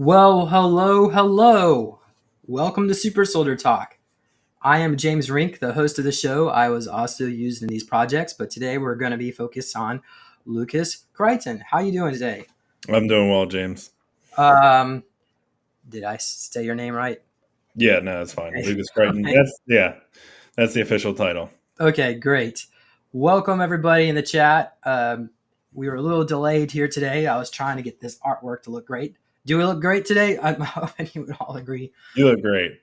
Well, hello. Welcome to Super Soldier Talk. I am James Rink, the host of the show. I was also used in these projects, but today we're going to be focused on Lucas Creighton. How you doing today? I'm doing well, James. Um, did I say your name right? Yeah, no, it's fine. Okay. Lucas Creighton. That's the official title. Okay, great. Welcome everybody in the chat. We were a little delayed here today. I was trying to get this artwork to look great. Do we look great today? I'm hoping you would all agree. You look great.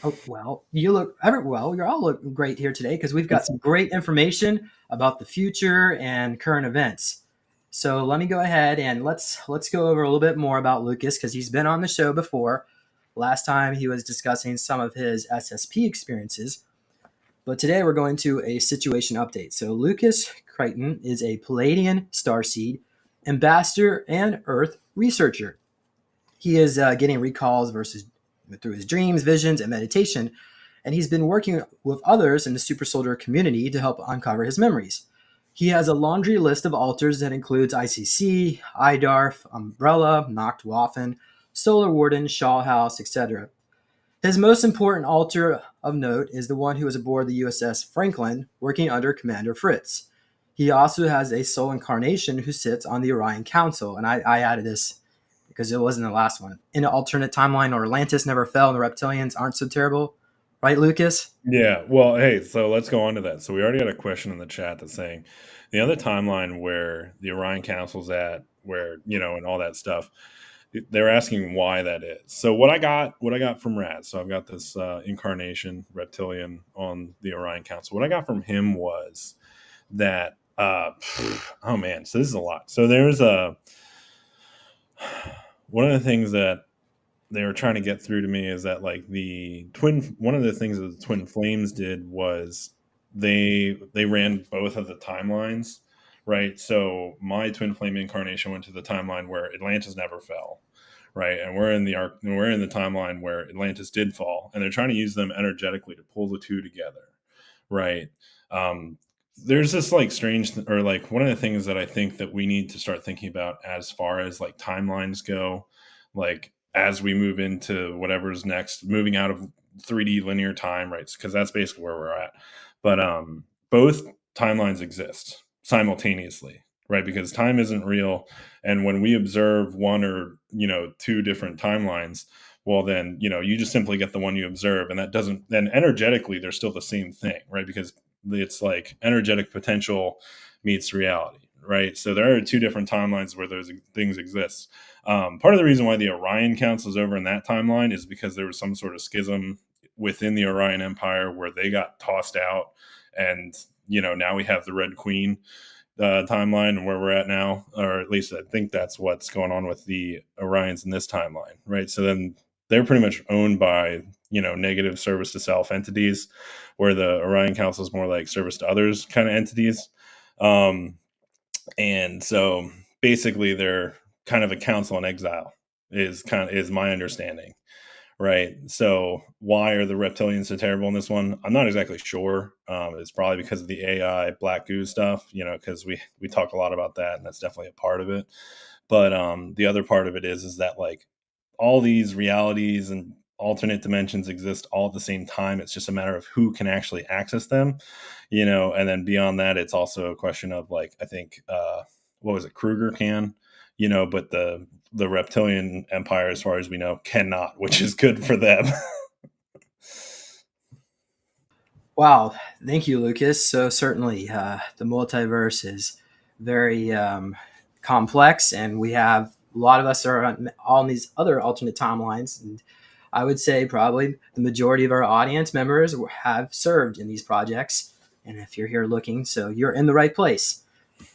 Oh, well, you're all looking great here today because we've got It's some great information about the future and current events. So let me go ahead and let's go over a little bit more about Lucas because he's been on the show before. Last time he was discussing some of his SSP experiences, but today we're going to a situation update. So Lucas Creighton is a Pleiadian starseed ambassador and Earth researcher. He is getting recalls versus through his dreams, visions, and meditation, and he's been working with others in the super soldier community to help uncover his memories. He has a laundry list of altars that includes ICC, IDARF, Umbrella, Nacht Waffen, Solar Warden, Shaw House, etc. His most important altar of note is the one who was aboard the USS Franklin, working under Commander Fritz. He also has a soul incarnation who sits on the Orion Council, and I added this because it wasn't the last one. In an alternate timeline, Atlantis never fell, and the reptilians aren't so terrible, right, Lucas? Yeah. Well, hey, so let's go on to that. So we already got a question in the chat that's saying the other timeline where the Orion Council's at, where and all that stuff. They're asking why that is. So what I got from Raz. So I've got this incarnation reptilian on the Orion Council. What I got from him was that oh man, so this is a lot. So there's a one of the things that they were trying to get through to me is that like the twin one of the things that the twin flames did was they ran both of the timelines, right? So my twin flame incarnation went to the timeline where Atlantis never fell, right? And we're in the timeline where Atlantis did fall, and they're trying to use them energetically to pull the two together, right? um there's this like or like one of the things that I think that we need to start thinking about as far as like timelines go, like as we move into whatever's next, moving out of 3D linear time, right? Because that's basically where we're at. But both timelines exist simultaneously, right? Because time isn't real, and when we observe one or two different timelines, well then you just simply get the one you observe, and that doesn't then energetically they're still the same thing, right? Because it's like energetic potential meets reality, right? So there are two different timelines where those things exist. Part of the reason why the Orion Council is over in that timeline is because there was some sort of schism within the Orion Empire where they got tossed out, and now we have the Red Queen timeline where we're at now, or at least I think that's what's going on with the Orions in this timeline, right? So then they're pretty much owned by negative service to self entities, where the Orion Council is more like service to others kind of entities. Um, and so basically they're kind of a council in exile is my understanding, right? So why are the reptilians so terrible in this one? I'm not exactly sure. It's probably because of the AI black goo stuff, because we talk a lot about that, and that's definitely a part of it. But the other part of it is that like all these realities and alternate dimensions exist all at the same time. It's just a matter of who can actually access them, and then beyond that, it's also a question of like, I think, what was it? Kruger can, but the reptilian empire, as far as we know, cannot, which is good for them. Wow, thank you, Lucas. So certainly, the multiverse is very complex, and we have a lot of us are on all these other alternate timelines, and I would say probably the majority of our audience members have served in these projects. And if you're here looking, so you're in the right place.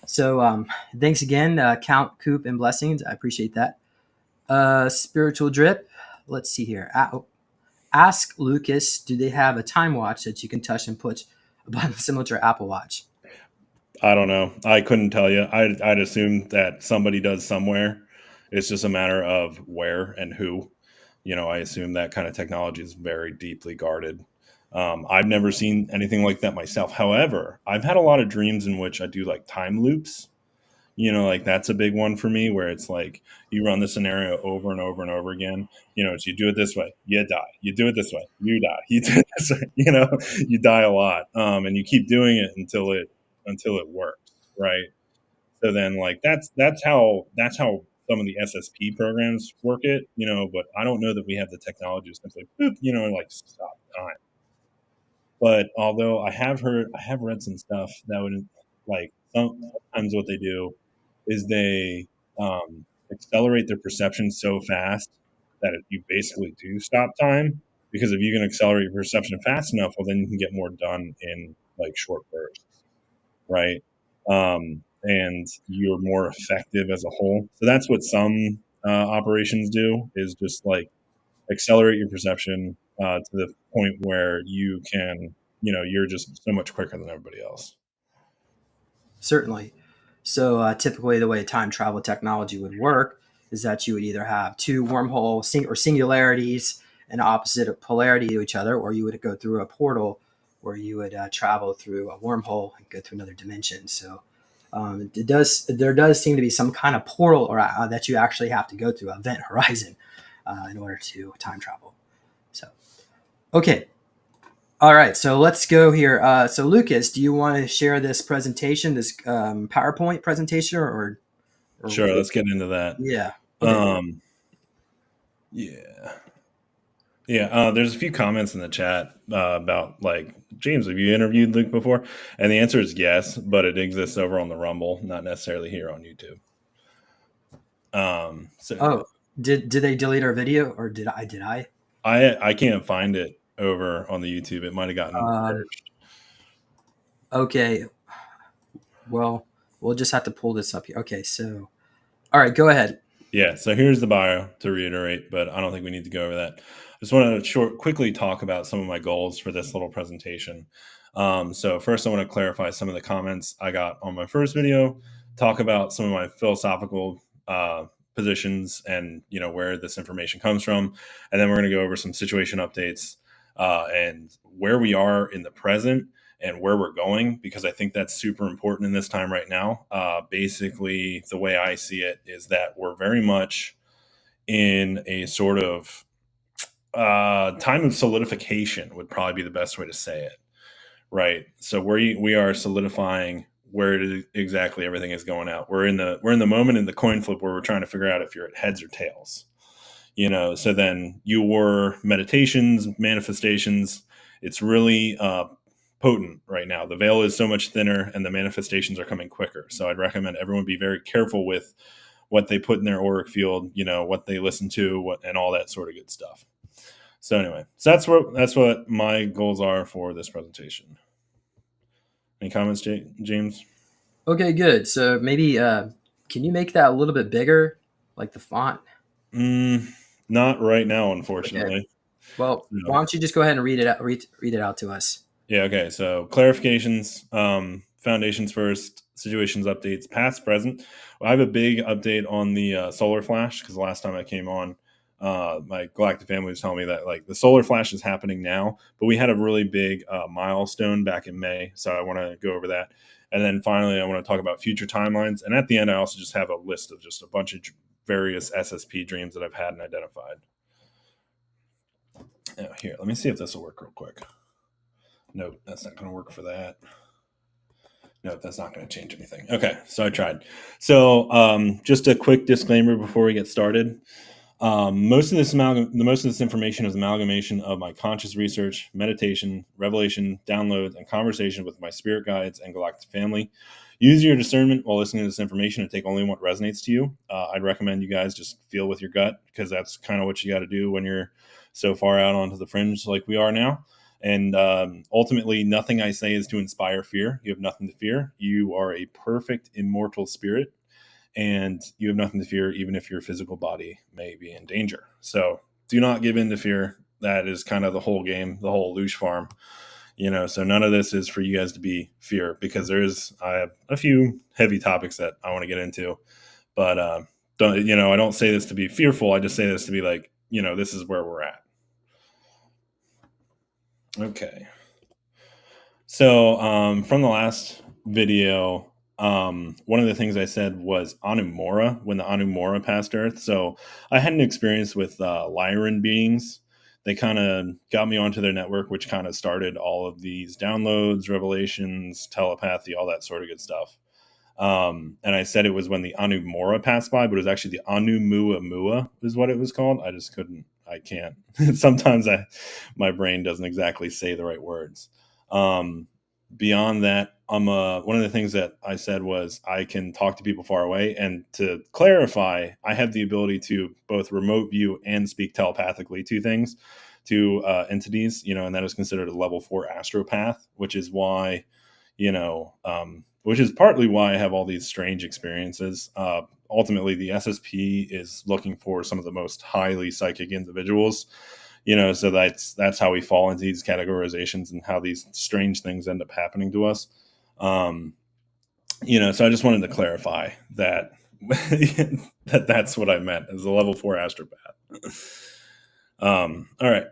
So thanks again, Count Coop and Blessings. I appreciate that. Spiritual Drip. Let's see here. Ask Lucas, do they have a time watch that you can touch and push a button similar to your Apple Watch? I don't know. I couldn't tell you. I'd assume that somebody does somewhere. It's just a matter of where and who. I assume that kind of technology is very deeply guarded. I've never seen anything like that myself. However, I've had a lot of dreams in which I do like time loops, Like that's a big one for me, where it's like you run the scenario over and over and over again. So you do it this way, you die. You do it this way, you die. You do it this way, you die a lot. And you keep doing it until it works, right? So then like that's how some of the SSP programs work it, but I don't know that we have the technology to simply boop, and like stop time. But although I have read some stuff that would like sometimes what they do is they accelerate their perception so fast that you basically do stop time. Because if you can accelerate your perception fast enough, well, then you can get more done in like short bursts, right? And you're more effective as a whole. So that's what some operations do, is just like accelerate your perception to the point where you can, you're just so much quicker than everybody else. Certainly. So typically, the way time travel technology would work is that you would either have two wormhole or singularities an opposite polarity to each other, or you would go through a portal where you would travel through a wormhole and go through another dimension. So there does seem to be some kind of portal or that you actually have to go through, event horizon, in order to time travel. So okay. All right, so let's go here. So, Lucas, do you want to share this presentation, this PowerPoint presentation, or Sure, let's get into that. yeah? Okay, Yeah. Yeah, there's a few comments in the chat about like, James, have you interviewed Luke before? And the answer is yes, but it exists over on the Rumble, not necessarily here on YouTube. So oh, did they delete our video, or did I? Did I? I can't find it over on the YouTube. It might have gotten purged. Okay, well, we'll just have to pull this up here. Okay, so all right, go ahead. Yeah, so here's the bio to reiterate, but I don't think we need to go over that. I just want to quickly talk about some of my goals for this little presentation. So first, I want to clarify some of the comments I got on my first video, talk about some of my philosophical positions and where this information comes from, and then we're going to go over some situation updates and where we are in the present and where we're going, because I think that's super important in this time right now. Basically, the way I see it is that we're very much in a sort of time of solidification, would probably be the best way to say it, right? So we are solidifying where exactly everything is going out. We're in the moment in the coin flip where we're trying to figure out if you're at heads or tails. So then your meditations, manifestations, it's really potent right now. The veil is so much thinner and the manifestations are coming quicker. So I'd recommend everyone be very careful with what they put in their auric field, what they listen to, and all that sort of good stuff. So anyway, so that's what my goals are for this presentation. Any comments, James? Okay, good. So maybe can you make that a little bit bigger, like the font? Not right now, Okay. unfortunately. Well, No. why don't you just go ahead and read it out? Read it out to us. Yeah, okay. So clarifications, foundations first, situations updates, past, present. Well, I have a big update on the solar flash, because the last time I came on, my galactic family was telling me that like the solar flash is happening now, but we had a really big milestone back in May. So I want to go over that. And then finally, I want to talk about future timelines. And at the end, I also just have a list of just a bunch of various SSP dreams that I've had and identified. Now, here, let me see if this will work real quick. Nope, that's not going to work for that. Nope, that's not going to change anything. Okay, so I tried. So just a quick disclaimer before we get started. Most of this information is amalgamation of my conscious research, meditation, revelation, downloads, and conversation with my spirit guides and galactic family. Use your discernment while listening to this information and take only what resonates to you. I'd recommend you guys just feel with your gut, because that's kind of what you got to do when you're so far out onto the fringe like we are now. And ultimately, nothing I say is to inspire fear. You have nothing to fear. You are a perfect immortal spirit, and you have nothing to fear, even if your physical body may be in danger. So do not give in to fear. That is kind of the whole game, the whole Luge farm. So none of this is for you guys to be fear, because I have a few heavy topics that I want to get into, but I don't say this to be fearful. I just say this to be like, this is where we're at. Okay. So from the last video, one of the things I said was Anumora, when the Anumora passed Earth. So I had an experience with Lyran beings. They kind of got me onto their network, which kind of started all of these downloads, revelations, telepathy, all that sort of good stuff. And I said it was when the Anumora passed by, but it was actually the Anumuamua is what it was called. I can't. Sometimes my brain doesn't exactly say the right words. Beyond that, one of the things that I said was I can talk to people far away. And to clarify, I have the ability to both remote view and speak telepathically to things, to entities, and that is considered a level 4 astropath, which is why, which is partly why I have all these strange experiences. Ultimately, the SSP is looking for some of the most highly psychic individuals, so that's how we fall into these categorizations and how these strange things end up happening to us. So I just wanted to clarify that that's what I meant as a level 4 astropath. All right.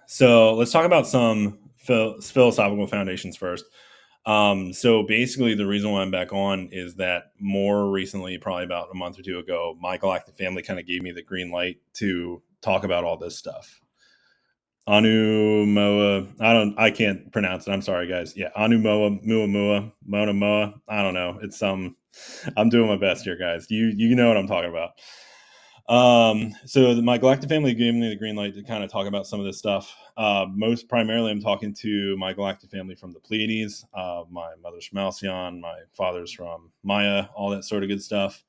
So let's talk about some philosophical foundations first. So basically the reason why I'm back on is that more recently, probably about a month or two ago, my galactic family kind of gave me the green light to talk about all this stuff. I can't pronounce it. I'm sorry, guys. Yeah, Muamua, Mona Moa. I don't know. It's I'm doing my best here, guys. You know what I'm talking about. So my galactic family gave me the green light to kind of talk about some of this stuff. Most primarily, I'm talking to my galactic family from the Pleiades. My mother's from Alcyon, my father's from Maya, all that sort of good stuff.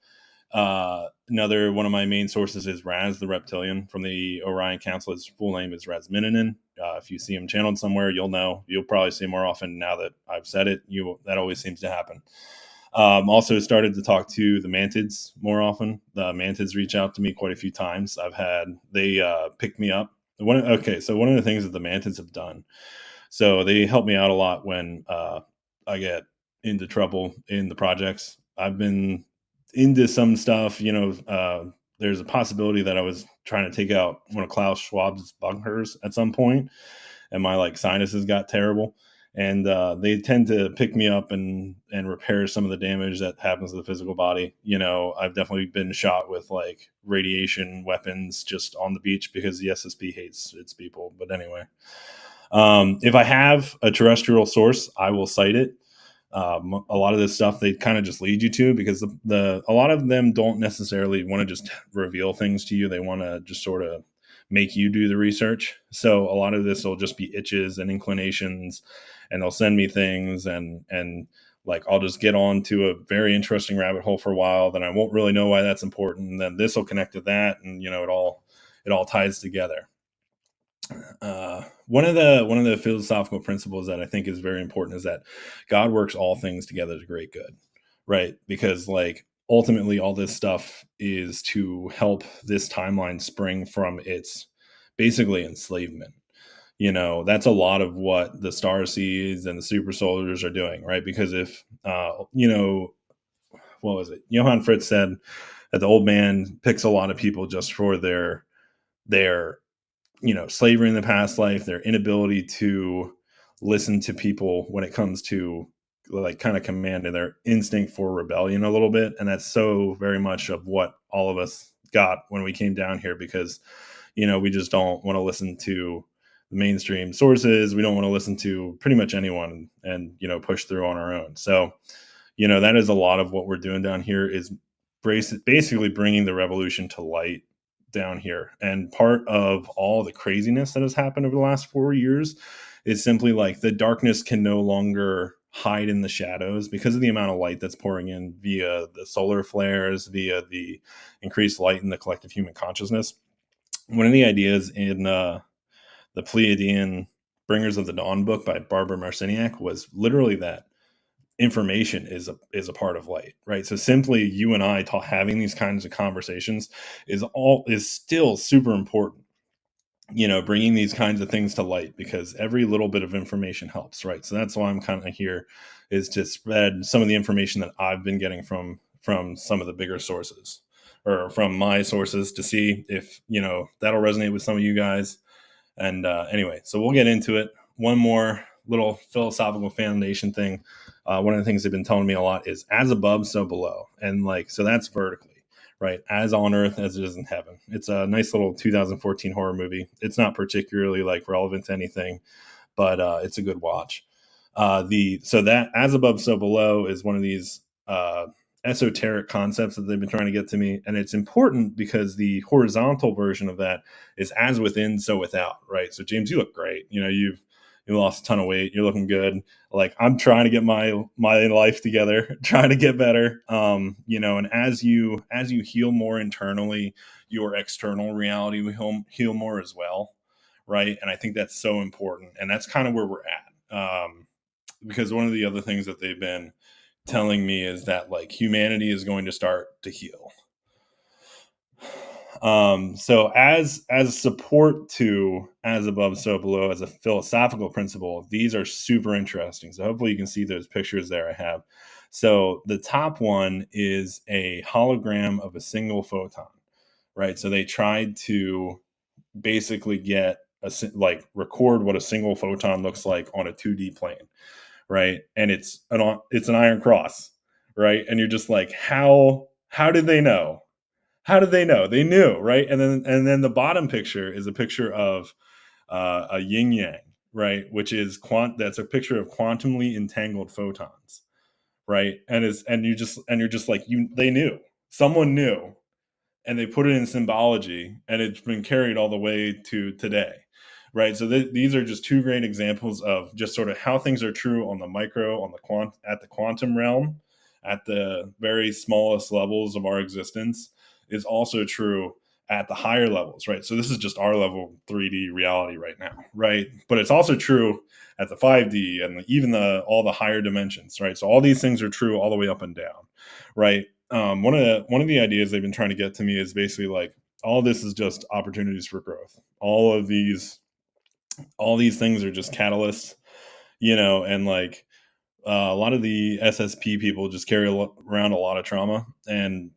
Another one of my main sources is Raz the Reptilian from the Orion Council. His full name is Razmininen. If you see him channeled somewhere, you'll know. You'll probably see him more often now that I've said it. That always seems to happen. Also started to talk to the Mantids more often. The Mantids reach out to me quite a few times. They picked me up. So one of the things that the Mantids have done, so they help me out a lot when I get into trouble in the projects. I've been into some stuff, there's a possibility that I was trying to take out one of Klaus Schwab's bunkers at some point, and my sinuses got terrible. And they tend to pick me up and repair some of the damage that happens to the physical body. I've definitely been shot with radiation weapons just on the beach because the SSP hates its people. But anyway, if I have a terrestrial source, I will cite it. A lot of this stuff they kind of just lead you to, because a lot of them don't necessarily want to just reveal things to you. They want to just sort of make you do the research. So a lot of this will just be itches and inclinations, and they'll send me things and I'll just get on to a very interesting rabbit hole for a while. Then I won't really know why that's important. And then this will connect to that. And, it all ties together. One of the philosophical principles that I think is very important is that God works all things together to great good, right? Because ultimately all this stuff is to help this timeline spring from its basically enslavement. That's a lot of what the star seeds and the super soldiers are doing, right? Because if what was it? Johann Fritz said that the old man picks a lot of people just for their slavery in the past life, their inability to listen to people when it comes to kind of command, and their instinct for rebellion a little bit. And that's so very much of what all of us got when we came down here, because, we just don't want to listen to the mainstream sources. We don't want to listen to pretty much anyone and, push through on our own. So, that is a lot of what we're doing down here, is basically bringing the revolution to light down here. And part of all the craziness that has happened over the last 4 years is simply the darkness can no longer hide in the shadows because of the amount of light that's pouring in via the solar flares, via the increased light in the collective human consciousness. One of the ideas in the Pleiadian Bringers of the Dawn book by Barbara Marciniak was literally that information is a part of light, right? So simply you and I having these kinds of conversations is still super important, bringing these kinds of things to light, because every little bit of information helps, right? So that's why I'm kind of here, is to spread some of the information that I've been getting from some of the bigger sources, or from my sources, to see if that'll resonate with some of you guys. And anyway, so we'll get into it. One more little philosophical foundation thing. One of the things they've been telling me a lot is as above, so below. And like, so that's vertically, right? As on earth as it is in heaven. It's a nice little 2014 horror movie. It's not particularly like relevant to anything, but it's a good watch. So that as above, so below is one of these esoteric concepts that they've been trying to get to me. And it's important because the horizontal version of that is as within, so without, right? So James, you look great. You lost a ton of weight. You're looking good. Like I'm trying to get my life together, trying to get better. And as you heal more internally, your external reality will heal more as well. Right. And I think that's so important. And that's kind of where we're at. Because one of the other things that they've been telling me is that like humanity is going to start to heal. So as support to as above, so below, as a philosophical principle, these are super interesting. So hopefully you can see those pictures there I have. So the top one is a hologram of a single photon, right? So they tried to basically get record what a single photon looks like on a 2D plane, right? And it's an iron cross, right? And you're just like, how did they know? How did they know? They knew, right? And then the bottom picture is a picture of a yin yang, right? Which is that's a picture of quantumly entangled photons, right? You're just like they knew, someone knew, and they put it in symbology, and it's been carried all the way to today, right? So these are just two great examples of just sort of how things are true on the micro, at the quantum realm, at the very smallest levels of our existence, is also true at the higher levels, right? So this is just our level 3D reality right now, right? But it's also true at the 5D and even all the higher dimensions, right? So all these things are true all the way up and down, right? One of the ideas they've been trying to get to me is basically like all this is just opportunities for growth. All these things are just catalysts, and like a lot of the SSP people just carry around a lot of trauma, and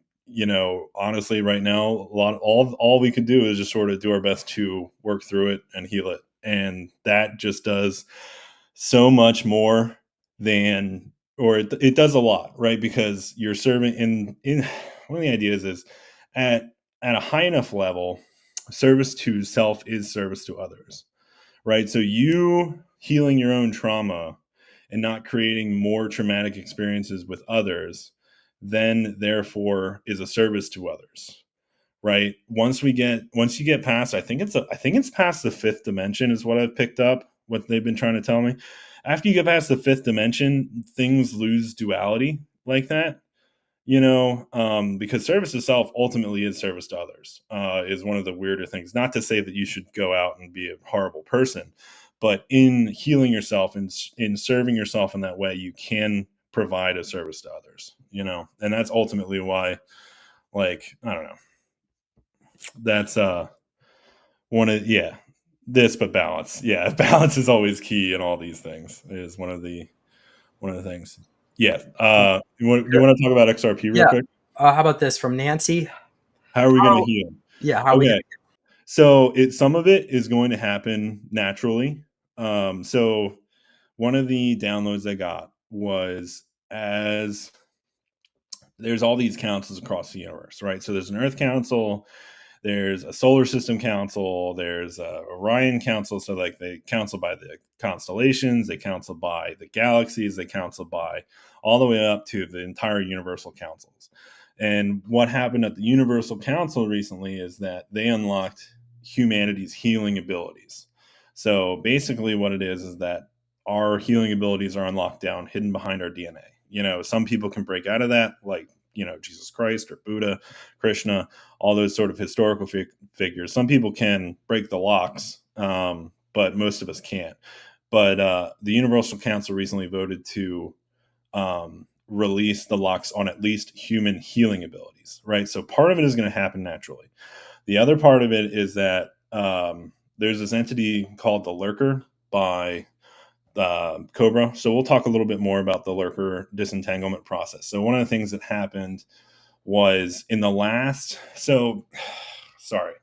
honestly, right now, all we can do is just sort of do our best to work through it and heal it, and that just does so much more than, or it does a lot, right? Because you're serving in one of the ideas is at a high enough level, service to self is service to others, right? So you healing your own trauma and not creating more traumatic experiences with others, then therefore is a service to others, right? Once you get past, I think it's past the fifth dimension is what I've picked up, what they've been trying to tell me. After you get past the fifth dimension, things lose duality like that, because service itself ultimately is service to others, is one of the weirder things. Not to say that you should go out and be a horrible person, but in healing yourself and in serving yourself in that way, you can provide a service to others, and that's ultimately why, like, I don't know, that's one of this, but balance. Yeah, balance is always key in all these things. Is one of the things. Yeah. Do you want to talk about XRP real Yeah. quick? How about this from Nancy? How are we going to How, heal? yeah, how are we? Okay. So some of it is going to happen naturally. So one of the downloads I got was, as there's all these councils across the universe, right? So there's an Earth Council, there's a Solar System Council, there's a Orion Council. So like they council by the constellations, they council by the galaxies, they council by all the way up to the entire Universal Councils. And what happened at the Universal Council recently is that they unlocked humanity's healing abilities. So basically what it is that our healing abilities are unlocked down, hidden behind our DNA. Some people can break out of that, like, Jesus Christ or Buddha, Krishna, all those sort of historical figures. Some people can break the locks, but most of us can't. But the Universal Council recently voted to release the locks on at least human healing abilities, right? So part of it is going to happen naturally. The other part of it is that there's this entity called the Lurker by Cobra. So we'll talk a little bit more about the Lurker disentanglement process. So one of the things that happened was in the last, sorry,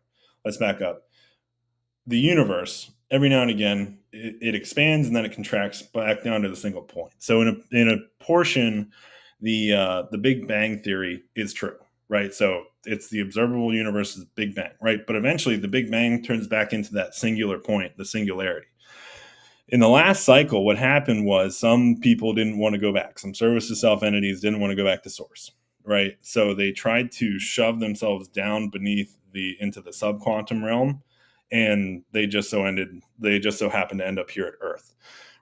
let's back up. The universe, every now and again, it expands and then it contracts back down to the single point. So in a portion, the Big Bang theory is true, right? So it's the observable universe's Big Bang, right? But eventually the Big Bang turns back into that singular point, the singularity. In the last cycle, what happened was some people didn't want to go back. Some service to self entities didn't want to go back to source, right? So they tried to shove themselves down beneath into the subquantum realm, and they just so happened to end up here at Earth,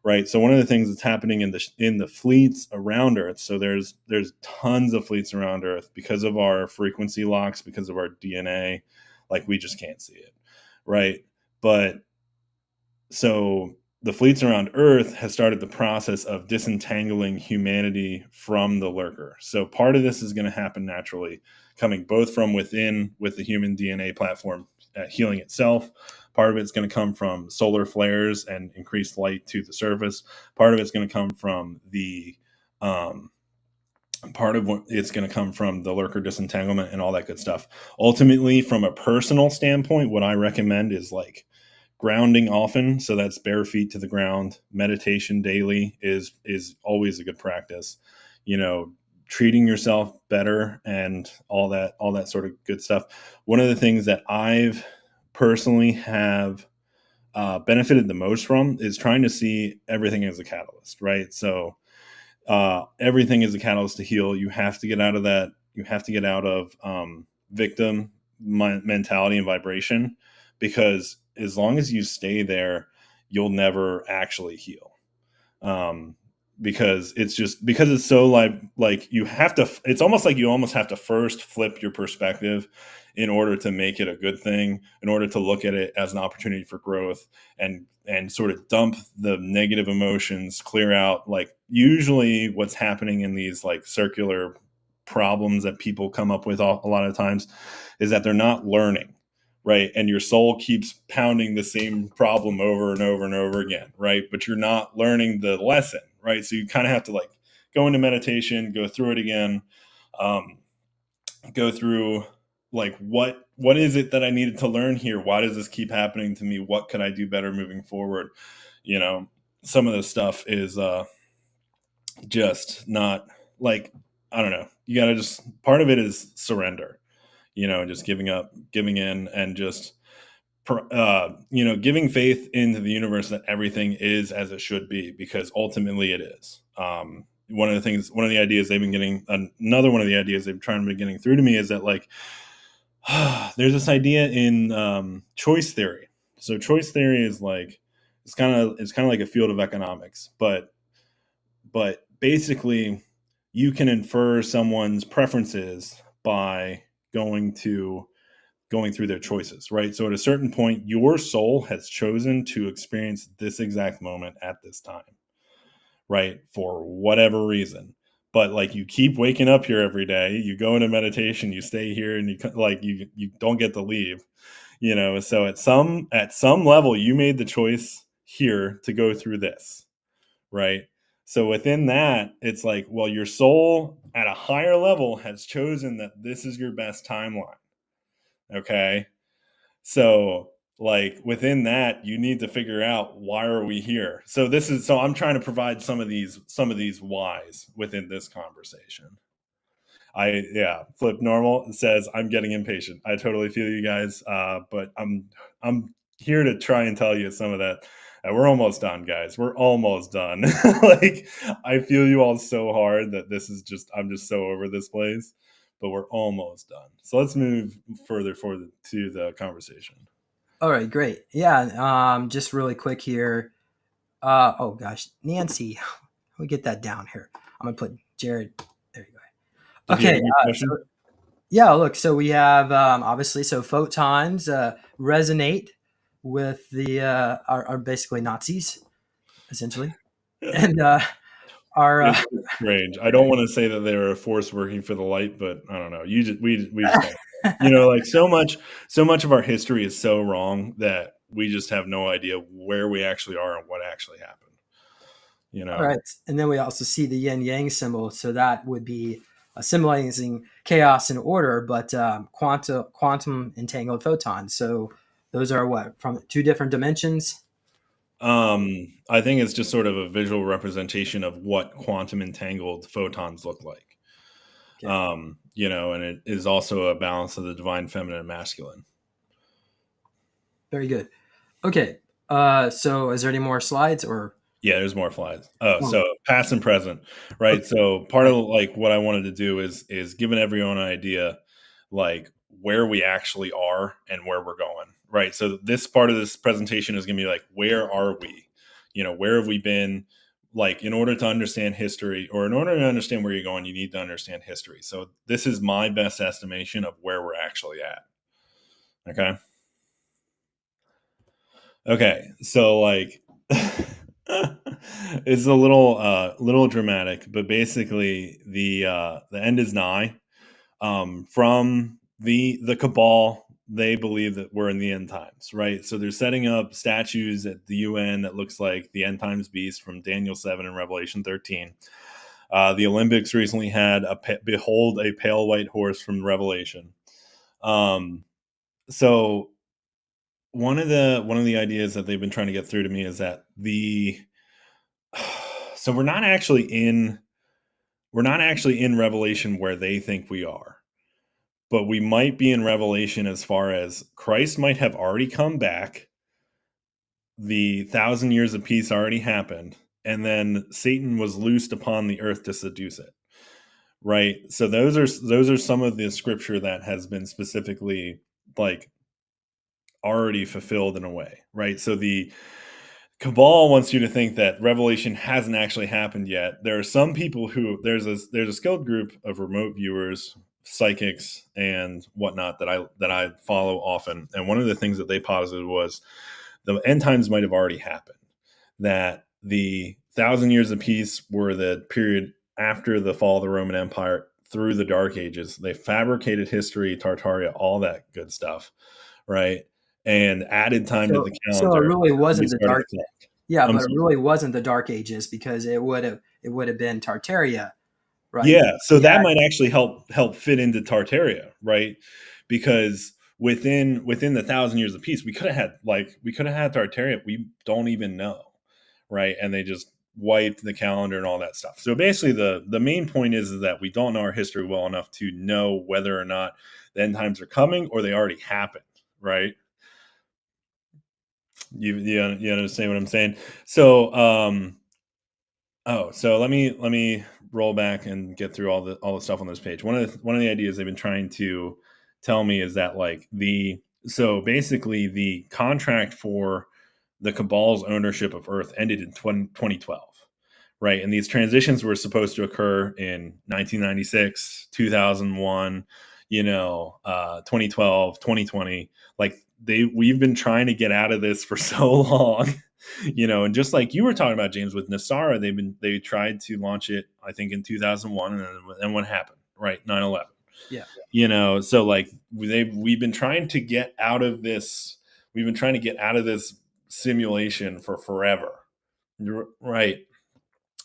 right? So one of the things that's happening in the fleets around Earth, so there's tons of fleets around Earth because of our frequency locks, because of our DNA, like we just can't see it, right? But so the fleets around Earth has started the process of disentangling humanity from the lurker. So part of this is going to happen naturally, coming both from within with the human DNA platform healing itself. Part of it's going to come from solar flares and increased light to the surface. Part of it's going to come from it's going to come from the lurker disentanglement and all that good stuff. Ultimately, from a personal standpoint, what I recommend is like grounding often, so that's bare feet to the ground. Meditation daily is always a good practice. Treating yourself better and all that sort of good stuff. One of the things that I've personally have benefited the most from is trying to see everything as a catalyst, right? So everything is a catalyst to heal. You have to get out of that. You have to get out of victim mentality and vibration, because as long as you stay there, you'll never actually heal. Because it's so like you have to, it's almost like you almost have to first flip your perspective in order to make it a good thing, in order to look at it as an opportunity for growth, and sort of dump the negative emotions, clear out. Like usually what's happening in these like circular problems that people come up with a lot of times is that they're not learning. Right. And your soul keeps pounding the same problem over and over and over again. Right. But you're not learning the lesson. Right. So you kind of have to like go into meditation, go through it again, go through like, what is it that I needed to learn here? Why does this keep happening to me? What could I do better moving forward? Some of this stuff is just not like, I don't know. You got to just, part of it is surrender. Just giving up, giving in, and just, giving faith into the universe that everything is as it should be, because ultimately it is. One of the ideas they've been getting, another one of the ideas they've tried to be getting through to me is that like, there's this idea in choice theory. So choice theory is like, it's kind of like a field of economics, but basically you can infer someone's preferences by going through their choices, right? So at a certain point, your soul has chosen to experience this exact moment at this time, right? For whatever reason. But like you keep waking up here every day, you go into meditation, you stay here, and you don't get to leave, So at some level, you made the choice here to go through this, right? So within that, it's like, well, your soul at a higher level has chosen that this is your best timeline. Okay. So like within that, you need to figure out, why are we here? So I'm trying to provide some of these whys within this conversation. Flip normal says I'm getting impatient. I totally feel you guys. But I'm here to try and tell you some of that. We're almost done, guys. We're almost done. Like I feel you all so hard that I'm just so over this place, but we're almost done. So let's move further to the conversation. All right, great. Yeah, just really quick here. Oh gosh, Nancy, let me get that down here. I'm gonna put Jared. There you go. Did you have Okay. any question? Yeah, look. So we have obviously, so photons resonate with the are basically Nazis, essentially, and are It's strange. I don't want to say that they're a force working for the light, but I don't know. We just don't. Like so much of our history is so wrong that we just have no idea where we actually are and what actually happened. All right, and then we also see the yin yang symbol, so that would be symbolizing chaos and order, but quantum entangled photons. So those are what, from two different dimensions? I think it's just sort of a visual representation of what quantum entangled photons look like. Okay. And it is also a balance of the divine feminine and masculine. Very good. Okay. So is there any more slides or? Yeah, there's more slides. Oh, Oh, so past and present, right? okay. So part Right. of like what I wanted to do is giving everyone an idea, like where we actually are and where we're going, right? So this part of this presentation is going to be like, where are we? Where have we been? Like, in order to understand history, or in order to understand where you're going, you need to understand history. So this is my best estimation of where we're actually at. Okay. Okay, so like it's a little dramatic, but basically the end is nigh. From the cabal, they believe that we're in the end times, right? So they're setting up statues at the UN that looks like the end times beast from Daniel 7 and Revelation 13. The Olympics recently had behold a pale white horse from Revelation. So one of the ideas that they've been trying to get through to me is that the so we're not actually in Revelation where they think we are, but we might be in Revelation as far as Christ might have already come back, the 1,000 years of peace already happened, and then Satan was loosed upon the earth to seduce it, right? So those are some of the scripture that has been specifically like already fulfilled in a way, right? So the Cabal wants you to think that Revelation hasn't actually happened yet. There are some people who there's a skilled group of remote viewers, psychics, and whatnot that I follow often. And one of the things that they posited was the end times might have already happened. That the 1,000 years of peace were the period after the fall of the Roman Empire through the Dark Ages. They fabricated history, Tartaria, all that good stuff, right? And added time to the So it calendar. really wasn't the Restarted dark. the clock. Yeah, I'm but it sorry. really wasn't the Dark Ages because it would have been Tartaria, right? Yeah, so Yeah. that might actually help fit into Tartaria, right? Because within the 1,000 years of peace, we could have had Tartaria. We don't even know, right? And they just wiped the calendar and all that stuff. So basically, the main point is that we don't know our history well enough to know whether or not the end times are coming or they already happened, right? You understand what I'm saying? So so let me roll back and get through all the stuff on this page. One of the ideas they've been trying to tell me is that basically the contract for the Cabal's ownership of Earth ended in 2012, right? And these transitions were supposed to occur in 1996, 2001, 2012, 2020. Like we've been trying to get out of this for so long. And just like you were talking about, James, with Nasara, they tried to launch it, I think, in 2001, and what happened, right? 9/11. Yeah. So like we've been trying to get out of this. We've been trying to get out of this simulation for forever, right?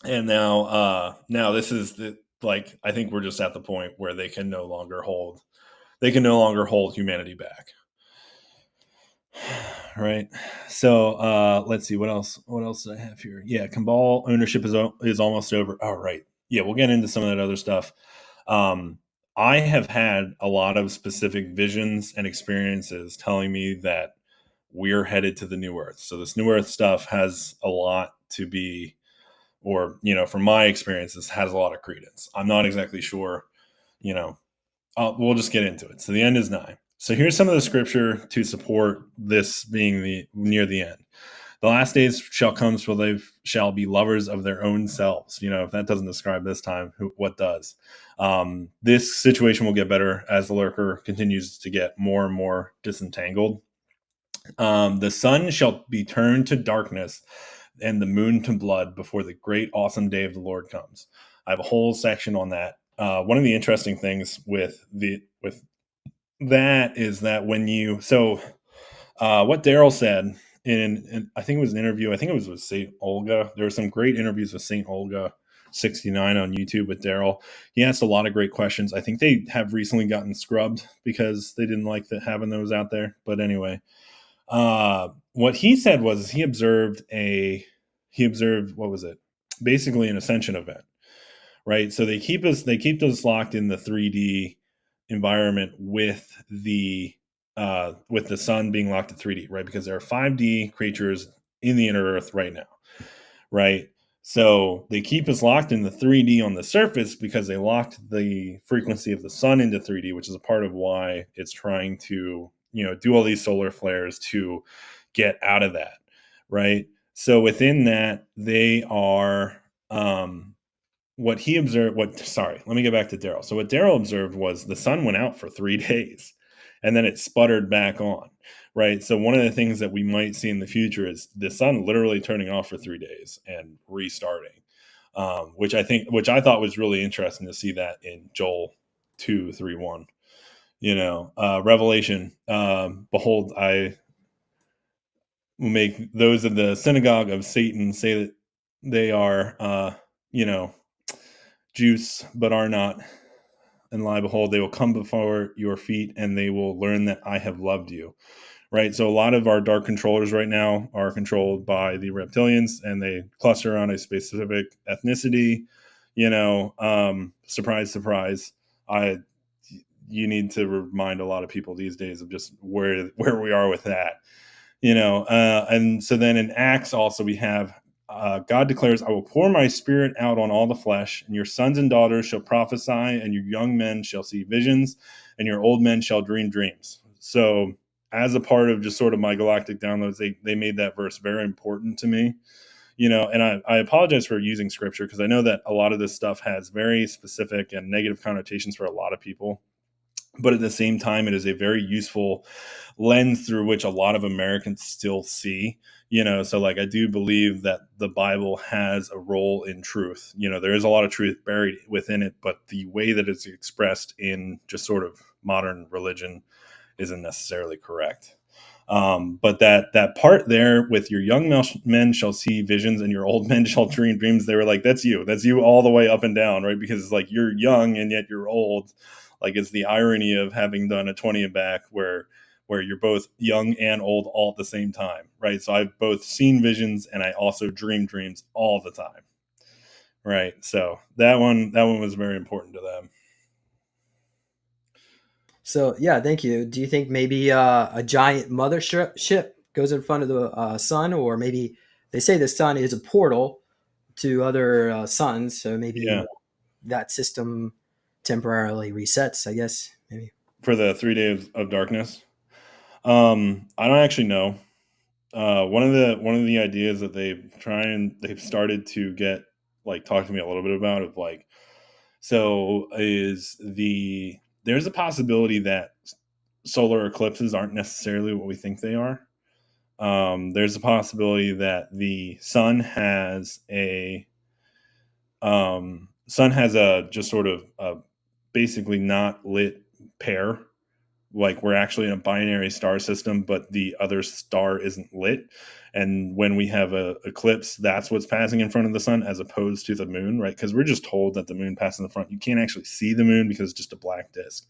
And now this is like I think we're just at the point where they can no longer hold humanity back. Right. So let's see what else do I have here. Yeah, Cabal ownership is almost over. All right. Yeah, we'll get into some of that other stuff. Um, I have had a lot of specific visions and experiences telling me that we're headed to the new Earth. So this new Earth stuff has a lot to be, or from my experiences, has a lot of credence. I'm not exactly sure. You know, we'll just get into it. So the end is nigh. So here's some of the scripture to support this being the near the end. The last days shall come, for they shall be lovers of their own selves. If that doesn't describe this time, what does? This situation will get better as the lurker continues to get more and more disentangled. The sun shall be turned to darkness and the moon to blood before the great awesome day of the Lord comes. I have a whole section on that. One of the interesting things with that is that what Daryl said in I think it was an interview. I think it was with Saint Olga. There were some great interviews with Saint Olga 69 on YouTube with Daryl. He asked a lot of great questions. I think they have recently gotten scrubbed because they didn't like having those out there. But anyway, What he said was he observed what was it? Basically an ascension event, right? So they keep us locked in the 3D environment with the sun being locked at 3D, right? Because there are 5D creatures in the inner Earth right now, right? So they keep us locked in the 3D on the surface because they locked the frequency of the sun into 3D, which is a part of why it's trying to, do all these solar flares to get out of that, right? So within that, they are what he observed. Let me get back to Daryl. So what Daryl observed was the sun went out for 3 days, and then it sputtered back on, right? So one of the things that we might see in the future is the sun literally turning off for 3 days and restarting, which I thought was really interesting to see that in Joel 2:3-1. Revelation. Behold, I will make those of the synagogue of Satan say that they are, juice, but are not, and lie. Behold, they will come before your feet, and they will learn that I have loved you. Right. So a lot of our dark controllers right now are controlled by the reptilians, and they cluster around a specific ethnicity. Surprise, surprise. I You need to remind a lot of people these days of just where we are with that. And so then in Acts also we have God declares, I will pour my spirit out on all the flesh, and your sons and daughters shall prophesy, and your young men shall see visions, and your old men shall dream dreams. So as a part of just sort of my galactic downloads, they made that verse very important to me. And I apologize for using scripture because I know that a lot of this stuff has very specific and negative connotations for a lot of people. But at the same time, it is a very useful lens through which a lot of Americans still see. So like I do believe that the Bible has a role in truth. There is a lot of truth buried within it, but the way that it's expressed in just sort of modern religion isn't necessarily correct. But that part there with your young men shall see visions and your old men shall dream dreams, they were like, that's you all the way up and down, right? Because it's like you're young and yet you're old. Like it's the irony of having done a 20 and back where you're both young and old all at the same time, right? So I've both seen visions and I also dream dreams all the time, right? So that one was very important to them. So yeah, thank you. Do you think maybe a giant mothership goes in front of the sun, or maybe they say the sun is a portal to other suns, so maybe Yeah, that system temporarily resets? I guess maybe. for the 3 days of darkness. I don't actually know. One of the ideas that they've started to get like talk to me a little bit about of like, so is there's a possibility that solar eclipses aren't necessarily what we think they are. There's a possibility that the sun has a just sort of a basically not lit pair, like we're actually in a binary star system but the other star isn't lit, and when we have a eclipse, that's what's passing in front of the sun as opposed to the moon, right? Because we're just told that the moon passes in the front. You can't actually see the moon because it's just a black disk,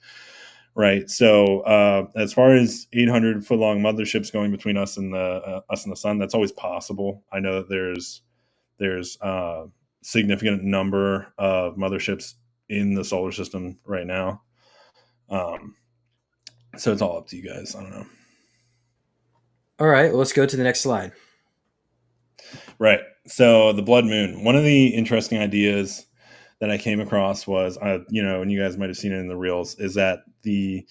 right? So as far as 800-foot long motherships going between us and the sun, that's always possible. I know that there's significant number of motherships in the solar system right now. So it's all up to you guys. I don't know. All right, well, let's go to the next slide. Right. So the blood moon. One of the interesting ideas that I came across was, and you guys might have seen it in the reels, is that the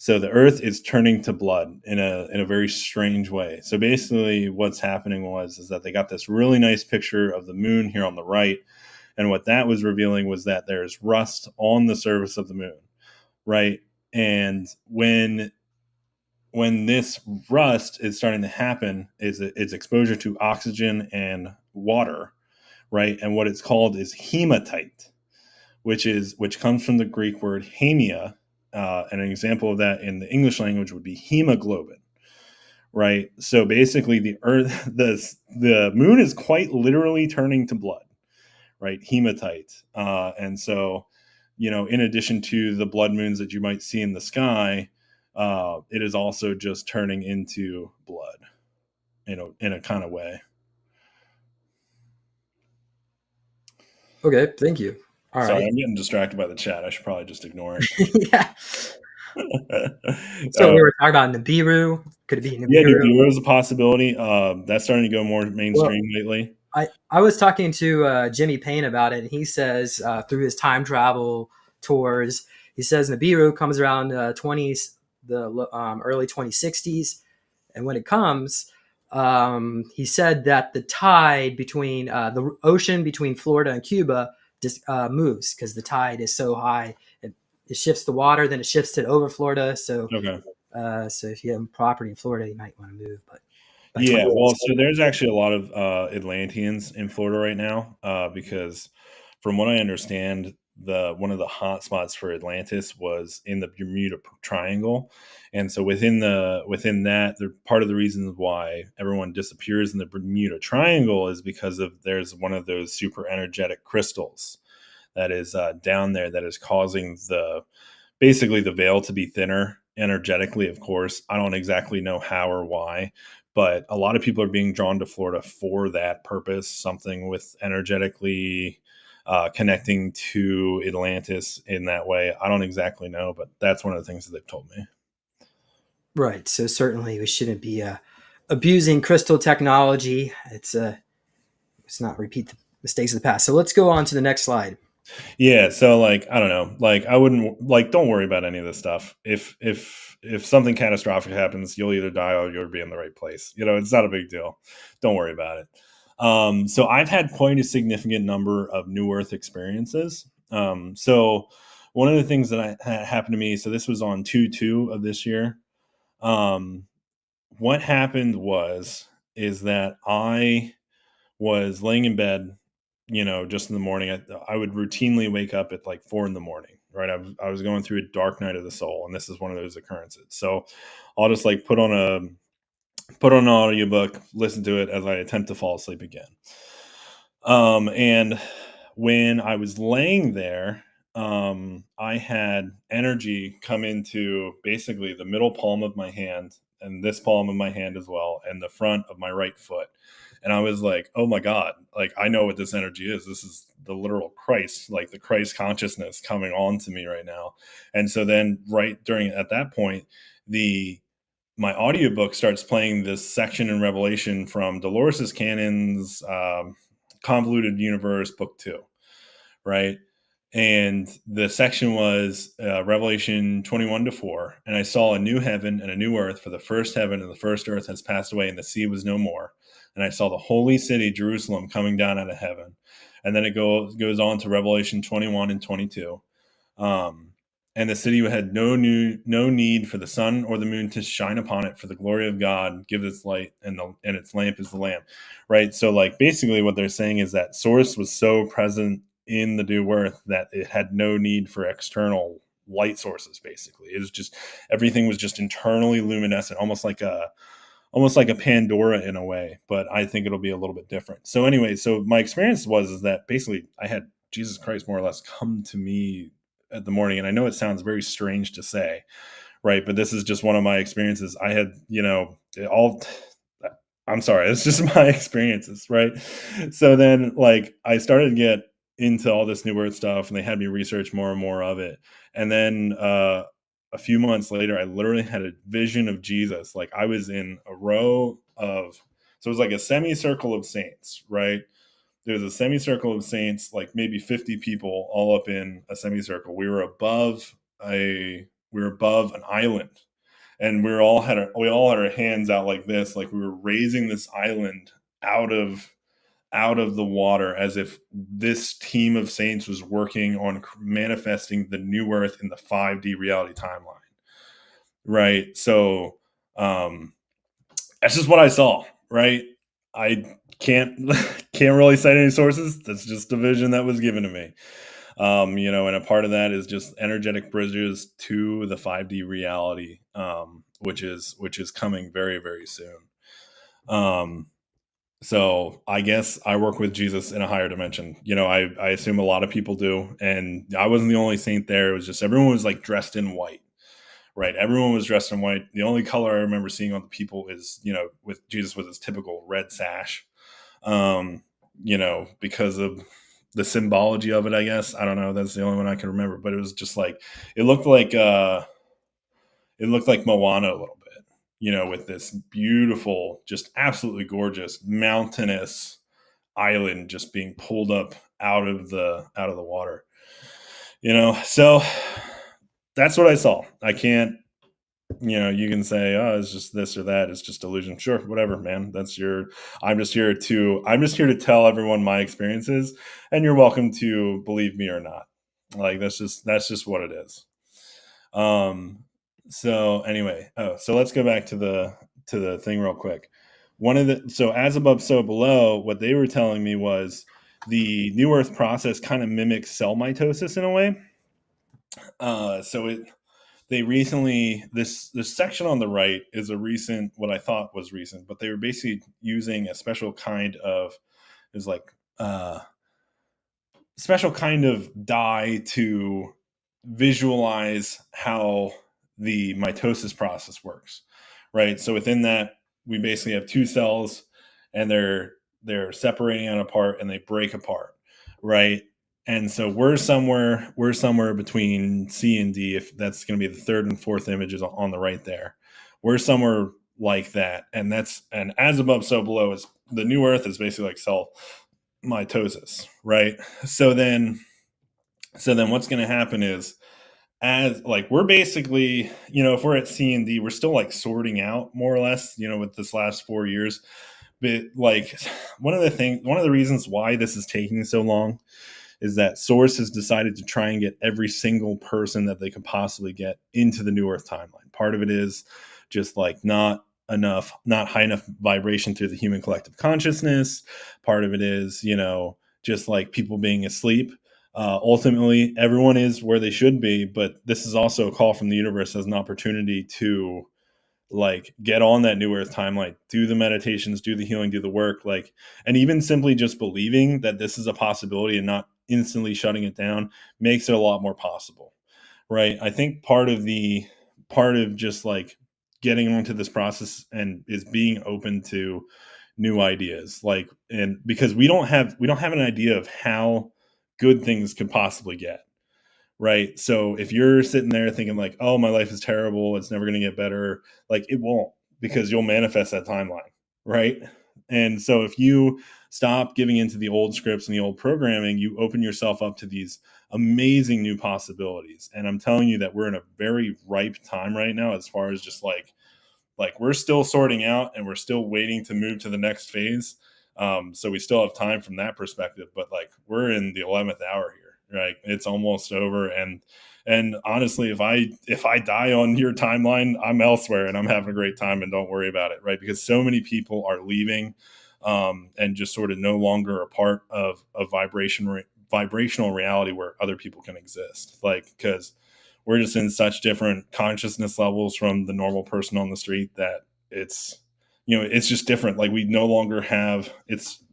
Earth is turning to blood in a very strange way. So basically, what's happening is that they got this really nice picture of the moon here on the right, and what that was revealing was that there's rust on the surface of the moon, right? And when this rust is starting to happen is it's exposure to oxygen and water, right? And what it's called is hematite, which comes from the Greek word hemia, and an example of that in the English language would be hemoglobin, right? So basically, the Earth, the moon is quite literally turning to blood, right? Hematite, and so in addition to the blood moons that you might see in the sky, it is also just turning into blood, in a kind of way. Okay, thank you. All Sorry, right. I'm getting distracted by the chat. I should probably just ignore it. Yeah. So we were talking about Nibiru. Could it be Yeah, Nibiru? Nibiru is a possibility. That's starting to go more Well, mainstream lately. I was talking to Jimmy Payne about it, and he says through his time travel tours, he says Nibiru comes around 20s, the early 2060s, and when it comes, he said that the tide between the ocean between Florida and Cuba just moves because the tide is so high. It shifts the water, then it shifts it over Florida. So, Okay. so if you have property in Florida, you might want to move. But by Yeah, 20, well, so there's actually a lot of Atlanteans in Florida right now, because from what I understand, the one of the hot spots for Atlantis was in the Bermuda Triangle, and so within that, the part of the reasons why everyone disappears in the Bermuda Triangle is because of there's one of those super energetic crystals that is down there that is causing the basically the veil to be thinner energetically. Of course, I don't exactly know how or why, but a lot of people are being drawn to Florida for that purpose, something with energetically connecting to Atlantis in that way. I don't exactly know, but that's one of the things that they've told me. right. So certainly we shouldn't be abusing crystal technology. It's not repeat the mistakes of the past. So let's go on to the next slide. Yeah, so like I don't know, like I wouldn't like don't worry about any of this stuff. If something catastrophic happens, you'll either die or you'll be in the right place. It's not a big deal. Don't worry about it. So I've had quite a significant number of New Earth experiences. So one of the things that happened to me, so this was on 2/2 of this year. Um, what happened is that I was laying in bed, just in the morning. I would routinely wake up at like 4 in the morning, right? I was going through a dark night of the soul, and this is one of those occurrences. So I'll just like put on an audiobook, listen to it as I attempt to fall asleep again. And when I was laying there, I had energy come into basically the middle palm of my hand and this palm of my hand as well, and the front of my right foot. And I was like, oh my God, like I know what this energy is. This is the literal Christ, like the Christ consciousness coming on to me right now. And so then right during at that point, the my audiobook starts playing this section in Revelation from Dolores Cannon's Convoluted Universe, Book 2, right? And the section was Revelation 21-4. And I saw a new heaven and a new earth, for the first heaven and the first earth has passed away, and the sea was no more. And I saw the holy city, Jerusalem, coming down out of heaven. And then it goes on to Revelation 21 and 22. And the city had no need for the sun or the moon to shine upon it, for the glory of God gives its light, and its lamp is the Lamb. Right. So like basically what they're saying is that source was so present in the new earth that it had no need for external light sources. Basically, it was just everything was just internally luminescent, almost like a Pandora in a way, but I think it'll be a little bit different. So anyway, so my experience is that basically I had Jesus Christ more or less come to me at the morning. And I know it sounds very strange to say, right? But this is just one of my experiences. I had, I'm sorry, it's just my experiences, right? So then like I started to get into all this new earth stuff, and they had me research more and more of it. And then a few months later, I literally had a vision of Jesus. Like I was in a row of, so it was like a semicircle of saints, right? There's a semicircle of saints, like maybe 50 people all up in a semicircle. We were above an island, and we all had our hands out like this, like we were raising this island out of the water, as if this team of saints was working on manifesting the new earth in the 5D reality timeline. Right. So that's just what I saw, right? I can't can't really cite any sources. That's just a vision that was given to me. And a part of that is just energetic bridges to the 5D reality, which is coming very, very soon. So I guess I work with Jesus in a higher dimension. I assume a lot of people do, and I wasn't the only saint there. It was just everyone was like dressed in white, right? Everyone was dressed in white. The only color I remember seeing on the people is, with Jesus with his typical red sash, because of the symbology of it, I guess. I don't know. That's the only one I can remember. But it was just like, it looked like Moana a little bit, with this beautiful, just absolutely gorgeous, mountainous island just being pulled up out of the water. So that's what I saw. I can't, you can say, oh, it's just this or that, it's just illusion. Sure, whatever, man. I'm just here to tell everyone my experiences, and you're welcome to believe me or not. Like, that's just what it is. So anyway, so let's go back to the thing real quick. So as above, so below, what they were telling me was the New Earth process kind of mimics cell mitosis in a way. So they recently, this section on the right is what I thought was recent, but they were basically using a special kind of, is like special kind of dye to visualize how the mitosis process works, right? So within that, we basically have two cells, and they're separating out apart, and they break apart, right? And so we're somewhere between C and D, if that's going to be the third and fourth images on the right there. We're somewhere like that, and as above, so below. Is the New Earth is basically like cell mitosis, right? So then what's going to happen is, as like, we're basically, if we're at C and D, we're still like sorting out more or less, with this last 4 years. But like, one of the reasons why this is taking so long is that Source has decided to try and get every single person that they could possibly get into the New Earth timeline. Part of it is just like not high enough vibration through the human collective consciousness. Part of it is, just like people being asleep. Ultimately, everyone is where they should be, but this is also a call from the universe as an opportunity to like get on that New Earth timeline, do the meditations, do the healing, do the work, like, and even simply just believing that this is a possibility and not instantly shutting it down makes it a lot more possible, right? I think part of just like getting onto this process and is being open to new ideas, like, and because we don't have an idea of how good things could possibly get, right? So if you're sitting there thinking like, oh, my life is terrible, it's never going to get better, like, it won't, because you'll manifest that timeline, right? And so if you stop giving into the old scripts and the old programming, you open yourself up to these amazing new possibilities. And I'm telling you that we're in a very ripe time right now, as far as just like we're still sorting out, and we're still waiting to move to the next phase. So we still have time from that perspective, but like, we're in the 11th hour here, right? It's almost over. And honestly, if I die on your timeline, I'm elsewhere and I'm having a great time, and don't worry about it, right? Because so many people are leaving, and just sort of no longer a part of a vibrational reality where other people can exist. Like, because we're just in such different consciousness levels from the normal person on the street that it's just different. Like, we no longer have,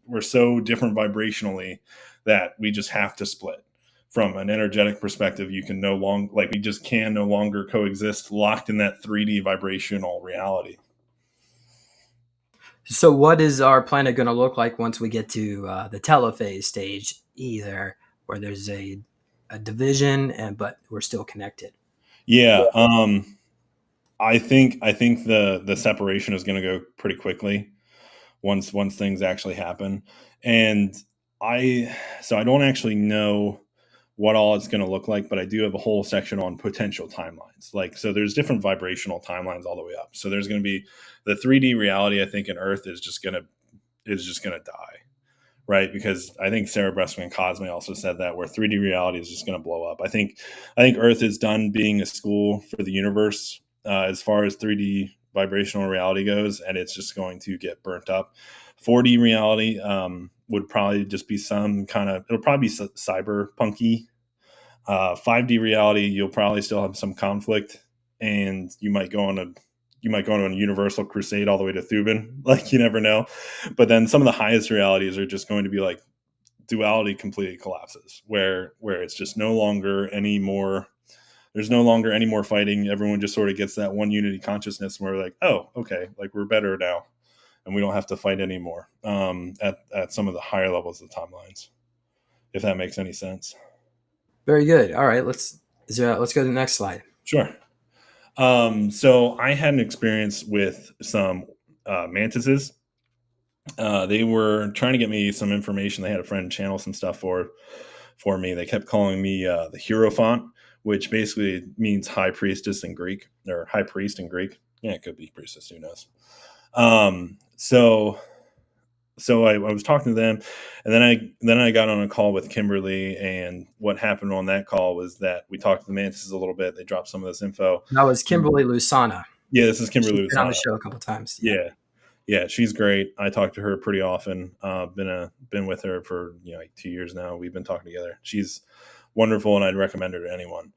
we're so different vibrationally that we just have to split. From an energetic perspective, you can no longer, like, we just can no longer coexist locked in that 3D vibrational reality. So what is our planet going to look like once we get to the telophase stage, either where there's a division, but we're still connected? Yeah. I think the separation is going to go pretty quickly once things actually happen. And I don't actually know what all it's going to look like, but I do have a whole section on potential timelines. Like, so there's different vibrational timelines all the way up. So there's going to be the 3D reality. I think in Earth is just going to die, right? Because I think Sarah Bressman and Cosme also said that, where 3D reality is just going to blow up. I think Earth is done being a school for the universe, as far as 3D vibrational reality goes, and it's just going to get burnt up. 4D reality would probably just be some kind of, it'll probably be cyberpunky. 5D reality, you'll probably still have some conflict, and you might go on a universal crusade all the way to Thuban. Like, you never know. But then some of the highest realities are just going to be like duality completely collapses, where it's just no longer any more There's no longer any more fighting. Everyone just sort of gets that one unity consciousness where we're like, oh, okay, like we're better now, and we don't have to fight anymore at some of the higher levels of the timelines, if that makes any sense. Very good. All right, let's go to the next slide. Sure. So I had an experience with some mantises. They were trying to get me some information. They had a friend channel some stuff for me. They kept calling me the Hierophant, which basically means high priestess in Greek, or high priest in Greek. Yeah, it could be priestess. Who knows? So I was talking to them, and then I got on a call with Kimberly, and what happened on that call was that we talked to the mantises a little bit. They dropped some of this info. That was Kimberly Lusana. Yeah, this is Kimberly She's been on the Lusana. show a couple times. Yeah, she's great. I talk to her pretty often. Been with her for like 2 years now. We've been talking together. She's wonderful, and I'd recommend her to anyone.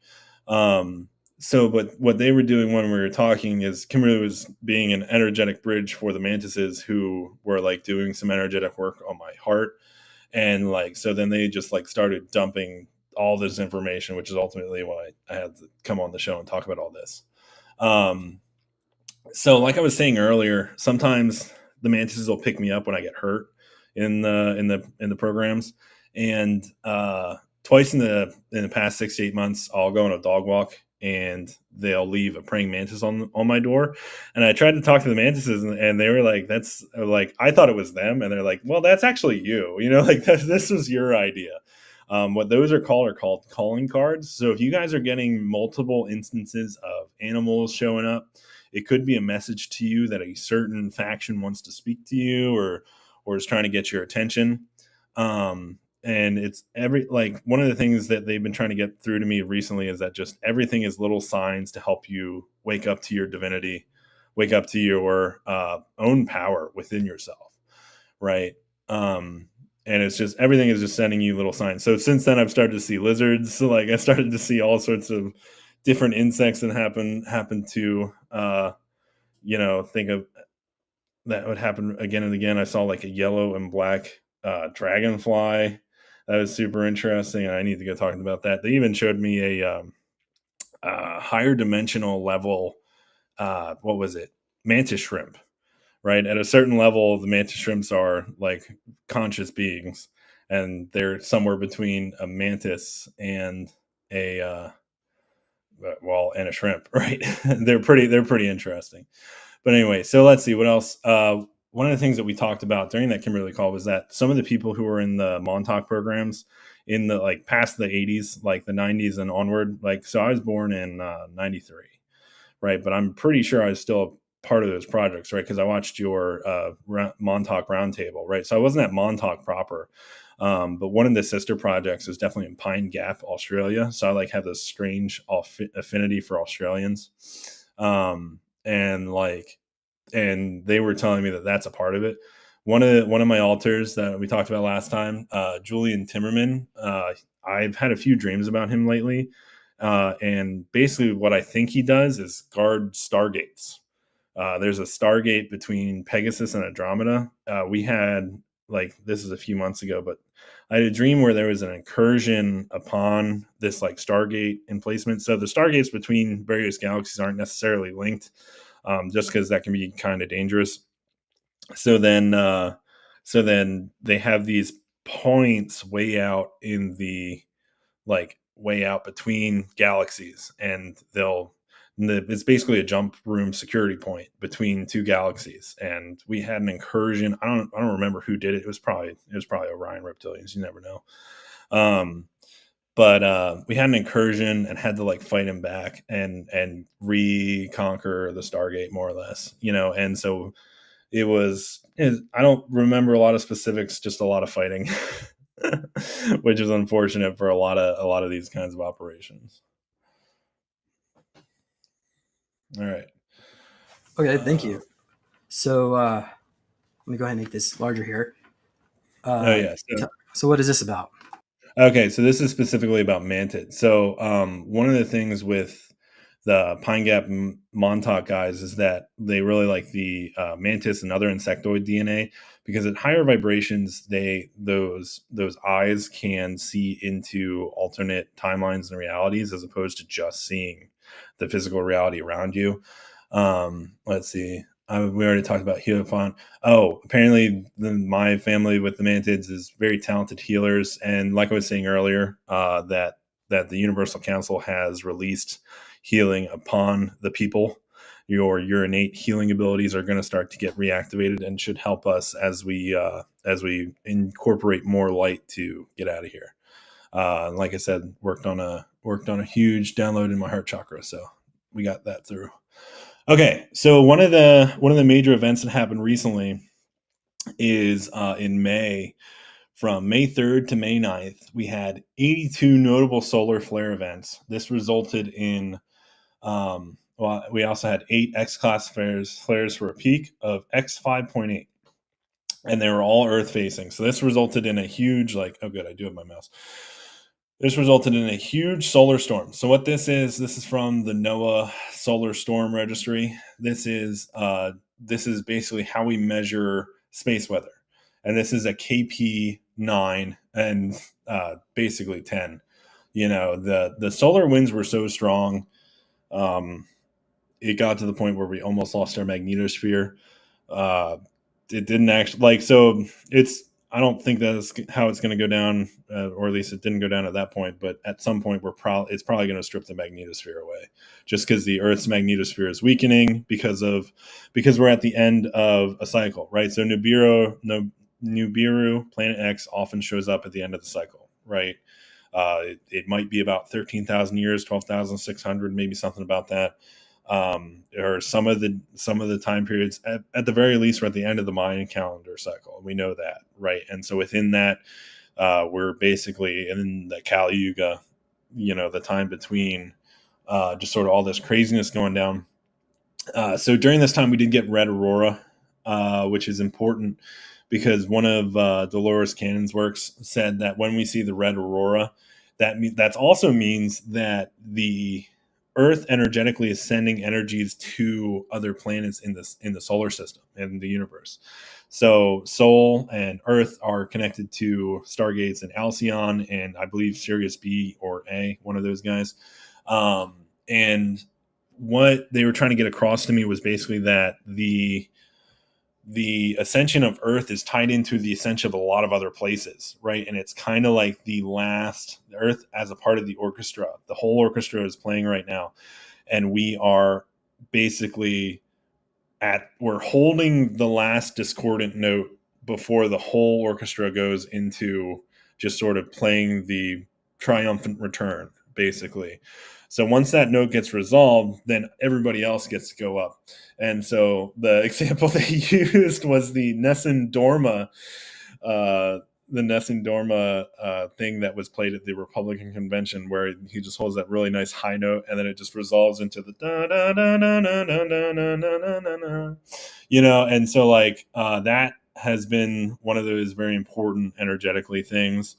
But what they were doing when we were talking is Kimberly was being an energetic bridge for the mantises who were like doing some energetic work on my heart, and so then they just started dumping all this information, which is ultimately why I had to come on the show and talk about all this. So like I was saying earlier, sometimes the mantises will pick me up when I get hurt in the programs, and twice in the past 6 to 8 months, I'll go on a dog walk and they'll leave a praying mantis on my door. And I tried to talk to the mantises, and they were like, "That's like I thought it was them," and they're like, "Well, that's actually you. This was your idea." What those are called calling cards. So if you guys are getting multiple instances of animals showing up, it could be a message to you that a certain faction wants to speak to you or is trying to get your attention. And it's one of the things that they've been trying to get through to me recently is that just everything is little signs to help you wake up to your divinity, wake up to your own power within yourself. Right. And it's just everything is just sending you little signs. So since then, I've started to see lizards. So I started to see all sorts of different insects that happen to think of that would happen again and again. I saw like a yellow and black dragonfly. That was super interesting, and I need to go talking about that. They even showed me a higher dimensional level. What was it? Mantis shrimp. Right at a certain level, the mantis shrimps are like conscious beings, and they're somewhere between a mantis and a and a shrimp. Right? they're pretty interesting. But anyway, so let's see what else. One of the things that we talked about during that Kimberly call was that some of the people who were in the Montauk programs in the past the 80s, like the 90s and onward, so I was born in 93, right? But I'm pretty sure I was still part of those projects, right? Because I watched your Montauk Roundtable, right? So I wasn't at Montauk proper, but one of the sister projects is definitely in Pine Gap, Australia. So I have this strange affinity for Australians, and they were telling me that that's a part of it. One of my alters that we talked about last time, Julian Timmerman. I've had a few dreams about him lately, and basically what I think he does is guard stargates. There's a stargate between Pegasus and Andromeda. We had this is a few months ago, but I had a dream where there was an incursion upon this stargate emplacement. So the stargates between various galaxies aren't necessarily linked, just because that can be kind of dangerous. So then they have these points way out in the way out between galaxies, and it's basically a jump room security point between two galaxies. And we had an incursion. I don't remember who did it. It was probably Orion reptilians. You never know. But we had an incursion and had to fight him back and reconquer the Stargate more or less, and so I don't remember a lot of specifics, just a lot of fighting, which is unfortunate for a lot of these kinds of operations. All right. Okay, thank you. So let me go ahead and make this larger here. So what is this about? Okay, so this is specifically about mantids. So one of the things with Pine Gap Montauk guys is that they really like the mantis and other insectoid DNA, because at higher vibrations, those eyes can see into alternate timelines and realities as opposed to just seeing the physical reality around you. Let's see. We already talked about Hierophant. Oh, apparently my family with the mantids is very talented healers, and like I was saying earlier, that the Universal Council has released healing upon the people. Your innate healing abilities are going to start to get reactivated and should help us as we incorporate more light to get out of here. Like I said, worked on a huge download in my heart chakra, so we got that through. Okay, so one of the major events that happened recently is in May. From May 3rd to May 9th, we had 82 notable solar flare events. This resulted in, we also had 8 X-class flares for a peak of X5.8. And they were all Earth facing. So this resulted in a huge, oh good, I do have my mouse. This resulted in a huge solar storm. So what this is from the NOAA Solar Storm Registry. This is basically how we measure space weather. And this is a KP9 and basically 10. The solar winds were so strong, it got to the point where we almost lost our magnetosphere. It didn't actually so I don't think that's how it's going to go down, or at least it didn't go down at that point. But at some point, it's probably going to strip the magnetosphere away, just because the Earth's magnetosphere is weakening because we're at the end of a cycle, right? So Nibiru, Planet X, often shows up at the end of the cycle, right? It might be about 13,000 years, 12,600, maybe something about that. Or some of the time periods at the very least we're at the end of the Mayan calendar cycle. We know that, right? And so within that, we're basically in the Kali Yuga, the time between just sort of all this craziness going down. So during this time we did get red aurora, which is important because one of Dolores Cannon's works said that when we see the red aurora, that also means that the Earth energetically is sending energies to other planets in the solar system and the universe. So Sol and Earth are connected to stargates in Alcyon and I believe Sirius B or A, one of those guys. And what they were trying to get across to me was basically that the ascension of Earth is tied into the ascension of a lot of other places, right? And it's kind of like the Earth as a part of the orchestra. The whole orchestra is playing right now, and we are basically we're holding the last discordant note before the whole orchestra goes into just sort of playing the triumphant return, basically. So once that note gets resolved, then everybody else gets to go up. And so the example they used was the Nessun Dorma, thing that was played at the Republican convention, where he just holds that really nice high note, and then it just resolves into the da da da da da da da da da da. And so that has been one of those very important energetically things.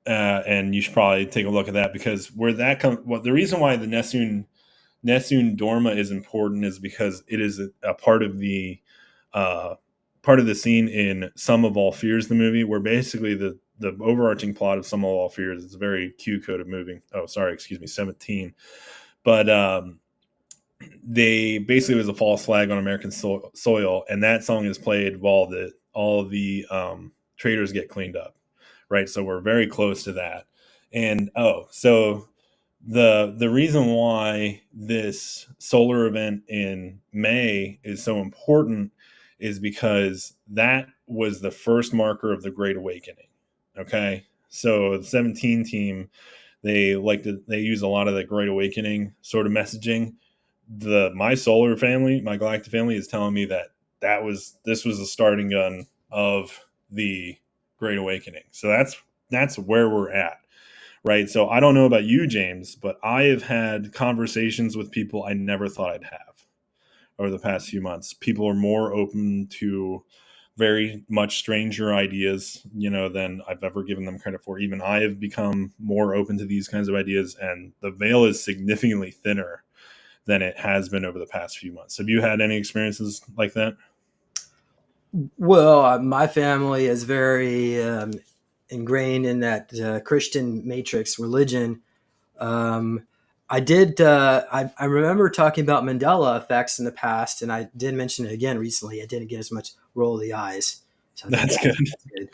And you should probably take a look at that, because where that comes, the reason why the Nessun Dorma is important is because it is a part of the scene in Sum of All Fears, the movie, where basically the overarching plot of Sum of All Fears is a very Q-coded movie. Oh, sorry, excuse me, 17. But they basically, was a false flag on American soil, and that song is played while all the traitors get cleaned up. Right, so we're very close to that. And so the reason why this solar event in May is so important is because that was the first marker of the Great Awakening. Okay, so the 17 team, they use a lot of the Great Awakening sort of messaging. My solar family, my galactic family, is telling me that this was the starting gun of the Great Awakening. So that's where we're at, right? So I don't know about you, James, but I have had conversations with people I never thought I'd have over the past few months. People are more open to very much stranger ideas, than I've ever given them credit for. Even I have become more open to these kinds of ideas, and the veil is significantly thinner than it has been over the past few months. Have you had any experiences like that? Well, my family is very ingrained in that Christian matrix religion. Um, I did. I remember talking about Mandela effects in the past, and I did mention it again recently. I didn't get as much roll of the eyes, so I think That's good. that's good.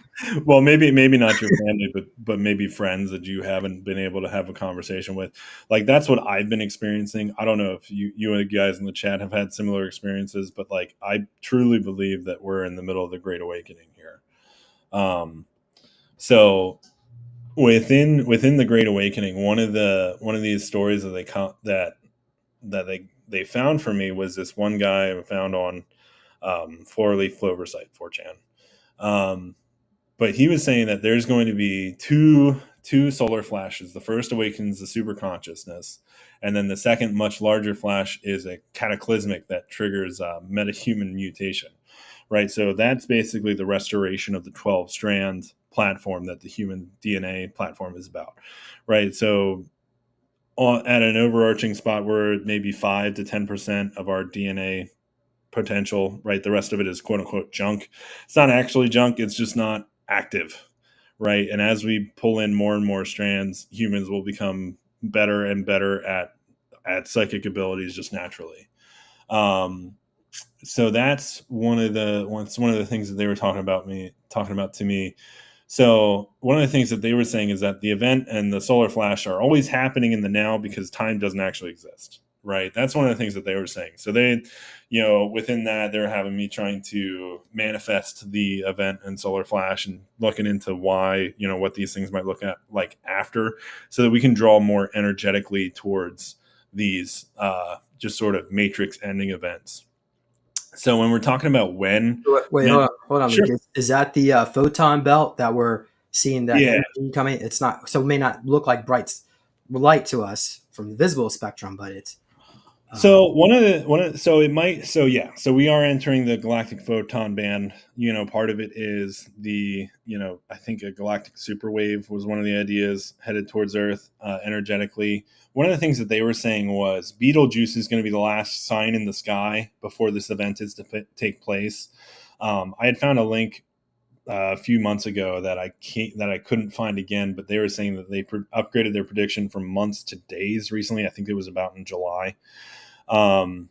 Well, maybe not your family, but maybe friends that you haven't been able to have a conversation with. Like, that's what I've been experiencing. I don't know if you and the guys in the chat have had similar experiences, but like, I truly believe that we're in the middle of the Great Awakening here. So within the Great Awakening, one of these stories that they found for me was this one guy I found on Four Leaf Clover site, 4chan. But he was saying that there's going to be two solar flashes. The first awakens the super consciousness, and then the second, much larger flash is a cataclysmic that triggers metahuman mutation. Right, so that's basically the restoration of the 12-strand platform that the human DNA platform is about. Right, so at an overarching spot where maybe 5 to 10% of our DNA potential, right? The rest of it is quote unquote junk. It's not actually junk, it's just not active, right? And as we pull in more and more strands, humans will become better and better at psychic abilities just naturally. So that's one of the things that they were talking about to me. So one of the things that they were saying is that the event and the solar flash are always happening in the now because time doesn't actually exist. Right. That's one of the things that they were saying. So they, within that, they're having me trying to manifest the event and solar flash and looking into why, what these things might look at like after, so that we can draw more energetically towards these just sort of matrix ending events. So when we're talking about Wait, hold on, sure. Luke. Is that the photon belt that we're seeing that Yeah. energy coming? It's not, so it may not look like bright light to us from the visible spectrum, but it's So so we are entering the galactic photon band. Part of it is I think a galactic superwave was one of the ideas headed towards Earth energetically. One of the things that they were saying was Betelgeuse is going to be the last sign in the sky before this event is to take place. I had found a link a few months ago that I couldn't find again, but they were saying that they upgraded their prediction from months to days recently. I think it was about in July. The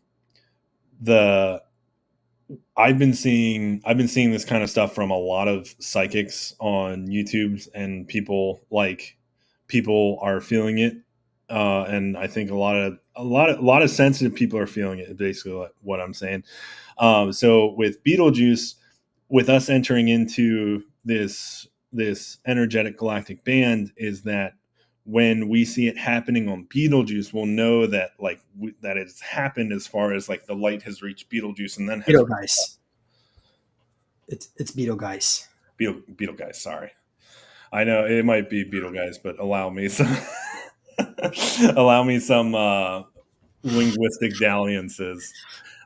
I've been seeing this kind of stuff from a lot of psychics on YouTube, and people are feeling it, and I think a lot of sensitive people are feeling it. Basically, what I'm saying. So with Betelgeuse, with us entering into this energetic galactic band, is that when we see it happening on Betelgeuse, we'll know that that it's happened as far as like the light has reached Betelgeuse and then has Betelgeuse. It's Betelgeuse. Betelgeuse. Sorry, I know it might be Betelgeuse, but allow me some linguistic dalliances.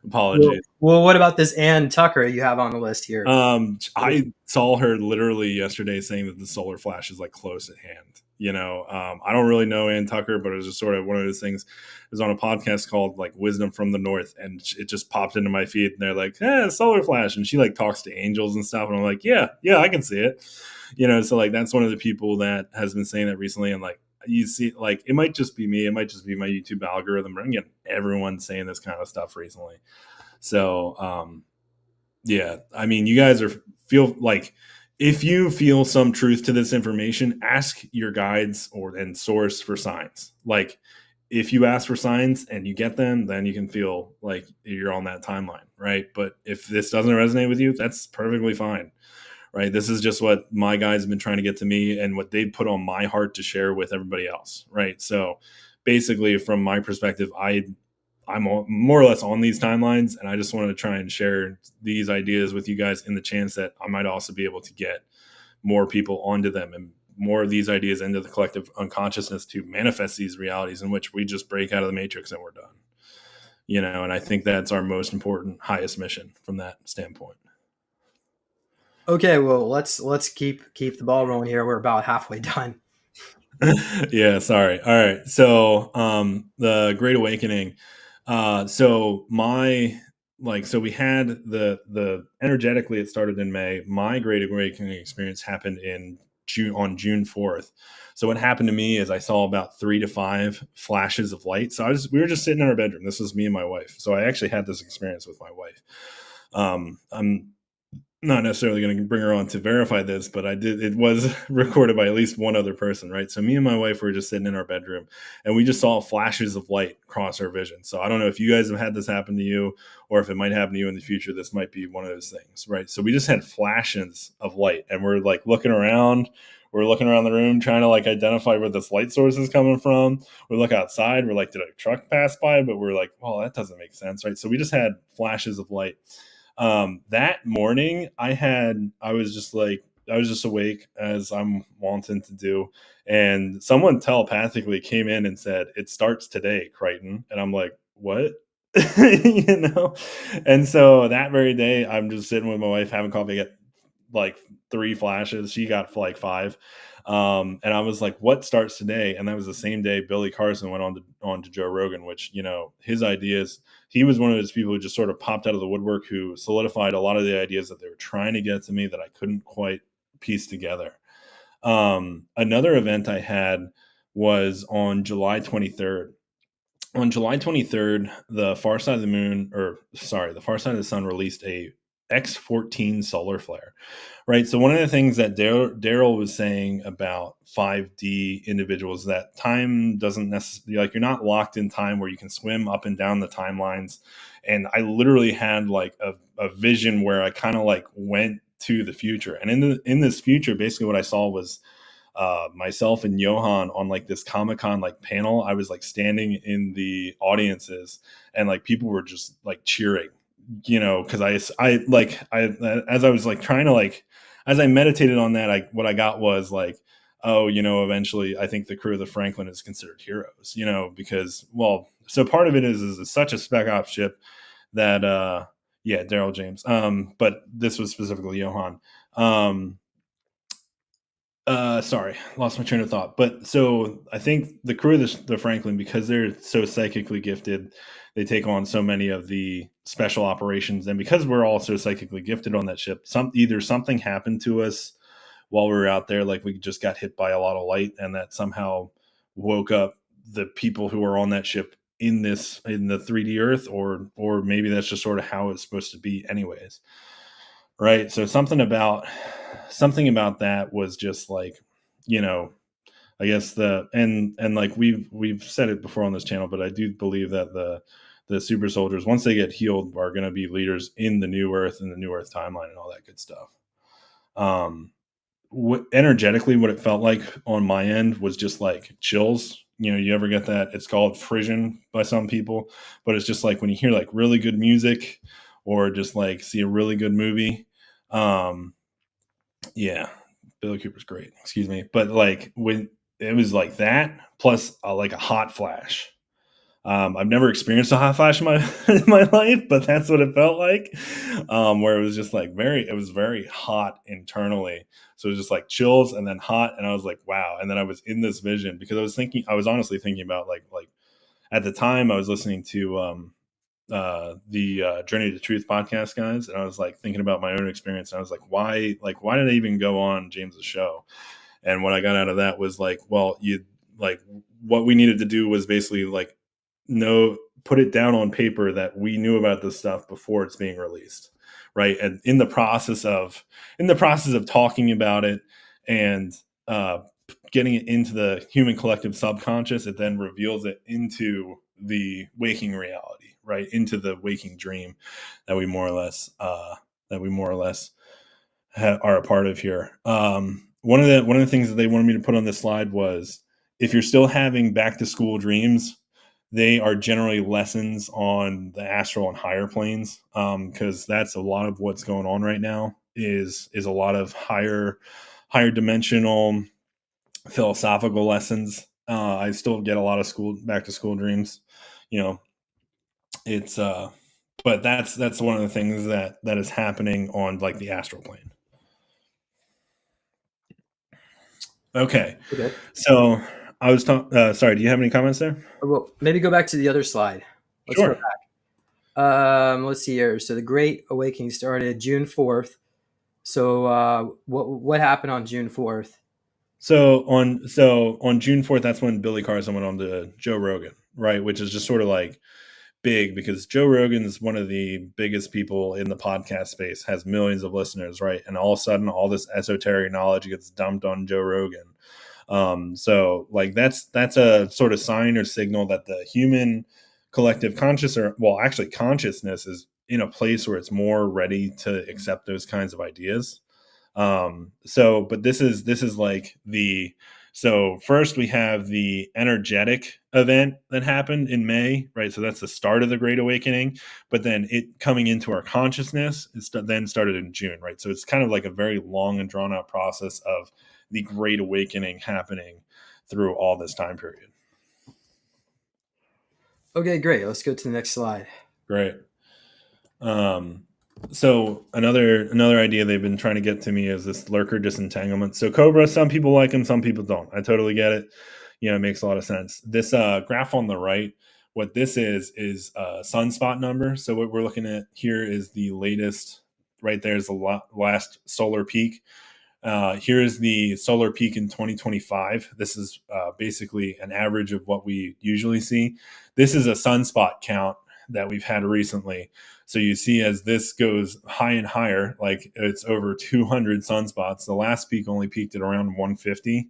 Apologies. Well, what about this Ann Tucker you have on the list here? I saw her literally yesterday saying that the solar flash is like close at hand. I don't really know Ann Tucker, but it was just sort of one of those things. It was on a podcast called like Wisdom from the North, and it just popped into my feed, and they're like, solar flash. And she like talks to angels and stuff. And I'm like, yeah, I can see it. So like, that's one of the people that has been saying that recently. And like, you see, like, it might just be me. It might just be my YouTube algorithm. But I'm getting everyone saying this kind of stuff recently. So, yeah, I mean, you guys feel like, if you feel some truth to this information, ask your guides and source for signs. Like, if you ask for signs and you get them, then you can feel like you're on that timeline, right? But if this doesn't resonate with you, that's perfectly fine, right? This is just what my guides have been trying to get to me and what they put on my heart to share with everybody else, right? So basically, from my perspective, I'm more or less on these timelines, and I just wanted to try and share these ideas with you guys in the chance that I might also be able to get more people onto them and more of these ideas into the collective unconsciousness to manifest these realities in which we just break out of the matrix and we're done. And I think that's our most important, highest mission from that standpoint. Okay, well let's keep the ball rolling here. We're about halfway done. Yeah, sorry. All right. So, the Great Awakening. So my so we had the energetically it started in May. My Great Awakening experience happened in June 4th. So what happened to me is I saw about 3 to 5 flashes of light. So we were just sitting in our bedroom. This was me and my wife. So I actually had this experience with my wife. I'm not necessarily going to bring her on to verify this, but I did. It was recorded by at least one other person, right? So me and my wife were just sitting in our bedroom, and we just saw flashes of light cross our vision. So I don't know if you guys have had this happen to you, or if it might happen to you in the future. This might be one of those things, right? So we just had flashes of light, and we're like looking around. We're looking around the room trying to like identify where this light source is coming from. We look outside. We're like, did a truck pass by? But we're like, well, that doesn't make sense, right? So we just had flashes of light. That morning I was just like, I was just awake as I'm wanting to do. And someone telepathically came in and said, "It starts today, Creighton." And I'm like, what? you know? And so that very day, I'm just sitting with my wife having coffee, get like 3 flashes. She got like 5. And I was like, what starts today? And that was the same day Billy Carson went on to Joe Rogan, which, his ideas, he was one of those people who just sort of popped out of the woodwork, who solidified a lot of the ideas that they were trying to get to me that I couldn't quite piece together. Another event I had was on July 23rd. On July 23rd, the far side of the moon, or sorry, the far side of the sun released a X14 solar flare, right? So one of the things that Daryl was saying about 5D individuals, that time doesn't necessarily, like, you're not locked in time where you can swim up and down the timelines. And I literally had like a vision where I kind of like went to the future. And in this future, basically what I saw was myself and Johan on like this Comic-Con like panel. I was like standing in the audiences, and like people were just like cheering, because as I was like trying to like, as I meditated on that, what I got was like, oh, eventually I think the crew of the Franklin is considered heroes, because, well, so part of it is it's such a spec ops ship that yeah, Daryl James, but this was specifically Johan. Sorry, lost my train of thought. But so I think the crew of the Franklin, because they're so psychically gifted, they take on so many of the special operations, and because we're all so psychically gifted on that ship, either something happened to us while we were out there, like we just got hit by a lot of light, and that somehow woke up the people who are on that ship in the 3D Earth, or maybe that's just sort of how it's supposed to be, anyways. Right. So something about that was just like, you know, I guess and like we've said it before on this channel, but I do believe that the super soldiers, once they get healed, are going to be leaders in the new Earth and the new Earth timeline and all that good stuff. Energetically, what it felt like on my end was just like chills. You ever get that? It's called frisson by some people, but it's just like when you hear like really good music, or just like see a really good movie. Um, yeah, Billy Cooper's great. Excuse me, but like when it was like that, plus like a hot flash. I've never experienced a hot flash in my in my life, but that's what it felt like. Where it was just like it was very hot internally. So it was just like chills and then hot, and I was like, wow. And then I was in this vision, because I was honestly thinking about like at the time I was listening to the Journey to Truth podcast guys, and I was like thinking about my own experience, and I was like, why did I even go on James's show? And what I got out of that was like, well, what we needed to do was basically like put it down on paper that we knew about this stuff before it's being released, right? And in the process of talking about it and getting it into the human collective subconscious, it then reveals it into the waking reality, right? Into the waking dream that we more or less are a part of here. One of the things that they wanted me to put on this slide was, if you're still having back to school dreams, they are generally lessons on the astral and higher planes, because that's a lot of what's going on right now. Is a lot of higher dimensional philosophical lessons. I still get a lot of back to school dreams. It's but that's one of the things that is happening on like the astral plane. Okay. Okay. So I was talking. Sorry, do you have any comments there? Well, maybe go back to the other slide. Let's go Sure. back. Let's see here. So the Great Awakening started June 4th. So what happened on June 4th? So on June 4th, that's when Billy Carson went on to Joe Rogan, right? Which is just sort of like big because Joe Rogan is one of the biggest people in the podcast space, has millions of listeners, right? And all of a sudden, all this esoteric knowledge gets dumped on Joe Rogan. So like that's a sort of sign or signal that the human collective conscious, or well, actually consciousness, is in a place where it's more ready to accept those kinds of ideas. But this is like the so first we have the energetic event that happened in May, right? So that's the start of the Great Awakening, but then it coming into our consciousness then started in June, right? So it's kind of like a very long and drawn out process of the Great Awakening happening through all this time period. Okay, great. Let's go to the next slide. Great. Um, so another idea they've been trying to get to me is this lurker disentanglement. So Cobra, some people like him, some people don't. I totally get it. It makes a lot of sense. This graph on the right, what this is a sunspot number. So what we're looking at here is the latest. Right there is the last solar peak. Here's the solar peak in 2025. This is basically an average of what we usually see. This is a sunspot count that we've had recently. So you see as this goes high and higher, like it's over 200 sunspots. The last peak only peaked at around 150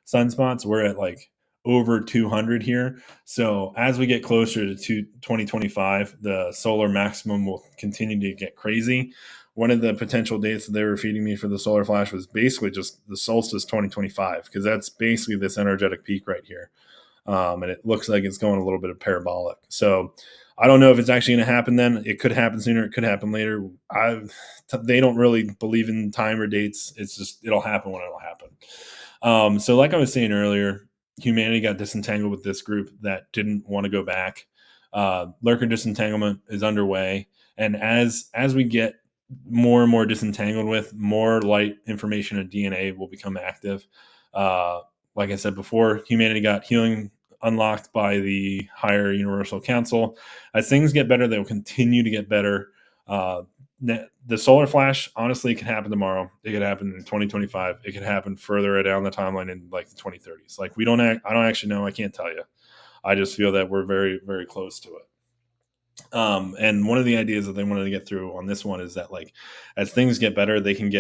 sunspots. We're at like over 200 here. So as we get closer to 2025, the solar maximum will continue to get crazy. One of the potential dates that they were feeding me for the solar flash was basically just the solstice 2025, because that's basically this energetic peak right here. And it looks like it's going a little bit of parabolic. So I don't know if it's actually going to happen then. It could happen sooner. It could happen later. They don't really believe in time or dates. It's just it'll happen when it'll happen. So like I was saying earlier, humanity got disentangled with this group that didn't want to go back. Lurker disentanglement is underway. And as we get more and more disentangled with, more light information and DNA will become active. Like I said before, humanity got healing unlocked by the higher Universal Council. As things get better, they will continue to get better. The solar flash, honestly, it could happen tomorrow. It could happen in 2025. It could happen further down the timeline in like the 2030s. Like I don't actually know. I can't tell you. I just feel that we're very, very close to it. And one of the ideas that they wanted to get through on this one is that like as things get better, they can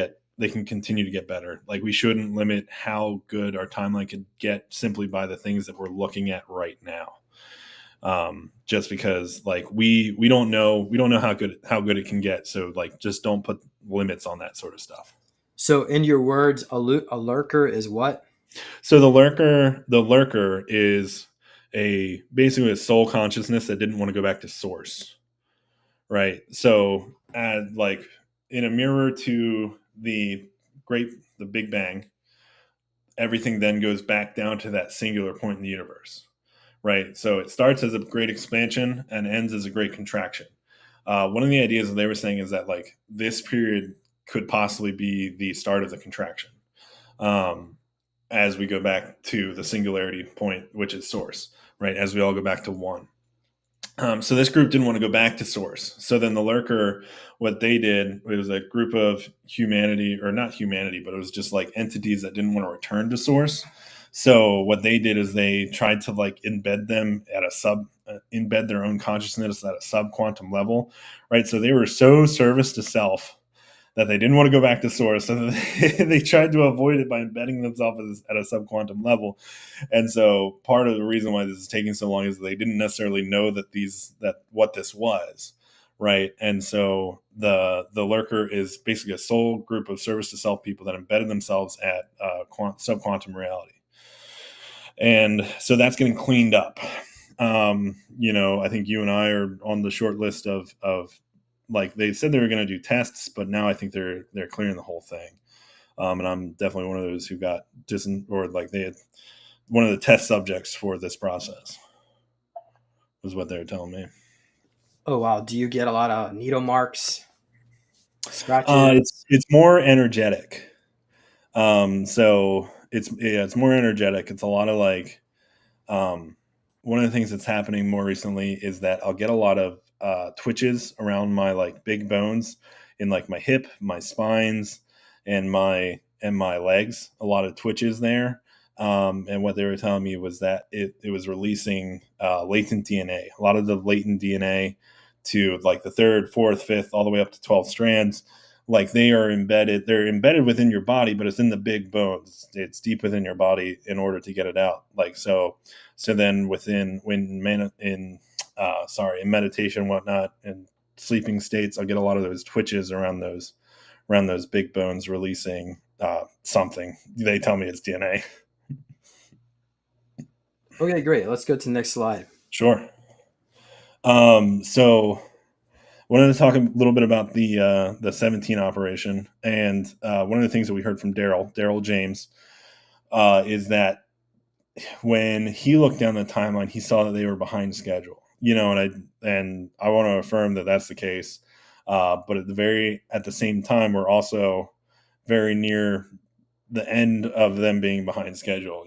continue to get better. Like we shouldn't limit how good our timeline could get simply by the things that we're looking at right now. Just because like we don't know how good it can get. So like just don't put limits on that sort of stuff. So in your words, a lurker is what? So the lurker is basically a soul consciousness that didn't want to go back to source. Right. So, like in a mirror to the Big Bang, everything then goes back down to that singular point in the universe. Right. So it starts as a great expansion and ends as a great contraction. One of the ideas that they were saying is that like this period could possibly be the start of the contraction, as we go back to the singularity point, which is source. Right. As we all go back to one. So this group didn't want to go back to source. So then the lurker, what they did, it was a group of humanity, or not humanity, but it was just like entities that didn't want to return to source. So what they did is they tried to like embed their own consciousness at a sub quantum level, right? So they were so service to self that they didn't want to go back to source, so they tried to avoid it by embedding themselves at a subquantum level. And so part of the reason why this is taking so long is they didn't necessarily know that what this was, right? And so the lurker is basically a sole group of service to self people that embedded themselves at subquantum reality, and so that's getting cleaned up. I think you and I are on the short list of like they said they were going to do tests, but now I think they're clearing the whole thing. And I'm definitely one of those who got they had one of the test subjects for this process, was what they were telling me. Oh wow, do you get a lot of needle marks, scratches? It's more energetic. So it's more energetic. It's a lot of like, one of the things that's happening more recently is that I'll get a lot of twitches around my like big bones in like my hip, my spines, and my legs. A lot of twitches there. And what they were telling me was that it was releasing latent DNA. A lot of the latent DNA to like the third, fourth, fifth, all the way up to 12 strands. Like they're embedded within your body, but it's in the big bones. It's deep within your body in order to get it out. Like so then in meditation and whatnot and sleeping states, I'll get a lot of those twitches around those big bones releasing something. They tell me it's DNA. Okay, great. Let's go to the next slide. Sure. So wanted to talk a little bit about the 17 operation, and one of the things that we heard from Daryl James, is that when he looked down the timeline, he saw that they were behind schedule. And I want to affirm that that's the case. But at the same time, we're also very near the end of them being behind schedule.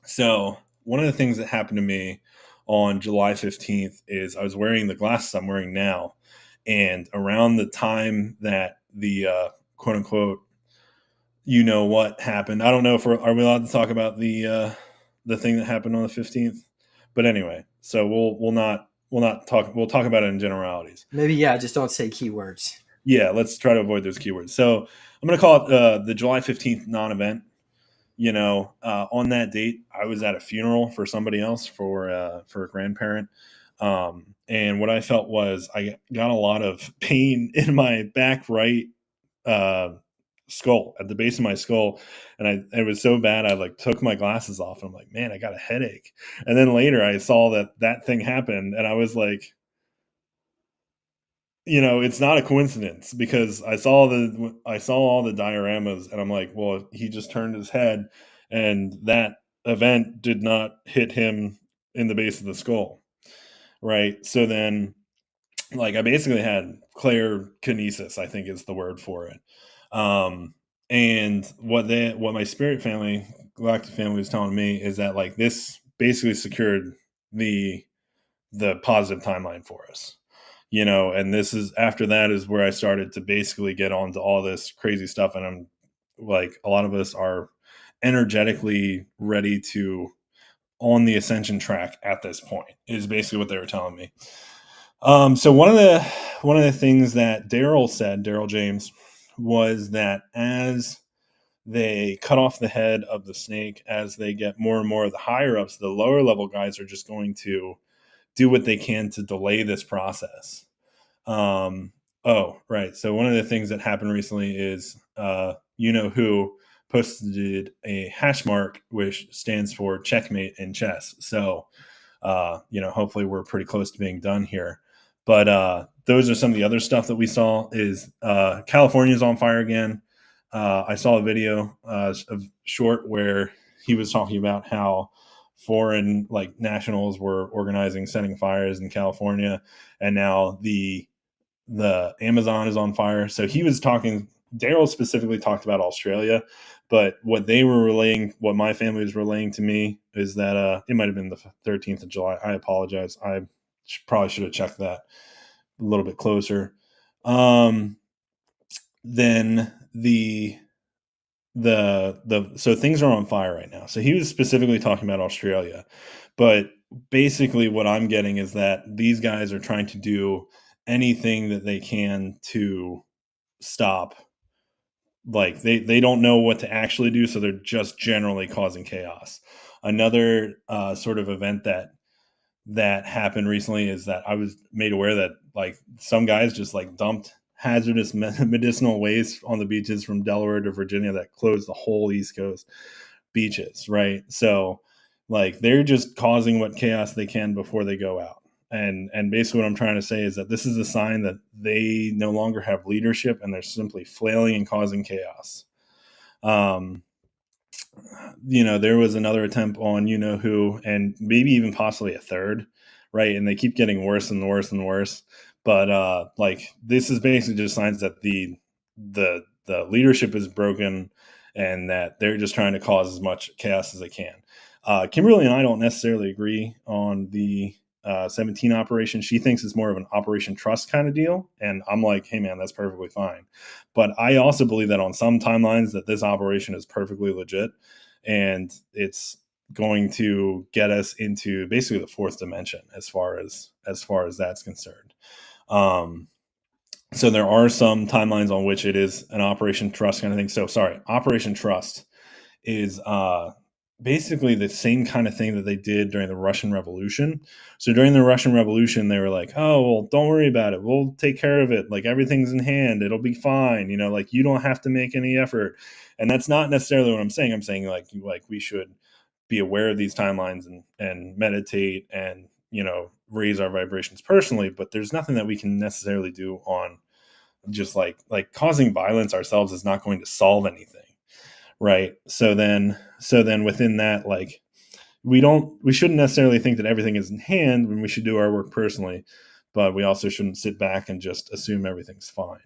So one of the things that happened to me on July 15th is I was wearing the glasses I'm wearing now, and around the time that the quote unquote what happened. I don't know if are we allowed to talk about the thing that happened on the 15th, but anyway, so we'll not talk. We'll talk about it in generalities. Maybe, yeah, just don't say keywords. Yeah, let's try to avoid those keywords. So I'm going to call it the July 15th non-event. On that date, I was at a funeral for somebody else, for a grandparent. And what I felt was I got a lot of pain in my back right skull, at the base of my skull, and it was so bad I like took my glasses off, and I'm like, man, I got a headache. And then later I saw that thing happen, and I was like, it's not a coincidence, because I saw all the dioramas, and I'm like, well, he just turned his head, and that event did not hit him in the base of the skull, right? So then, like, I basically had clairkinesis, I think is the word for it. And what my spirit family, galactic family, was telling me is that like this basically secured the positive timeline for us. And this is after that is where I started to basically get onto all this crazy stuff. And I'm like, a lot of us are energetically ready to on the ascension track at this point, is basically what they were telling me. So one of the things that Daryl James, was that as they cut off the head of the snake, as they get more and more of the higher ups, the lower level guys are just going to do what they can to delay this process. Oh, right. So one of the things that happened recently is, who posted a hash mark, which stands for checkmate in chess. So, hopefully we're pretty close to being done here. But those are some of the other stuff that we saw. Is California's on fire again. I saw a video of short where he was talking about how foreign like nationals were organizing, setting fires in California, and now the Amazon is on fire. So he was talking. Daryl specifically talked about Australia, but what my family was relaying to me is that it might have been the 13th of July. I apologize. I probably should have checked that a little bit closer. Then so things are on fire right now. So he was specifically talking about Australia, but basically what I'm getting is that these guys are trying to do anything that they can to stop. Like they don't know what to actually do, so they're just generally causing chaos. Another sort of event that happened recently is that I was made aware that like some guys just like dumped hazardous medicinal waste on the beaches from Delaware to Virginia that closed the whole East Coast beaches, right? So like they're just causing what chaos they can before they go out. And basically what I'm trying to say is that this is a sign that they no longer have leadership, and they're simply flailing and causing chaos. There was another attempt on who, and maybe even possibly a third, right? And they keep getting worse and worse and worse. But like this is basically just signs that the leadership is broken, and that they're just trying to cause as much chaos as they can. Kimberly and I don't necessarily agree on the 17 operation. She thinks it's more of an Operation Trust kind of deal, and I'm like, hey man, that's perfectly fine. But I also believe that on some timelines that this operation is perfectly legit, and it's going to get us into basically the fourth dimension as far as that's concerned. So there are some timelines on which it is an Operation Trust kind of thing. So sorry, Operation Trust is basically the same kind of thing that they did during the Russian Revolution. So during the Russian Revolution, they were like, "Oh, well, don't worry about it. We'll take care of it. Like everything's in hand. It'll be fine. Like you don't have to make any effort." And that's not necessarily what I'm saying. I'm saying like we should be aware of these timelines and meditate and raise our vibrations personally. But there's nothing that we can necessarily do on just like causing violence ourselves is not going to solve anything. Right. So then within that, like we shouldn't necessarily think that everything is in hand when we should do our work personally, but we also shouldn't sit back and just assume everything's fine.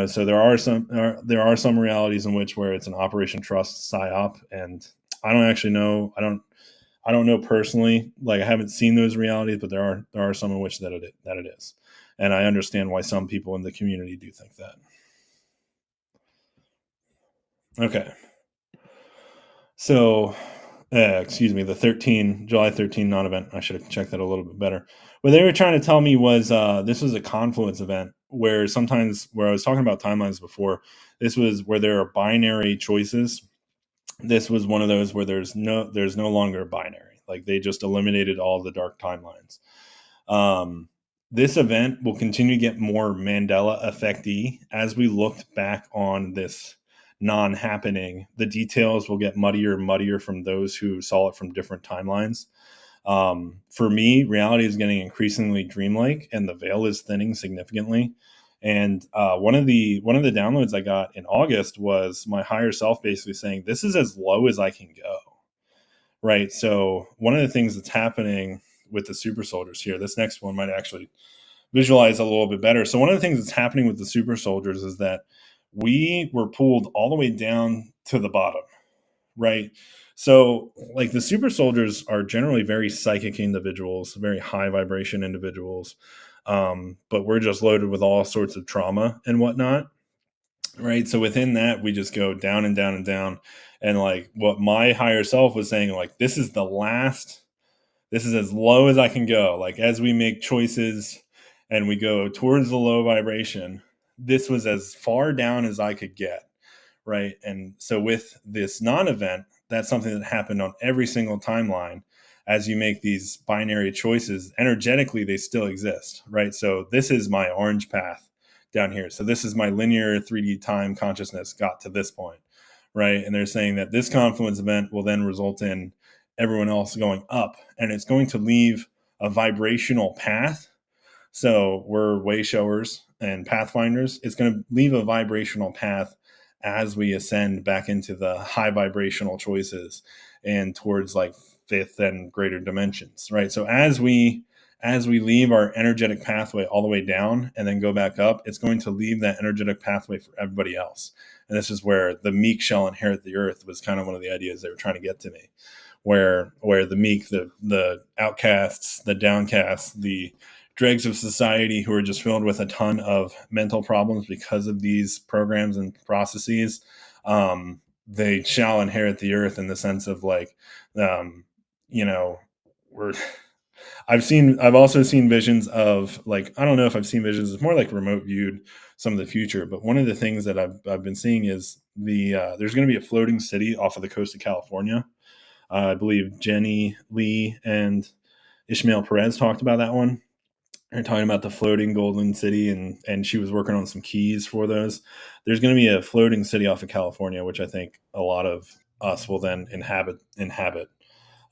So there are some realities in which where it's an Operation Trust psyop, and I don't actually know. I don't know personally. Like I haven't seen those realities, but there are some in which that it is, and I understand why some people in the community do think that. Okay. So, excuse me, the July 13 non-event. I should have checked that a little bit better. What they were trying to tell me was this was a confluence event where sometimes where I was talking about timelines before, this was where there are binary choices. This was one of those where there's no longer binary. Like they just eliminated all the dark timelines. This event will continue to get more Mandela effect-y as we looked back on this non-happening. The details will get muddier and muddier from those who saw it from different timelines. For me, reality is getting increasingly dreamlike, and the veil is thinning significantly. And one of the downloads I got in August was my higher self basically saying, "This is as low as I can go." Right. So one of the things that's happening with the super soldiers here, this next one might actually visualize a little bit better. So one of the things that's happening with the super soldiers is that we were pulled all the way down to the bottom, right? So like the super soldiers are generally very psychic individuals, very high vibration individuals, but we're just loaded with all sorts of trauma and whatnot, right? So within that, we just go down and down and down. And like what my higher self was saying, like this is as low as I can go. Like as we make choices and we go towards the low vibration, this was as far down as I could get, right? And so with this non-event, that's something that happened on every single timeline. As you make these binary choices, energetically they still exist, right? So this is my orange path down here. So this is my linear 3D time consciousness got to this point, right? And they're saying that this confluence event will then result in everyone else going up, and it's going to leave a vibrational path. So we're way showers and pathfinders. It's going to leave a vibrational path as we ascend back into the high vibrational choices and towards like fifth and greater dimensions, right? So as we leave our energetic pathway all the way down and then go back up, it's going to leave that energetic pathway for everybody else. And this is where the meek shall inherit the earth was kind of one of the ideas they were trying to get to me, where the meek, the outcasts, the downcasts, the dregs of society who are just filled with a ton of mental problems because of these programs and processes, they shall inherit the earth in the sense of like, we're I've also seen visions of like, I don't know if I've seen visions, it's more like remote viewed some of the future. But one of the things that I've been seeing is there's going to be a floating city off of the coast of California. I believe Jenny Lee and Ishmael Perez talked about that one. They're talking about the floating golden city, and she was working on some keys for those. There's going to be a floating city off of California, which I think a lot of us will then inhabit.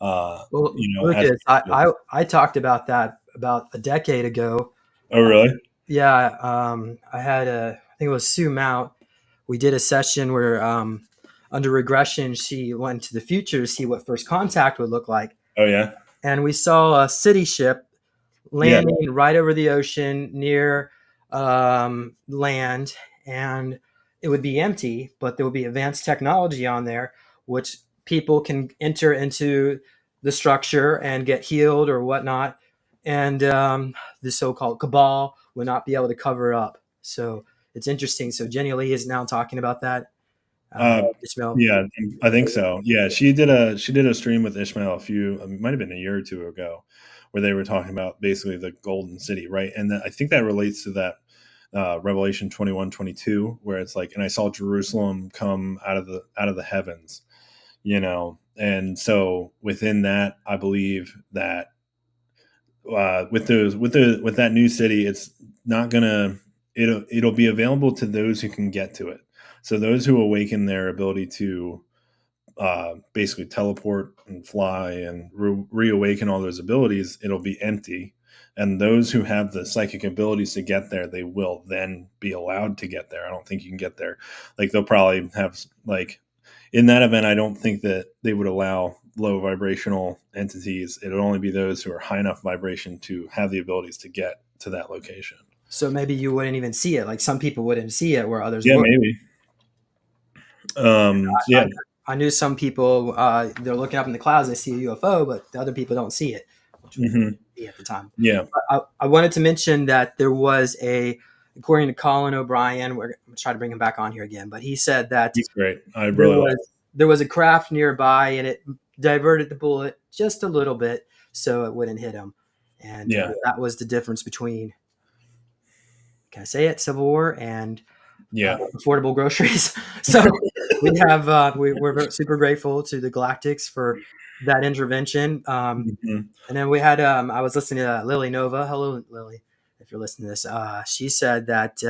Well, As Lucas, I talked about that about a decade ago. oh really? Yeah, I had I think it was Sue Mount. We did a session where under regression, she went to the future to see what first contact would look like. Oh yeah, And we saw a city ship yeah. landing right over the ocean near land. And it would be empty, but there would be advanced technology on there, which people can enter into the structure and get healed or whatnot. And the so-called cabal would not be able to cover up. So it's interesting. So Jenny Lee is now talking about that. Uh, Ishmael. yeah, I think so. Yeah, she did a stream with Ishmael it might have been a year or two ago, where they were talking about basically the golden city, right? And I think that relates to that Revelation 21:22, where it's like, and I saw Jerusalem come out of the heavens, and so within that, I believe that with that new city, it's not gonna it'll be available to those who can get to it. So those who awaken their ability to basically teleport and fly and reawaken all those abilities, it'll be empty. And those who have the psychic abilities to get there, they will then be allowed to get there. I don't think you can get there. Like they'll probably have like in that event, I don't think that they would allow low vibrational entities. It would only be those who are high enough vibration to have the abilities to get to that location. So maybe you wouldn't even see it. Like some people wouldn't see it where others Yeah, would. maybe. Yeah. I knew some people, they're looking up in the clouds, they see a UFO, but the other people don't see it, which would Hmm. be at the time. Yeah. I wanted to mention that there was according to Colin O'Brien, we're going to try to bring him back on here again, but he said that He's great. I there really like. there was a craft nearby and it diverted the bullet just a little bit so it wouldn't hit him. And Yeah. that was the difference between, can I say it, Civil War and Yeah. affordable groceries. So we're super grateful to the Galactics for that intervention. Mhm. And then we had I was listening to Lily Nova. Hello, Lily, if you're listening to this. She said that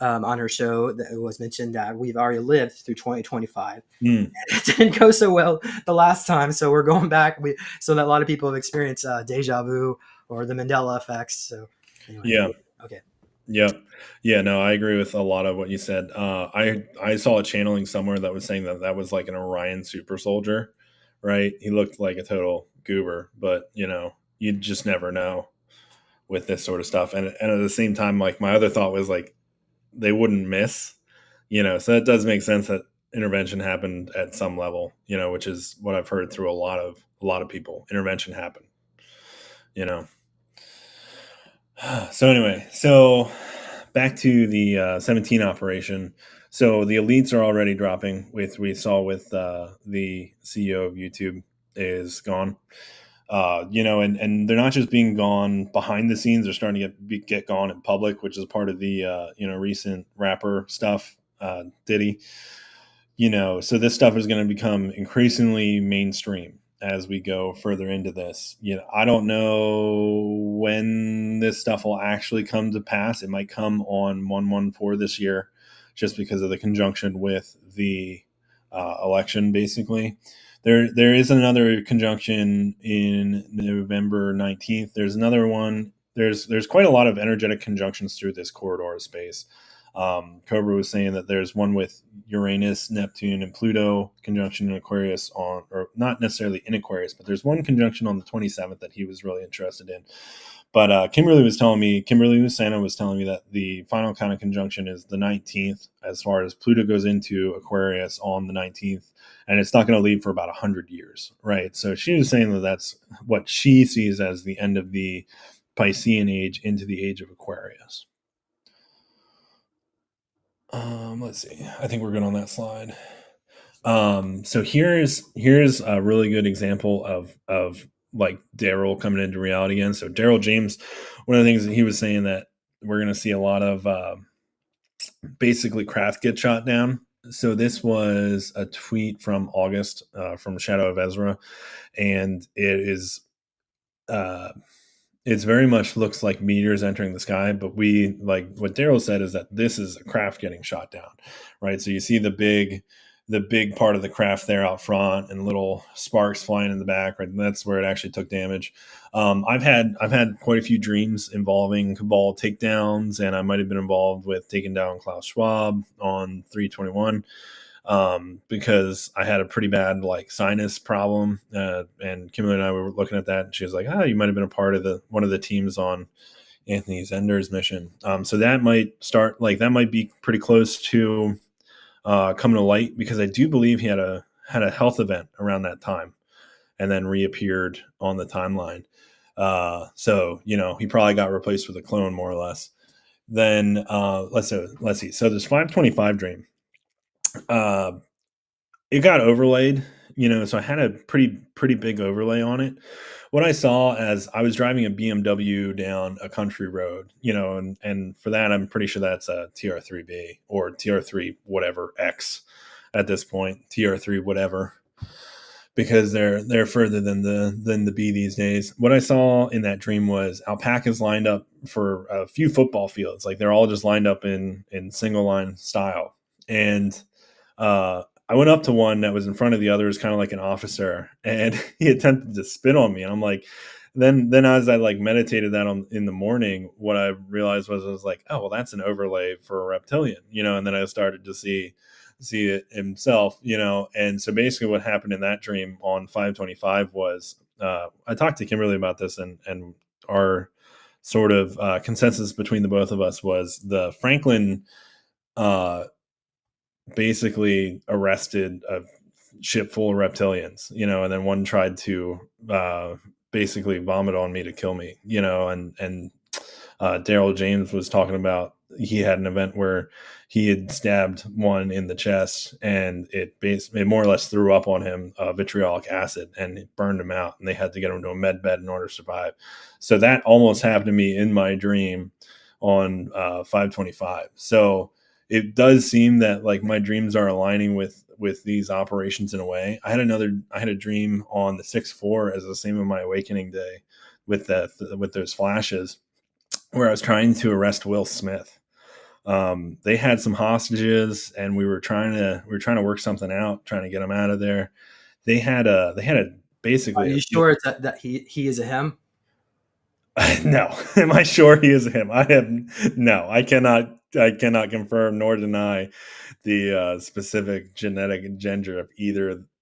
on her show that it was mentioned that we've already lived through 2025. Mm. It didn't go so well the last time, so we're going back. So that a lot of people have experienced deja vu or the Mandela effects. So anyway, Yeah. okay. Yep. Yeah. No, I agree with a lot of what you said. I saw a channeling somewhere that was saying that was like an Orion super soldier, right? He looked like a total goober, but you just never know with this sort of stuff. And at the same time, like my other thought was like they wouldn't miss, so that does make sense that intervention happened at some level, which is what I've heard through a lot of people. Intervention happened, you know. So anyway, back to the 17 operation. So the elites are already dropping. We saw with the CEO of YouTube is gone. And they're not just being gone behind the scenes; they're starting to get gone in public, which is part of the recent rapper stuff, Diddy. So this stuff is going to become increasingly mainstream as we go further into this. I don't know when this stuff will actually come to pass. It might come on 1/14 this year, just because of the conjunction with the election, basically. There is another conjunction in November 19th. There's another one. There's quite a lot of energetic conjunctions through this corridor of space. Cobra was saying that there's one with Uranus, Neptune, and Pluto conjunction in Aquarius or not necessarily in Aquarius, but there's one conjunction on the 27th that he was really interested in. But Kimberly Lusana was telling me that the final kind of conjunction is the 19th, as far as Pluto goes into Aquarius on the 19th, and it's not going to leave for about 100 years, right? So she was saying that that's what she sees as the end of the Piscean age into the age of Aquarius. Let's see. I think we're good on that slide. So here's a really good example of like Daryl coming into reality again. So Daryl James, one of the things that he was saying that we're going to see a lot of basically craft get shot down. So this was a tweet from August from Shadow of Ezra, and it's very much looks like meteors entering the sky, but we like what Daryl said is that this is a craft getting shot down, right? So you see the big part of the craft there out front and little sparks flying in the back, right? And that's where it actually took damage. I've had quite a few dreams involving Cabal takedowns, and I might have been involved with taking down Klaus Schwab on 321. Because I had a pretty bad like sinus problem, and Kimberly and I were looking at that, and she was like, "Oh, you might have been a part of one of the teams on, Anthony Zender's mission. So that might start like that might be pretty close to coming to light, because I do believe he had a health event around that time and then reappeared on the timeline. So he probably got replaced with a clone, more or less. Then let's see. So this 525 dream, uh, it got overlaid. So I had a pretty big overlay on it. What I saw as I was driving a BMW down a country road, and for that I'm pretty sure that's a TR3B or TR3 whatever X at this point, TR3 whatever, because they're further than the B these days. What I saw in that dream was alpacas lined up for a few football fields, like they're all just lined up in single line style, and I went up to one that was in front of the others, kind of like an officer, and he attempted to spit on me. And I'm like, then as I like meditated that in the morning, what I realized was I was like, oh well, that's an overlay for a reptilian, and then I started to see it himself, and so basically what happened in that dream on 525 was I talked to Kimberly about this, and our sort of consensus between the both of us was the Franklin basically arrested a ship full of reptilians, and then one tried to basically vomit on me to kill me, and Daryl James was talking about he had an event where he had stabbed one in the chest, and it more or less threw up on him vitriolic acid, and it burned him out, and they had to get him to a med bed in order to survive. So that almost happened to me in my dream on 525. So it does seem that like my dreams are aligning with these operations in a way. I had a dream on the 6-4 as the same of my awakening day with with those flashes, where I was trying to arrest Will Smith. They had some hostages, and we were trying to work something out, trying to get them out of there. They had a Are basically you sure it's that he is a him? no. Am I sure he is him? I have no. I cannot confirm nor deny the specific genetic gender of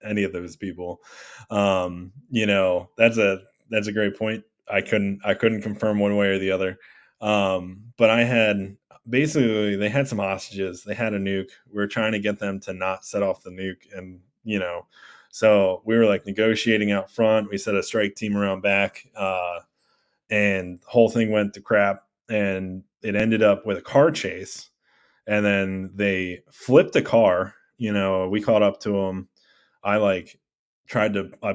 any of those people. That's a great point. I couldn't confirm one way or the other. But I had basically they had some hostages. They had a nuke. We were trying to get them to not set off the nuke, and so we were like negotiating out front. We set a strike team around back. And the whole thing went to crap, and it ended up with a car chase, and then they flipped a car. We caught up to them. I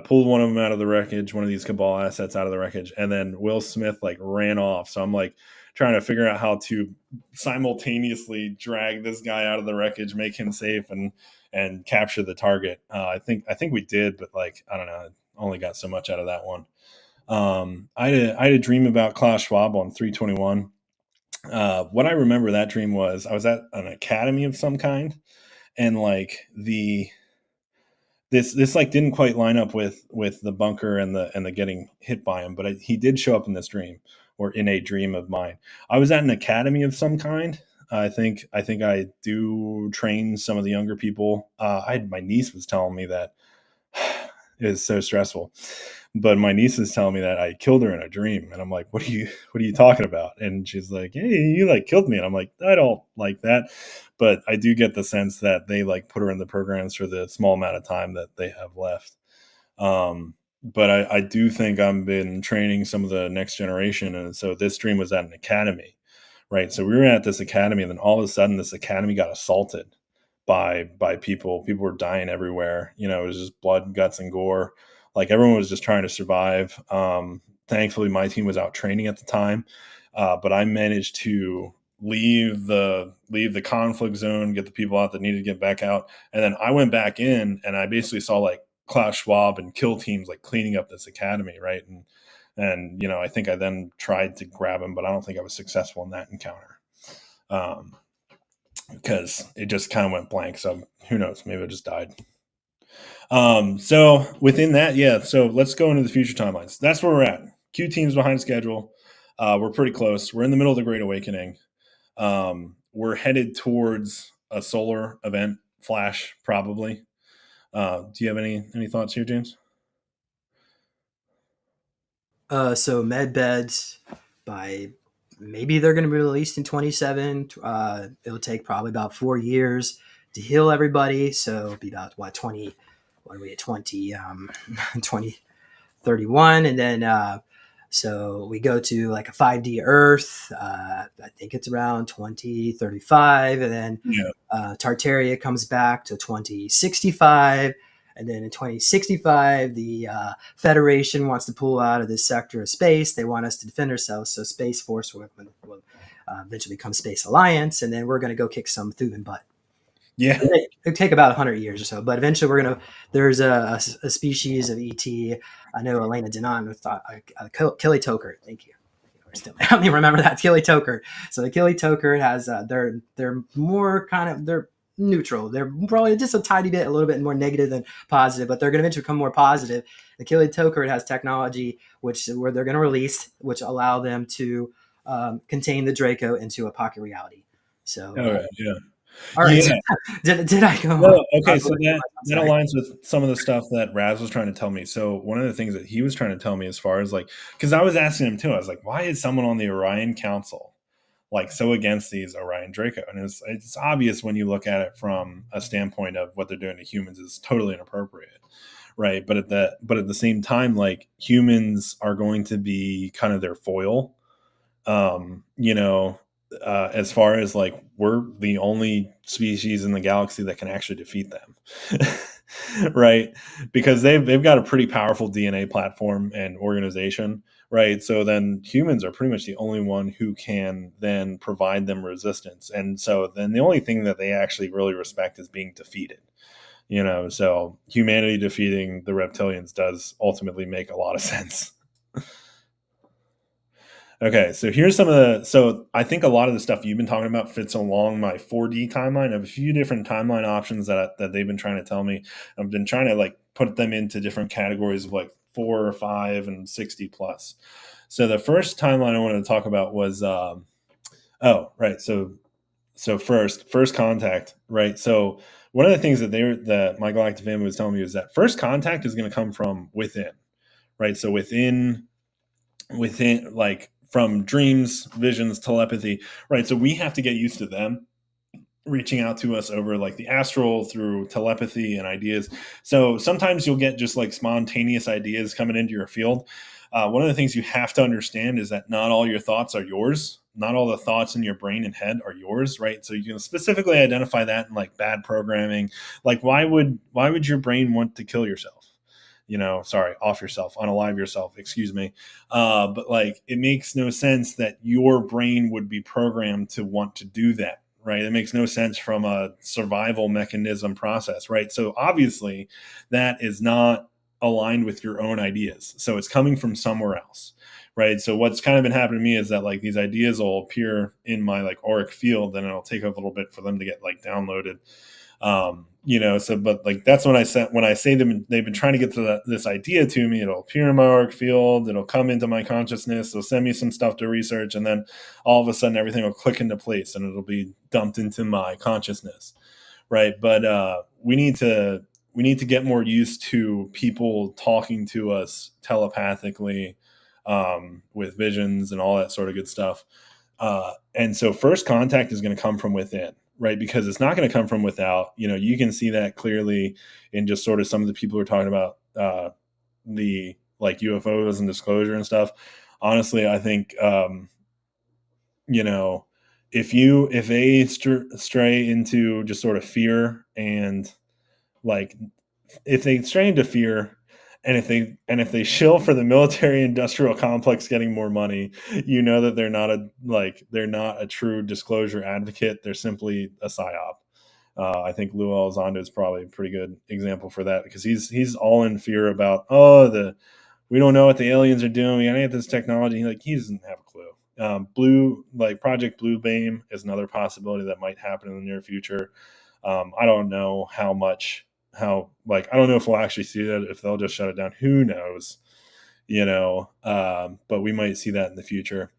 pulled one of them out of the wreckage, one of these cabal assets out of the wreckage, and then Will Smith like ran off. So I'm like trying to figure out how to simultaneously drag this guy out of the wreckage, make him safe, and capture the target. I think we did, but like I don't know, I only got so much out of that one. I had a dream about Klaus Schwab on 321. What I remember that dream was I was at an academy of some kind, and like this like didn't quite line up with the bunker and the getting hit by him, but he did show up in this dream, or in a dream of mine. I was at an academy of some kind. I think I do train some of the younger people. My niece was telling me that it is so stressful. But my niece is telling me that I killed her in a dream, and I'm like, what are you talking about? And she's like, hey, you like killed me, and I'm like, I don't like that, but I do get the sense that they like put her in the programs for the small amount of time that they have left. But I do think I've been training some of the next generation, and so this dream was at an academy, right? So we were at this academy, and then all of a sudden, this academy got assaulted by people. People were dying everywhere. It was just blood, guts, and gore. Like everyone was just trying to survive. Thankfully, my team was out training at the time, but I managed to leave the conflict zone, get the people out that needed to get back out, and then I went back in, and I basically saw like Klaus Schwab and kill teams like cleaning up this academy, right? And I think I then tried to grab him, but I don't think I was successful in that encounter. Because it just kind of went blank. So who knows? Maybe I just died. So within that, yeah. So let's go into the future timelines. That's where we're at. Q team's behind schedule. We're pretty close. We're in the middle of the Great Awakening. We're headed towards a solar event flash, probably. Do you have any thoughts here, James? So med beds by maybe they're going to be released in 27. It'll take probably about 4 years to heal everybody. So it'll be about what 20, what are we at 20, 2031, and then so we go to like a 5D Earth. I think it's around 2035, and then Yeah. Tartaria comes back to 2065. And then in 2065, the Federation wants to pull out of this sector of space. They want us to defend ourselves. So Space Force will eventually become Space Alliance. And then we're going to go kick some Thuban butt. Yeah. It'll take about 100 years or so. But eventually there's a species of ET. I know Elena Denon thought Killy Toker. Thank you. Still, I don't even remember that Killy Toker. So the Killy Toker has they're more kind of they're neutral. They're probably just a tiny bit, a little bit more negative than positive, but they're going to eventually become more positive. The Killy Toker has technology where they're going to release, which allow them to contain the Draco into a pocket reality. So, Yeah. all right. Yeah. Did I go? No, okay, so that aligns with some of the stuff that Raz was trying to tell me. So one of the things that he was trying to tell me, as far as like, because I was asking him too, I was like, why is someone on the Orion Council like so against these Orion Draco? And it's obvious when you look at it from a standpoint of what they're doing to humans is totally inappropriate, right? But at the same time, like humans are going to be kind of their foil, you know, as far as like we're the only species in the galaxy that can actually defeat them. Right, because they've got a pretty powerful DNA platform and organization, right? So then humans are pretty much the only one who can then provide them resistance, and so then the only thing that they actually really respect is being defeated, you know. So humanity defeating the reptilians does ultimately make a lot of sense. Okay, so here's some of the. So I think a lot of the stuff you've been talking about fits along my 4D timeline. I have a few different timeline options that they've been trying to tell me. I've been trying to like put them into different categories of like 4 or 5 and 60 plus. So the first timeline I wanted to talk about was right. So first contact, right? So one of the things that my galactic family was telling me is that first contact is going to come from within, right? So within like from dreams, visions, telepathy, right? So we have to get used to them reaching out to us over like the astral through telepathy and ideas. So sometimes you'll get just like spontaneous ideas coming into your field. One of the things you have to understand is that not all your thoughts are yours. Not all the thoughts in your brain and head are yours, right? So you can specifically identify that in like bad programming. Like why would your brain want to kill yourself? Off yourself, unalive yourself, excuse me. But like, it makes no sense that your brain would be programmed to want to do that, right? It makes no sense from a survival mechanism process, right? So obviously that is not aligned with your own ideas. So it's coming from somewhere else, right? So what's kind of been happening to me is that like these ideas will appear in my like auric field, and it'll take a little bit for them to get like downloaded. But like that's when I say them, they've been trying to get to this idea to me. It'll appear in my auric field, it'll come into my consciousness, they'll send me some stuff to research, and then all of a sudden everything will click into place and it'll be dumped into my consciousness, right? But we need to get more used to people talking to us telepathically, with visions and all that sort of good stuff. And so first contact is going to come from within, right? Because it's not going to come from without. You can see that clearly in just sort of some of the people who are talking about the like UFOs and disclosure and stuff. Honestly, I think if they stray into just sort of fear, and like if they stray into fear, and if they shill for the military industrial complex getting more money, that they're not a true disclosure advocate. They're simply a psyop. I think Lou Elizondo is probably a pretty good example for that, because he's all in fear about we don't know what the aliens are doing. We gotta get this technology. He doesn't have a clue. Project Blue Beam is another possibility that might happen in the near future. I don't know I don't know if we'll actually see that, if they'll just shut it down. Who knows? But we might see that in the future.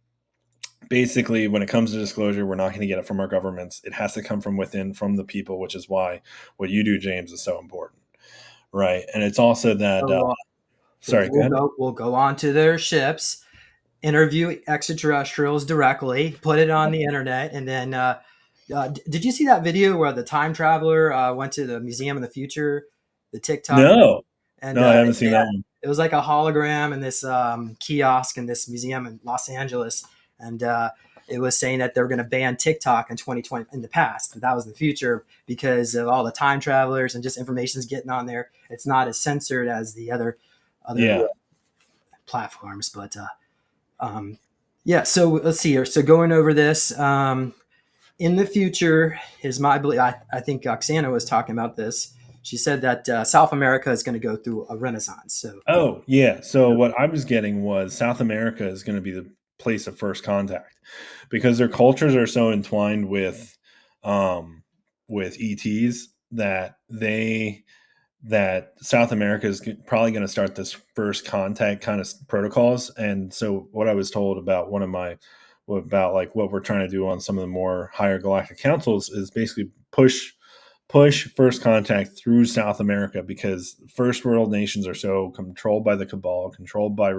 Basically, when it comes to disclosure, we're not going to get it from our governments. It has to come from within, from the people, which is why what you do, James, is so important, right? And it's also that. Sorry, go ahead. We'll go onto their ships, interview extraterrestrials directly, put it on the internet, and then did you see that video where the time traveler went to the museum in the future, the TikTok, No, and no, I haven't seen that one. it was like a hologram in this kiosk in this museum in Los Angeles, and it was saying that they were going to ban TikTok in 2020 in the past. That was the future because of all the time travelers and just information's getting on there. It's not as censored as the other Yeah. platforms, but yeah. So let's see here. So going over this. In the future, is my belief. I think Oksana was talking about this. She said that South America is going to go through a renaissance. So, Oh, yeah. So what I was getting was South America is going to be the place of first contact because their cultures are so entwined with ETs that South America is probably going to start this first contact kind of protocols. And so what I was told about about like what we're trying to do on some of the more higher galactic councils is basically push first contact through South America because first world nations are so controlled by the cabal, controlled by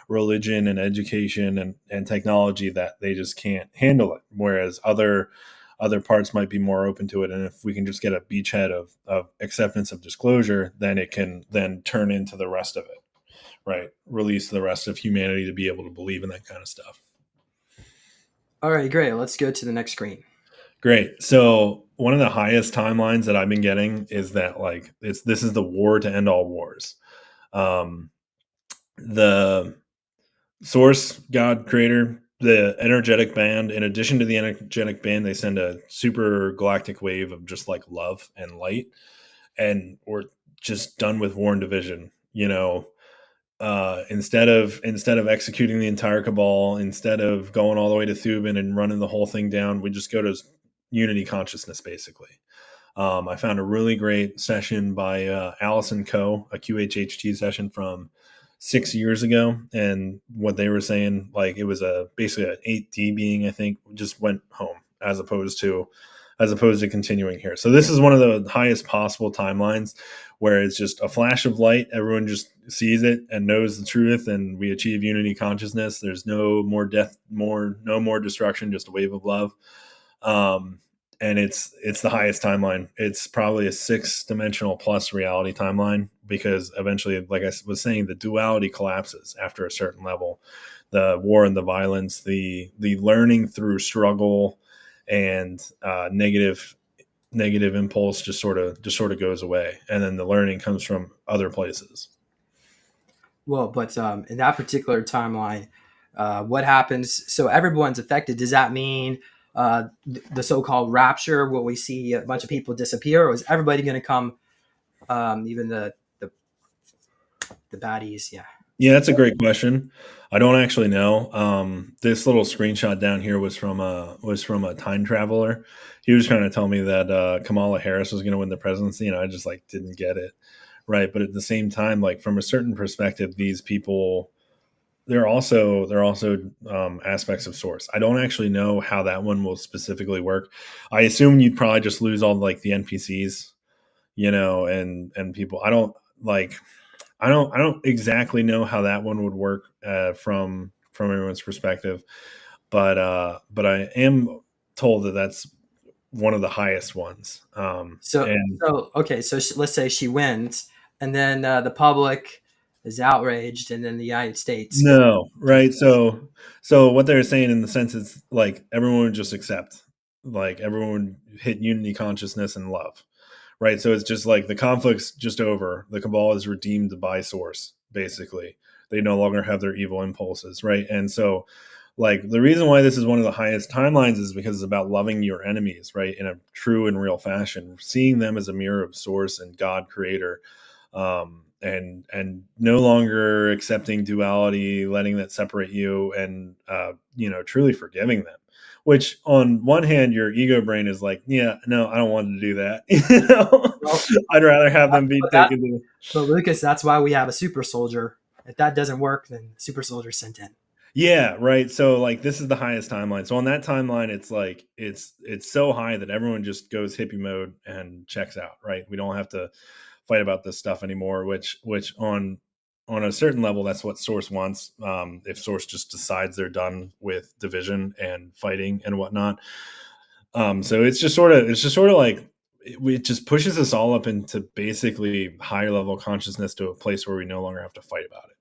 religion and education and technology that they just can't handle it. Whereas other parts might be more open to it. And if we can just get a beachhead of acceptance of disclosure, then it can then turn into the rest of it, right? Release the rest of humanity to be able to believe in that kind of stuff. all right, great. Let's go to the next screen. Great. So one of the highest timelines that I've been getting is that like this is the war to end all wars. The source, God, creator, the energetic band. In addition to the energetic band, they send a super galactic wave of just like love and light, and we're just done with war and division. You know, instead of executing the entire cabal, instead of going all the way to Thuban and running the whole thing down, we just go to unity consciousness, basically. I found a really great session by Allison Coe, a QHHT session from 6 years ago, and what they were saying, like it was basically an 8D being, I think, just went home as opposed to continuing here. So this is one of the highest possible timelines where it's just a flash of light, everyone just sees it and knows the truth, and we achieve unity consciousness. There's no more death, no more destruction, just a wave of love. And it's the highest timeline. It's probably a 6-dimensional plus reality timeline because eventually, like I was saying, the duality collapses after a certain level. The war and the violence, the learning through struggle and negative impulse just sort of goes away, and then the learning comes from other places. Well, but in that particular timeline, what happens? So everyone's affected. Does that mean the so-called rapture? Will we see a bunch of people disappear, or is everybody going to come? Even the baddies, yeah. Yeah, that's a great question. I don't actually know. This little screenshot down here was from a time traveler. He was trying to tell me that Kamala Harris was going to win the presidency, and I just like didn't get it, right? But at the same time, like from a certain perspective, these people, they're also aspects of source. I don't actually know how that one will specifically work. I assume you'd probably just lose all like the NPCs, you know, and people. I don't exactly know how that one would work from everyone's perspective, but I am told that that's one of the highest ones. Okay, so let's say she wins, and then the public is outraged, and then the United States goes. No, right. So what they're saying in the sense is like everyone would just accept, like everyone would hit unity consciousness and love, right? So it's just like the conflict's just over. The cabal is redeemed by source, basically. They no longer have their evil impulses, right? And so like the reason why this is one of the highest timelines is because it's about loving your enemies, right? In a true and real fashion, seeing them as a mirror of source and God creator. And no longer accepting duality, letting that separate you, and truly forgiving them. Which, on one hand, your ego brain is like, yeah, no, I don't want to do that. Well, I'd rather have them be taken to. But Lucas, that's why we have a super soldier. If that doesn't work, then super soldier sent in. Yeah, right. So like this is the highest timeline. So on that timeline, it's like it's so high that everyone just goes hippie mode and checks out, right? We don't have to fight about this stuff anymore, which on on a certain level, that's what Source wants. If Source just decides they're done with division and fighting and whatnot. So it's just sort of like it just pushes us all up into basically higher level consciousness to a place where we no longer have to fight about it.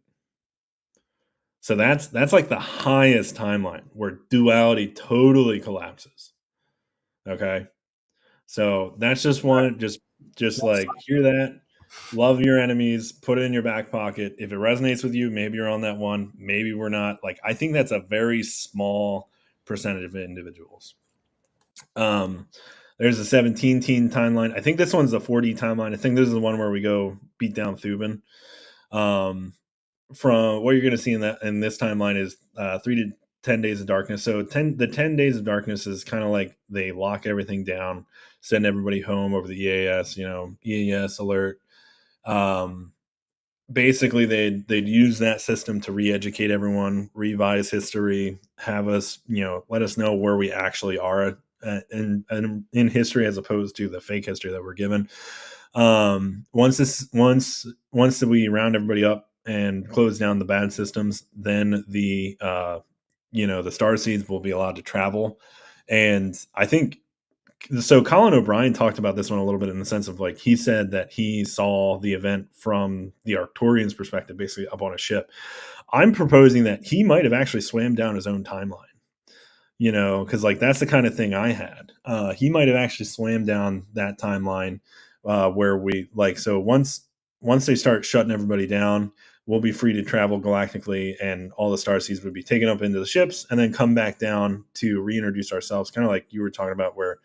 So that's like the highest timeline where duality totally collapses. Okay. So that's just one, just like hear that, love your enemies, put it in your back pocket. If it resonates with you, maybe you're on that one, maybe we're not. Like I think that's a very small percentage of individuals. There's a 17 teen timeline. I think this one's the 4D timeline. I think this is the one where we go beat down Thuban. From what you're going to see in this timeline is 3 to 10 days of darkness. So the 10 days of darkness is kind of like they lock everything down, send everybody home over the EAS, EAS alert. Basically they'd use that system to re-educate everyone, revise history, have us, let us know where we actually are in history as opposed to the fake history that we're given. Once we round everybody up and close down the bad systems, then the star seeds will be allowed to travel. And I think so. Colin O'Brien talked about this one a little bit in the sense of like he said that he saw the event from the Arcturians' perspective, basically up on a ship. I'm proposing that he might have actually swam down his own timeline, because like that's the kind of thing I had. He might have actually swam down that timeline where we like. So once they start shutting everybody down, we'll be free to travel galactically, and all the starseeds would be taken up into the ships and then come back down to reintroduce ourselves, kind of like you were talking about, where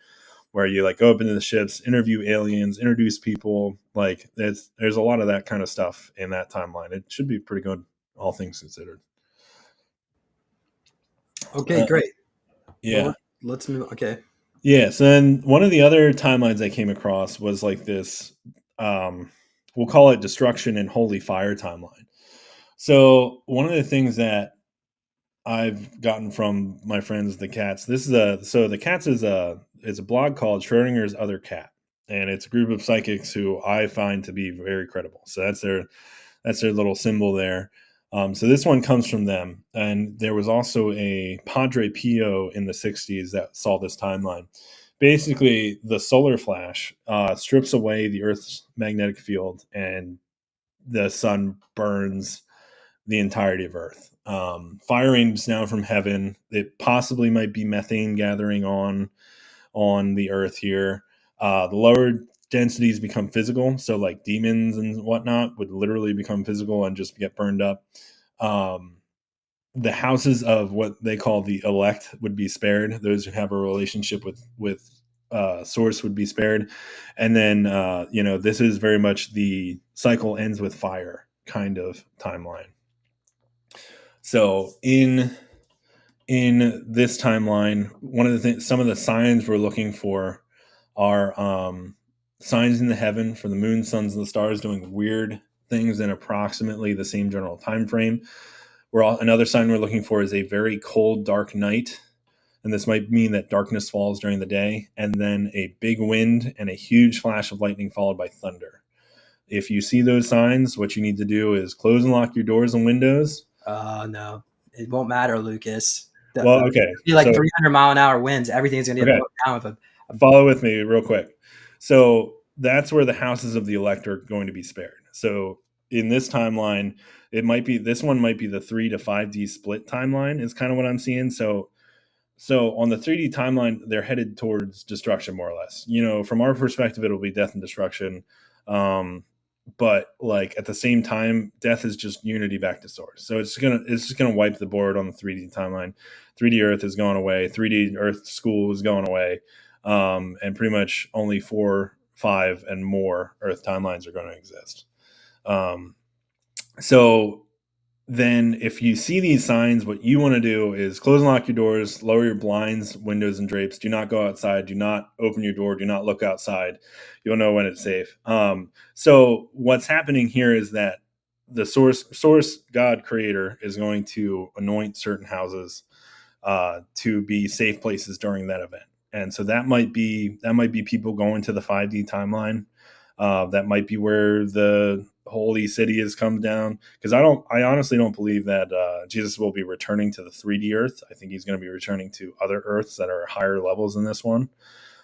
you like go up into the ships, interview aliens, introduce people. Like there's a lot of that kind of stuff in that timeline. It should be pretty good, all things considered. Okay, great. Yeah. Well, let's move. Okay. Yeah. So then one of the other timelines I came across was like this, we'll call it destruction and holy fire timeline. So one of the things that I've gotten from my friends, the cats, the cats is a blog called Schrodinger's Other Cat. And it's a group of psychics who I find to be very credible. So that's their little symbol there. So this one comes from them. And there was also a Padre Pio in the 60s that saw this timeline. Basically, the solar flash strips away the Earth's magnetic field, and the sun burns the entirety of Earth. Fire rains down from heaven. It possibly might be methane gathering on the Earth here. The lower densities become physical, so like demons and whatnot would literally become physical and just get burned up. The houses of what they call the elect would be spared. Those who have a relationship with Source would be spared. And then this is very much the cycle ends with fire kind of timeline. So in this timeline, one of the things, some of the signs we're looking for are signs in the heaven for the moon, suns, and the stars doing weird things in approximately the same general time frame. Another sign we're looking for is a very cold, dark night, and this might mean that darkness falls during the day, and then a big wind and a huge flash of lightning followed by thunder. If you see those signs, what you need to do is close and lock your doors and windows. No, it won't matter, Lucas. Okay. Be like 300-mile-an-hour winds. Everything's going to get blown down with a follow with me real quick. So that's where the houses of the elect are going to be spared. So in this timeline, this one might be the 3 to 5D split timeline is kind of what I'm seeing. So on the 3D timeline, they're headed towards destruction, more or less. From our perspective, it'll be death and destruction. But like at the same time, death is just unity back to Source. So it's just gonna wipe the board on the 3D timeline. 3D Earth is going away. 3D Earth School is going away, and pretty much only 4, 5, and more Earth timelines are going to exist. So then if you see these signs, what you want to do is close and lock your doors, lower your blinds, windows, and drapes. Do not go outside. Do not open your door. Do not look outside. You'll know when it's safe. So what's happening here is that the source God creator is going to anoint certain houses to be safe places during that event. And so that might be people going to the 5D timeline. That might be where the holy city has come down, because I honestly don't believe that Jesus will be returning to the 3D Earth. I think he's going to be returning to other Earths that are higher levels than this one,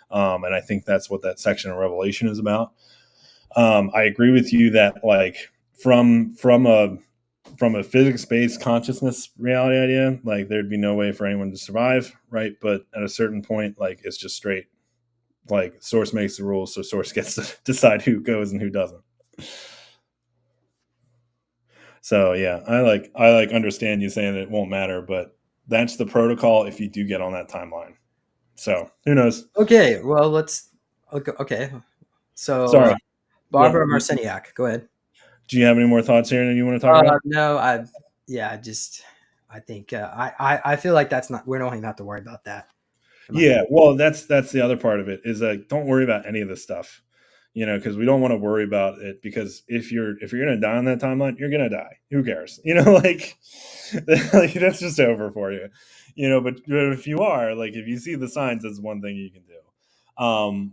and I think that's what that section of Revelation is about. I agree with you that like from a physics-based consciousness reality idea, like there'd be no way for anyone to survive, right? But at a certain point, like it's just straight, like source makes the rules, so source gets to decide who goes and who doesn't. So yeah, I like understand you saying that it won't matter, but that's the protocol if you do get on that timeline. So who knows? Okay, well, let's. Okay. So, Sorry. What Barbara Marciniak, go ahead. do you have any more thoughts here that you want to talk about? No, I think I feel like that's not. We don't even have to worry about that. In my Yeah, well, that's the other part of it is like don't worry about any of this stuff, because we don't want to worry about it, because if you're gonna die on that timeline, you're gonna die. Who cares? Like, like that's just over for you, But if you are like, if you see the signs, that's one thing you can do.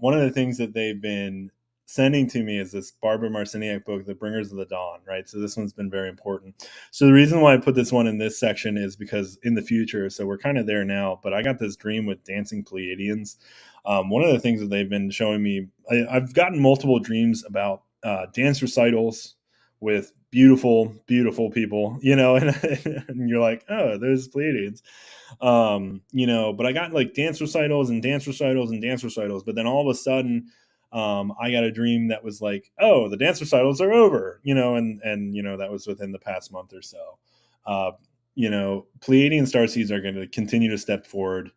One of the things that they've been sending to me is this Barbara Marciniak book, The Bringers of the Dawn, right? So this one's been very important. So the reason why I put this one in this section is because in the future, so we're kind of there now, but I got this dream with dancing Pleiadians. One of the things that they've been showing me, I've gotten multiple dreams about dance recitals with beautiful, beautiful people, and you're like, oh, there's Pleiadians. But I got like dance recitals and dance recitals and dance recitals, but then all of a sudden, I got a dream that was like, oh, the dance recitals are over, and that was within the past month or so. Pleiadian starseeds are going to continue to step forward,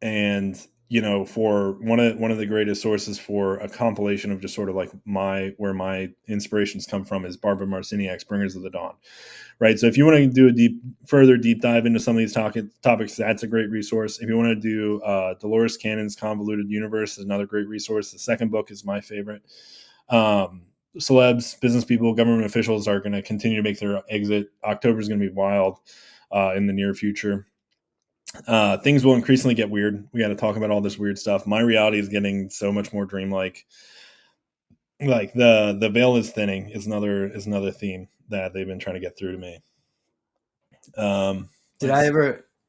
and for one of the greatest sources for a compilation of just sort of like where my inspirations come from is Barbara Marciniak's Bringers of the Dawn, right? So if you want to do a further deep dive into some of these topics, that's a great resource. If you want to do Dolores Cannon's Convoluted Universe is another great resource. The second book is my favorite. Celebs, business people, government officials are going to continue to make their exit. October is going to be wild in the near future. Things will increasingly get weird. We got to talk about all this weird stuff. My reality is getting so much more dreamlike. Like the veil is thinning is another theme that they've been trying to get through to me. Did I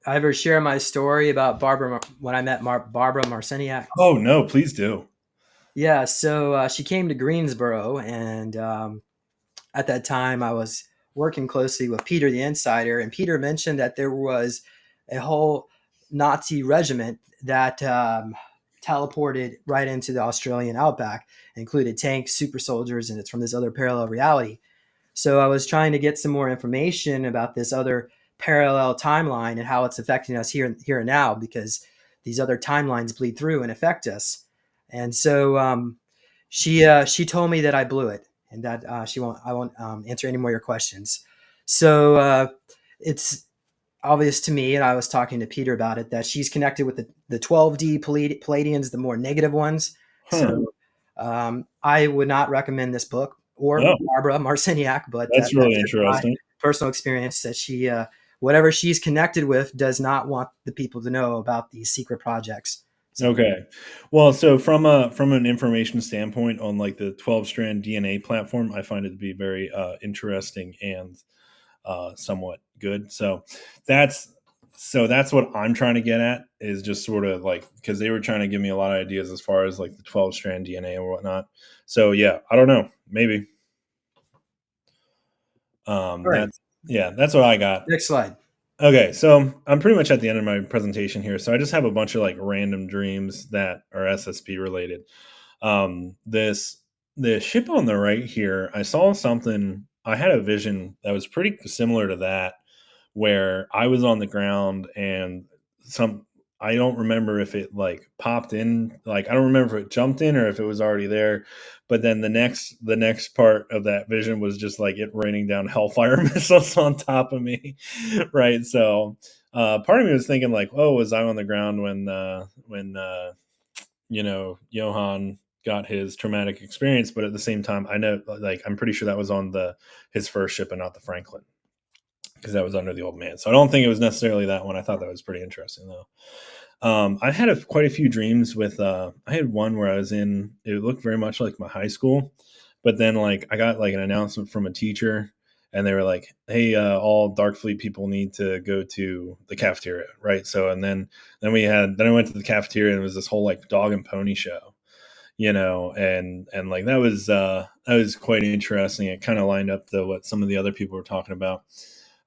ever share my story about Barbara when I met Barbara Marciniak? Oh no, please do. Yeah, so she came to Greensboro, and at that time I was working closely with Peter the Insider, and Peter mentioned that there was a whole Nazi regiment that teleported right into the Australian outback, included tanks, super soldiers, and it's from this other parallel reality. So I was trying to get some more information about this other parallel timeline and how it's affecting us here and now, because these other timelines bleed through and affect us. And so she told me that I blew it, and that I won't answer any more of your questions. So it's obvious to me, and I was talking to Peter about it, that she's connected with the 12D Pleiadians, the more negative ones. Huh. So I would not recommend this book or Oh, Barbara Marciniak, but that's that's really just my interesting. personal experience, that she, whatever she's connected with, does not want the people to know about these secret projects. So, Okay. Well, so from an information standpoint on like the 12-strand DNA platform, I find it to be very interesting and somewhat good. That's that's what I'm trying to get at, is just sort of like, because they were trying to give me a lot of ideas as far as like the 12-strand DNA or whatnot. So yeah, I don't know, maybe. all right, That's what I got. next slide. Okay, so I'm pretty much at the end of my presentation here. So I just have a bunch of like random dreams that are SSP related. This the ship on the right here, I saw something. I had a vision that was pretty similar to that, where I was on the ground and some. I don't remember if it like popped in, like I don't remember if it jumped in or if it was already there. But then the next part of that vision was just like it raining down hellfire missiles on top of me, right? So part of me was thinking like, oh, was I on the ground when Johann got his traumatic experience? But at the same time, I know, like, I'm pretty sure that was on his first ship and not the Franklin, because that was under the old man. So I don't think it was necessarily that one. I thought that was pretty interesting though. I had quite a few dreams with. I had one where I was in. It looked very much like my high school, but then like I got like an announcement from a teacher, and they were like, "Hey, all Darkfleet people need to go to the cafeteria, right?" So then I went to the cafeteria and it was this whole like dog and pony show, and like that was quite interesting. It kind of lined up to what some of the other people were talking about.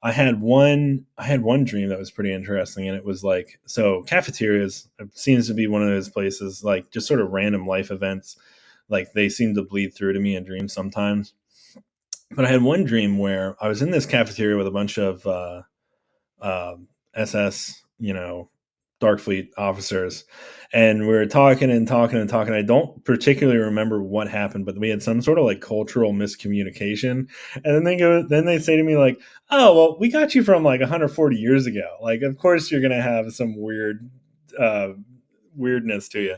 I had one dream that was pretty interesting, and it was like, so cafeterias seems to be one of those places, like just sort of random life events, like they seem to bleed through to me in dreams sometimes. But I had one dream where I was in this cafeteria with a bunch of SS, Darkfleet officers, and we were talking and talking and talking. I don't particularly remember what happened, but we had some sort of like cultural miscommunication. And then they say to me like, "Oh, well, we got you from like 140 years ago. Like, of course you're gonna have some uh, weirdness to you."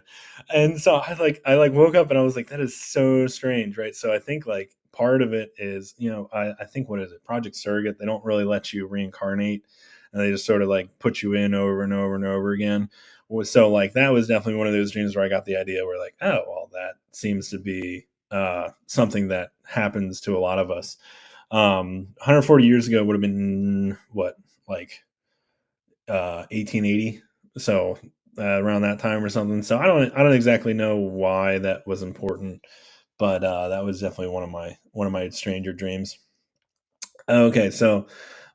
And so I like woke up and I was like, that is so strange, right? So I think like part of it is, I think, what is it, Project Surrogate? They don't really let you reincarnate, and they just sort of like put you in over and over and over again. So like that was definitely one of those dreams where I got the idea where like, oh well, that seems to be something that happens to a lot of us. 140 years ago would have been what, like 1880, so around that time or something. So I don't exactly know why that was important, but that was definitely one of my stranger dreams. Okay, so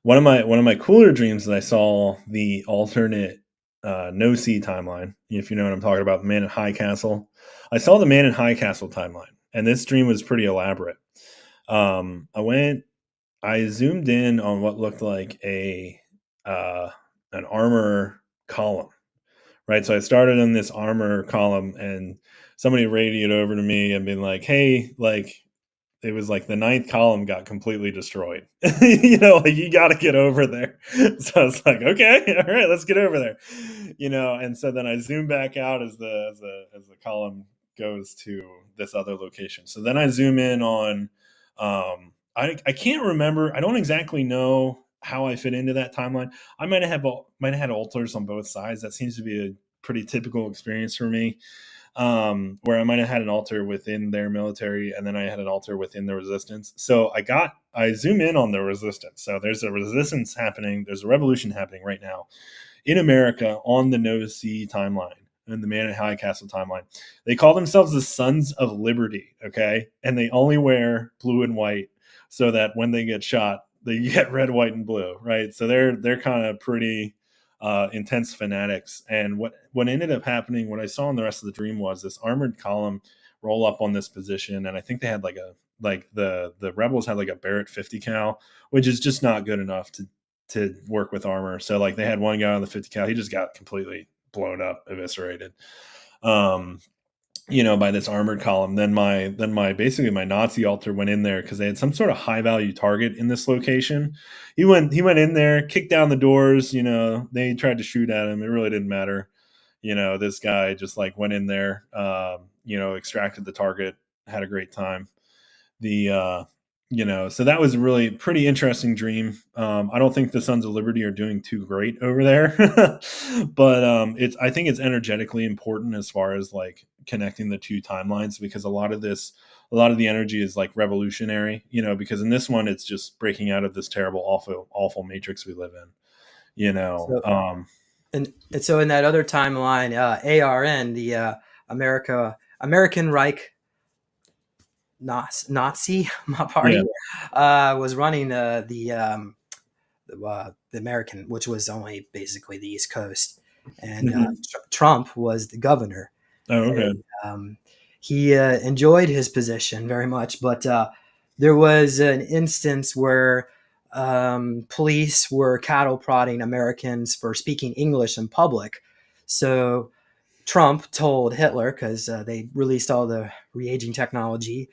one of my cooler dreams that I saw the alternate no see timeline. If you know what I'm talking about, the Man in High Castle. I saw the Man in High Castle timeline, and this dream was pretty elaborate. Um, I went, I zoomed in on what looked like a an armor column, right? So I started on this armor column, and somebody radioed over to me and been like, "Hey, like it was like the ninth column got completely destroyed. Like you got to get over there." So I was like, okay, all right, let's get over there. And so then I zoom back out as the column goes to this other location. So then I zoom in on, I can't remember. I don't exactly know how I fit into that timeline. I might have had altars on both sides. That seems to be a pretty typical experience for me, where I might have had an altar within their military, and then I had an altar within the resistance. So I zoom in on the resistance. So there's a resistance happening. There's a revolution happening right now in America on the No See timeline and the Man at High Castle timeline. They call themselves the Sons of Liberty. Okay. And they only wear blue and white so that when they get shot, they get red, white, and blue. Right. So they're kind of pretty intense fanatics. And what ended up happening, what I saw in the rest of the dream, was this armored column roll up on this position, and I think they had the rebels had like a Barrett 50 cal, which is just not good enough to work with armor. So like they had one guy on the 50 cal, he just got completely blown up, eviscerated. Um, by this armored column. Then my basically my Nazi altar went in there because they had some sort of high value target in this location. He went in there, kicked down the doors. They tried to shoot at him. It really didn't matter. This guy just like went in there, extracted the target, had a great time. So that was a really pretty interesting dream. I don't think the Sons of Liberty are doing too great over there, but I think it's energetically important as far as like connecting the two timelines, because a lot of the energy is like revolutionary, because in this one it's just breaking out of this terrible, awful matrix we live in. So and so in that other timeline, ARN, the American Reich Nazi Yeah. party, was running the American, which was only basically the East Coast, and Mhm. Trump was the governor. Oh, okay. And, he enjoyed his position very much, but there was an instance where police were cattle prodding Americans for speaking English in public. So Trump told Hitler, because they released all the re-aging technology,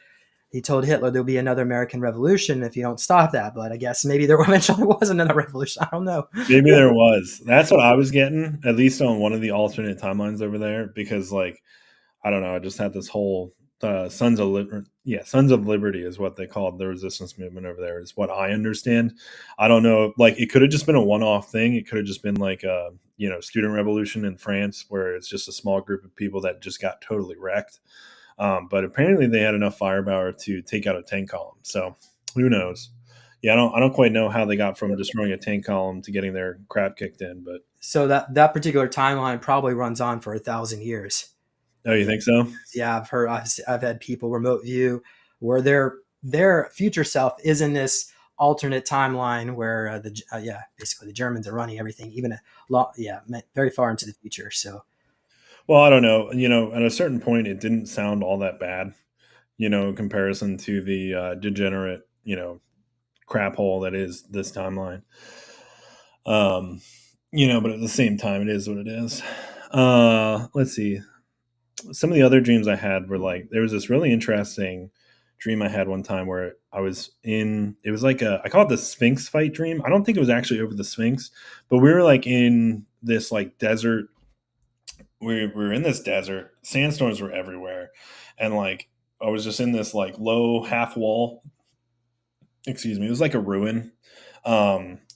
he told Hitler there'll be another American Revolution if you don't stop that. But I guess maybe there eventually was another revolution. I don't know. Maybe there was. That's what I was getting, at least on one of the alternate timelines over there, because like I don't know, I just had this whole Sons of Liberty. Yeah, Sons of Liberty is what they called the resistance movement over there. Is what I understand. I don't know. Like, it could have just been a one-off thing. It could have just been like a student revolution in France, where it's just a small group of people that just got totally wrecked. But apparently, they had enough firepower to take out a tank column. So who knows? Yeah, I don't quite know how they got from destroying a tank column to getting their crap kicked in. But So that particular timeline probably runs on for 1,000 years. oh, you think so? Yeah, I've had people remote view where their future self is in this alternate timeline where basically the Germans are running everything, even a lot, very far into the future. So Well, I don't know. At a certain point, it didn't sound all that bad. In comparison to the degenerate, crap hole that is this timeline. But at the same time, it is what it is. Let's see. Some of the other dreams I had were like, there was this really interesting dream I had one time where I was in, it was like I call it the Sphinx fight dream. I don't think it was actually over the Sphinx, but we were like in this like desert. We were in this desert. Sandstorms were everywhere. And like, I was just in this like low half wall. Excuse me. It was like a ruin.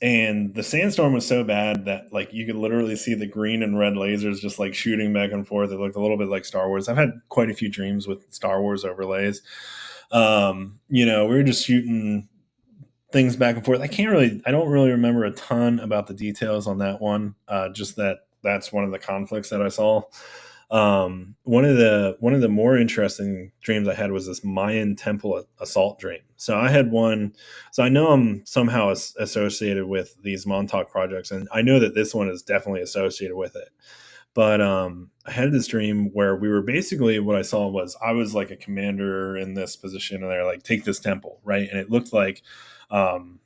And the sandstorm was so bad that like you could literally see the green and red lasers just like shooting back and forth. It looked a little bit like Star Wars. I've had quite a few dreams with Star Wars overlays. We were just shooting things back and forth. I don't really remember a ton about the details on that one. Just that's one of the conflicts that I saw. One of the more interesting dreams I had was this Mayan temple assault dream. So I had one. So I know I'm somehow associated with these Montauk projects, and I know that this one is definitely associated with it. But I had this dream where we were basically, what I saw was I was like a commander in this position, and they're like, take this temple, right? And it looked like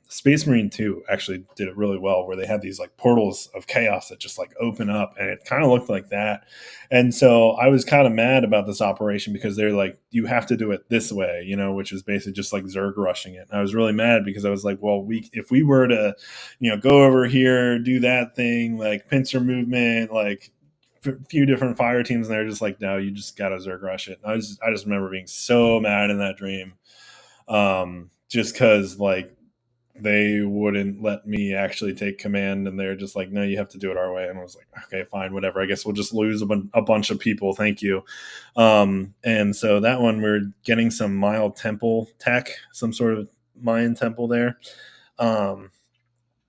Space Marine 2 actually did it really well, where they had these like portals of chaos that just like open up, and it kind of looked like that. And so I was kind of mad about this operation because they're like, you have to do it this way, which is basically just like Zerg rushing it. And I was really mad because I was like, well, if we were to, go over here, do that thing, like pincer movement, like few different fire teams, and they're just like, no, you just gotta Zerg rush it. And I just remember being so mad in that dream, just because like they wouldn't let me actually take command, and they're just like, no, you have to do it our way. And I was like, okay, fine, whatever, I guess we'll just lose a bunch of people, thank you. And so that one, we're getting some mild temple tech, some sort of Mayan temple there. And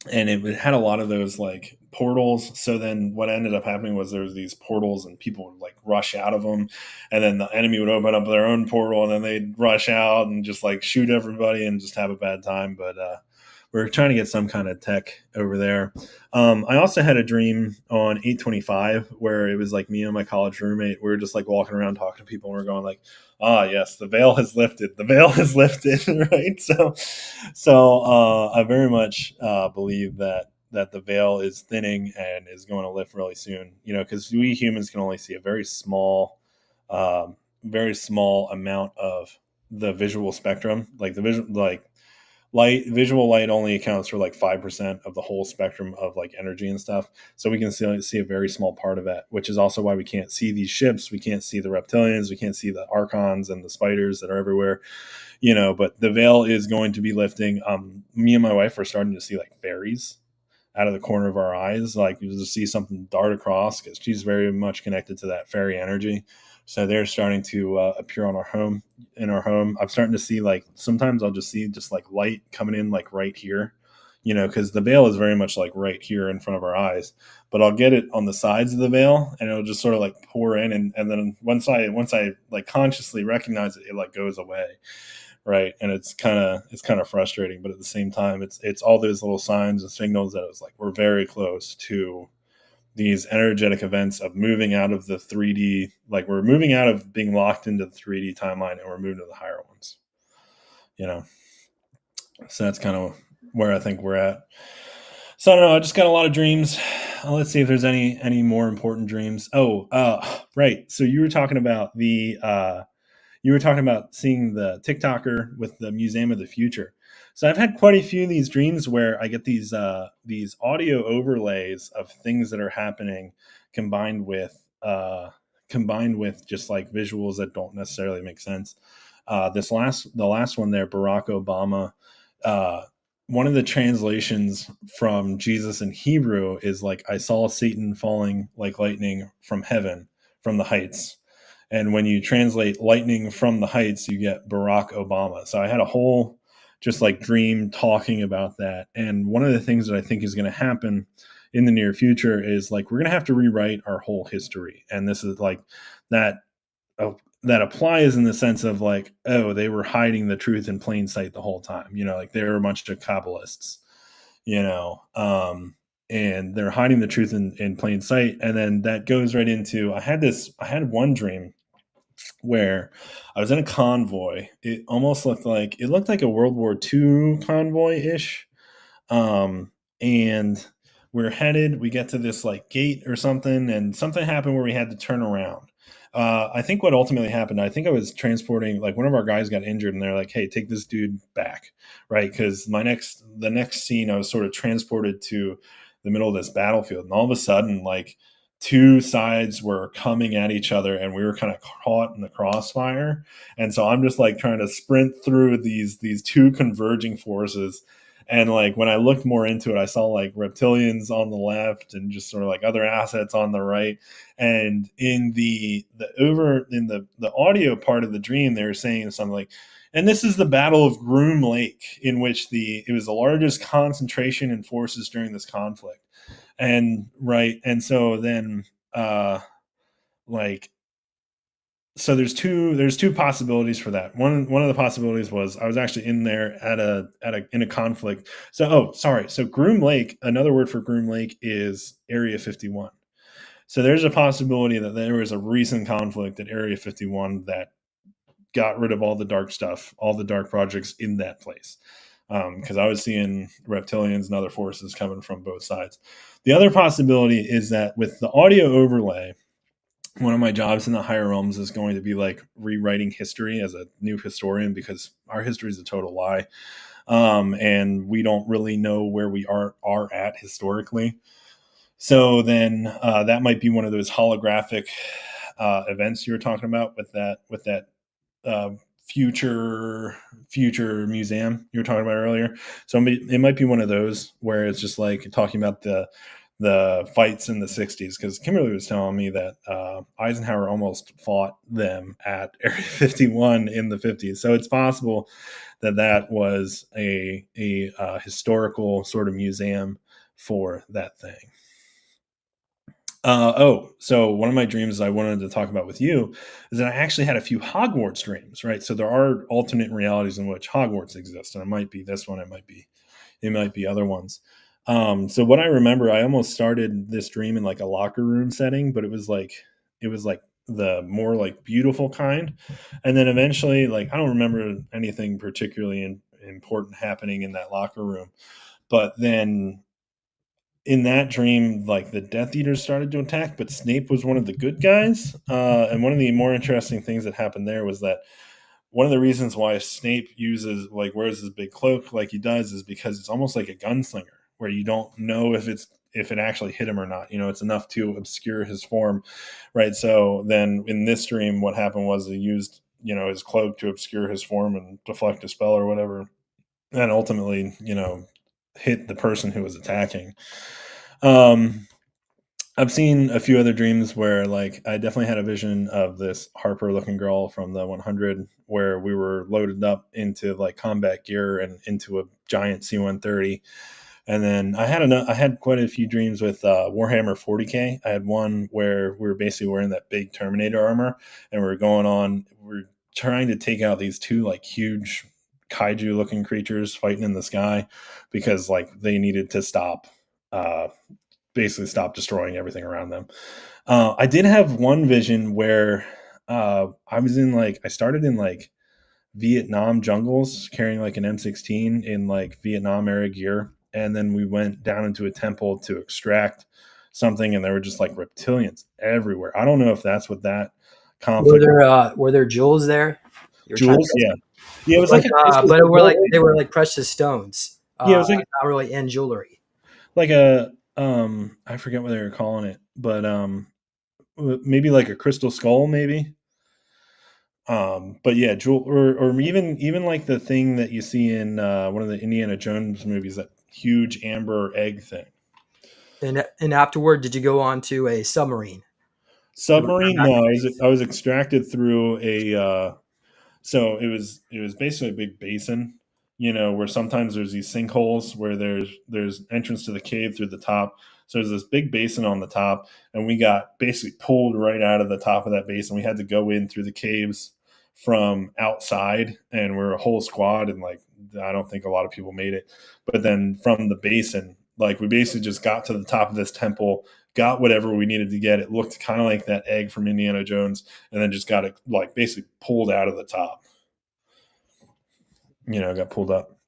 it had a lot of those like portals. So then what ended up happening was there was these portals, and people would like rush out of them, and then the enemy would open up their own portal, and then they'd rush out and just like shoot everybody and just have a bad time. But we're trying to get some kind of tech over there. I also had a dream on 825 where it was like me and my college roommate. We were just like walking around talking to people, and we're going like, yes, the veil has lifted. The veil has lifted, right? So I very much believe that the veil is thinning and is going to lift really soon. Because we humans can only see a very small amount of the visual spectrum. Like visual light only accounts for like 5% of the whole spectrum of like energy and stuff. So we can see a very small part of it, which is also why we can't see these ships. We can't see the reptilians. We can't see the archons and the spiders that are everywhere, but the veil is going to be lifting. Me and my wife are starting to see like fairies out of the corner of our eyes. Like you just see something dart across, because she's very much connected to that fairy energy. So they're starting to appear in our home. I'm starting to see like, sometimes I'll just see just like light coming in like right here, because the veil is very much like right here in front of our eyes. But I'll get it on the sides of the veil, and it'll just sort of like pour in, and then once I like consciously recognize it, it like goes away, right? And it's kind of frustrating, but at the same time, it's all those little signs and signals that it's like we're very close to these energetic events of moving out of the 3D, like we're moving out of being locked into the 3D timeline, and we're moving to the higher ones, So that's kind of where I think we're at. So I don't know. I just got a lot of dreams. Let's see if there's any more important dreams. Right. So you were talking about seeing the TikToker with the Museum of the Future. So I've had quite a few of these dreams where I get these audio overlays of things that are happening, combined with combined with just like visuals that don't necessarily make sense. The last one there, Barack Obama. One of the translations from Jesus in Hebrew is like, I saw Satan falling like lightning from heaven, from the heights. And when you translate lightning from the heights, you get Barack Obama. So I had a whole just like dream talking about that. And one of the things that I think is going to happen in the near future is like, we're going to have to rewrite our whole history. And this is like that that applies in the sense of like, oh, they were hiding the truth in plain sight the whole time. You know, like they were a bunch of Kabbalists, you know, and they're hiding the truth in plain sight. And then that goes right into, I had one dream where I was in a convoy. It looked like a World War II convoy ish. And we get to this like gate or something, and something happened where we had to turn around. I think what ultimately happened, I think I was transporting, like one of our guys got injured and they're like, hey, take this dude back. Right. Cause the next scene, I was sort of transported to the middle of this battlefield. And all of a sudden, like two sides were coming at each other and we were kind of caught in the crossfire. And so I'm just like trying to sprint through these two converging forces. And like when I looked more into it, I saw like reptilians on the left and just sort of like other assets on the right. And in the audio part of the dream, they were saying something like, and this is the Battle of Groom Lake, in which it was the largest concentration in forces during this conflict. And right, and so then like so there's two possibilities for that. One of the possibilities was I was actually in there in a conflict. So so Groom Lake, another word for Groom Lake is Area 51. So there's a possibility that there was a recent conflict at Area 51 that got rid of all the dark stuff, all the dark projects in that place. Because I was seeing reptilians and other forces coming from both sides. The other possibility is that with the audio overlay, one of my jobs in the higher realms is going to be like rewriting history as a new historian, because our history is a total lie. And we don't really know where we are at historically. So then that might be one of those holographic events you were talking about with that future museum you were talking about earlier. So it might be one of those where it's just like talking about the fights in the 60s, because Kimberly was telling me that Eisenhower almost fought them at Area 51 in the 50s. So it's possible that was a historical sort of museum for that thing. So one of my dreams I wanted to talk about with you is that I actually had a few Hogwarts dreams, right? So there are alternate realities in which Hogwarts exists, and it might be this one, it might be other ones. So what I remember, I almost started this dream in like a locker room setting, but it was like the more like beautiful kind. And then eventually, like, I don't remember anything particularly important happening in that locker room, but then in that dream, like the Death Eaters started to attack, but Snape was one of the good guys. And one of the more interesting things that happened there was that one of the reasons why Snape wears his big cloak like he does is because it's almost like a gunslinger, where you don't know if it actually hit him or not. You know, it's enough to obscure his form, right? So then in this dream, what happened was he used, his cloak to obscure his form and deflect a spell or whatever, and ultimately, hit the person who was attacking. I've seen a few other dreams where, like, I definitely had a vision of this Harper looking girl from the 100, where we were loaded up into like combat gear and into a giant C-130. And then I had quite a few dreams with Warhammer 40K. I had one where we were basically wearing that big Terminator armor, and we're trying to take out these two like huge kaiju looking creatures fighting in the sky, because like they needed to basically stop destroying everything around them. I did have one vision where I started in like Vietnam jungles carrying like an M16 in like Vietnam era gear. And then we went down into a temple to extract something, and there were just like reptilians everywhere. I don't know if that's what that conflict. Were there jewels there? Jewels, yeah. Yeah, it was But they were like precious stones. Yeah, it was like not really in jewelry. like a I forget what they were calling it, but maybe like a crystal skull, maybe. But yeah, jewel, or even like the thing that you see in one of the Indiana Jones movies, that huge amber egg thing. And afterward, did you go on to a submarine? To return Submarine? back No, to I base? was extracted through a so it was basically a big basin, where sometimes there's these sinkholes where there's entrance to the cave through the top. So there's this big basin on the top, and we got basically pulled right out of the top of that basin. We had to go in through the caves from outside, and we're a whole squad, and like I don't think a lot of people made it. But then from the basin, like we basically just got to the top of this temple, got whatever we needed to get. It looked kind of like that egg from Indiana Jones, and then just got it like basically pulled out of the top. Got pulled up.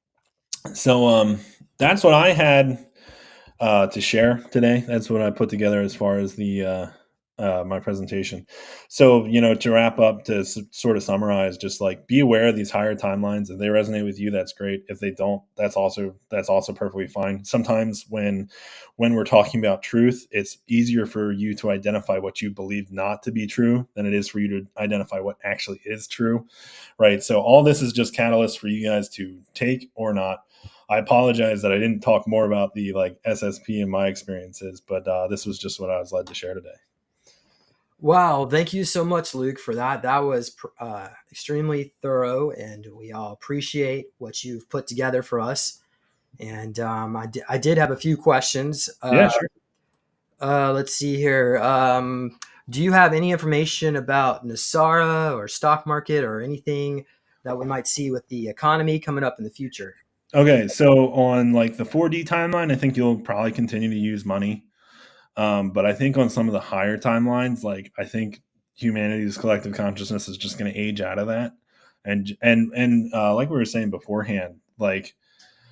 So that's what I had to share today. That's what I put together as far as the my presentation. So to wrap up, to sort of summarize, just like be aware of these higher timelines. If they resonate with you, that's great. If they don't, that's also perfectly fine. Sometimes when we're talking about truth, it's easier for you to identify what you believe not to be true than it is for you to identify what actually is true, right? So all this is just catalyst for you guys to take or not. I apologize that I didn't talk more about the like SSP and my experiences, but this was just what I was led to share today. Wow, thank you so much, Luke, for that. That was extremely thorough, and we all appreciate what you've put together for us. And I did have a few questions. Yeah, sure. Let's see here. Do you have any information about Nasara or stock market or anything that we might see with the economy coming up in the future? Okay, so on like the 4D timeline, I think you'll probably continue to use money. But I think on some of the higher timelines, like I think humanity's collective consciousness is just going to age out of that. And like we were saying beforehand, like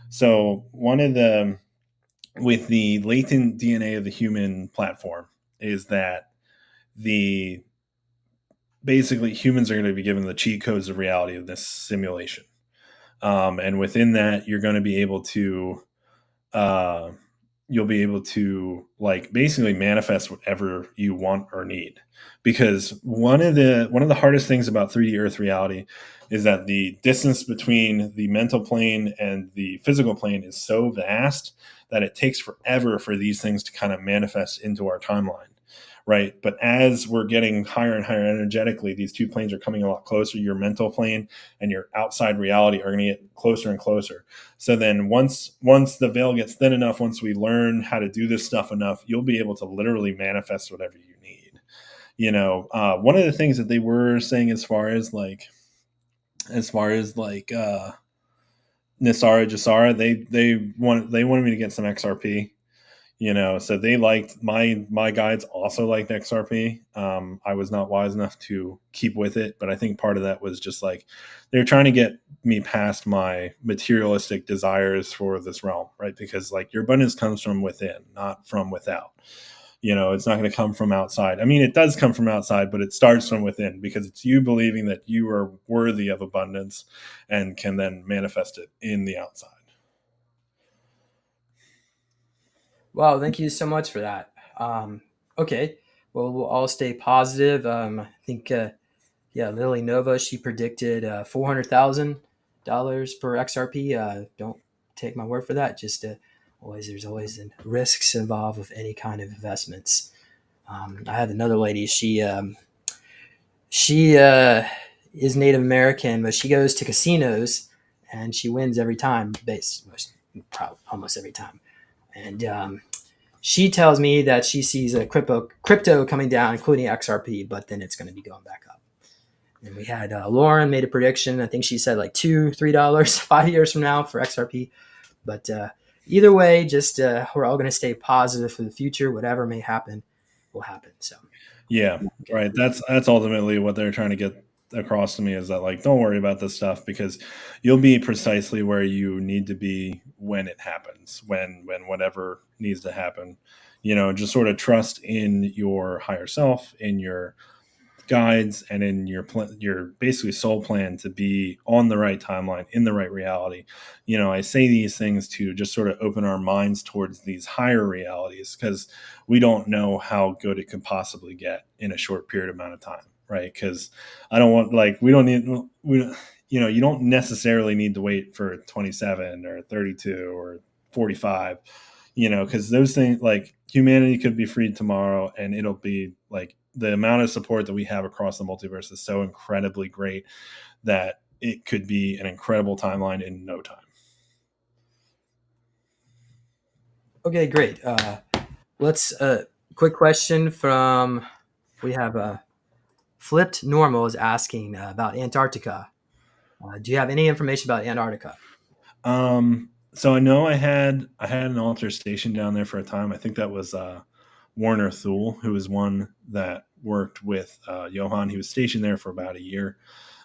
so one of the with the latent DNA of the human platform is that the basically humans are going to be given the cheat codes of reality of this simulation. And within that, you're going to be able to uh, you'll be able to like basically manifest whatever you want or need, because one of the hardest things about 3D earth reality is that the distance between the mental plane and the physical plane is so vast that it takes forever for these things to kind of manifest into our timeline, right? But as we're getting higher and higher energetically, these two planes are coming a lot closer. Your mental plane and your outside reality are going to get closer and closer. So then once the veil gets thin enough, once we learn how to do this stuff enough, you'll be able to literally manifest whatever you need. One of the things that they were saying as far as like Nisara Jasara, they wanted me to get some XRP. So they liked my guides also liked XRP. I was not wise enough to keep with it, but I think part of that was just like they're trying to get me past my materialistic desires for this realm, right? Because like your abundance comes from within, not from without. It's not going to come from outside. I mean, it does come from outside, but it starts from within, because it's you believing that you are worthy of abundance and can then manifest it in the outside. Wow, thank you so much for that. Okay, well, we'll all stay positive. I think, yeah, Lily Nova, she predicted $400,000 per XRP. Don't take my word for that. Just there's always risks involved with any kind of investments. I had another lady. She is Native American, but she goes to casinos and she wins every time, probably almost every time. And she tells me that she sees a crypto coming down, including XRP, but then it's going to be going back up. And we had Lauren made a prediction. I think she said like $2, $3 5 years from now for XRP. But either way, just we're all going to stay positive for the future. Whatever may happen will happen. So Yeah, okay. right. That's ultimately what they're trying to get across to me, is that like don't worry about this stuff, because you'll be precisely where you need to be when it happens, when whatever needs to happen. Just sort of trust in your higher self, in your guides and in your basically soul plan to be on the right timeline in the right reality. I say these things to just sort of open our minds towards these higher realities, because we don't know how good it could possibly get in a short period amount of time, right? Because I don't want, like, you don't necessarily need to wait for 27 or 32 or 45, because those things, like, humanity could be freed tomorrow, and it'll be like, the amount of support that we have across the multiverse is so incredibly great that it could be an incredible timeline in no time. Okay, great. Let's quick question from, we have Flipped Normal is asking about Antarctica. Do you have any information about Antarctica? So I know I had an altar stationed down there for a time. I think that was Warner Thule, who was one that worked with Johan. He was stationed there for about a year.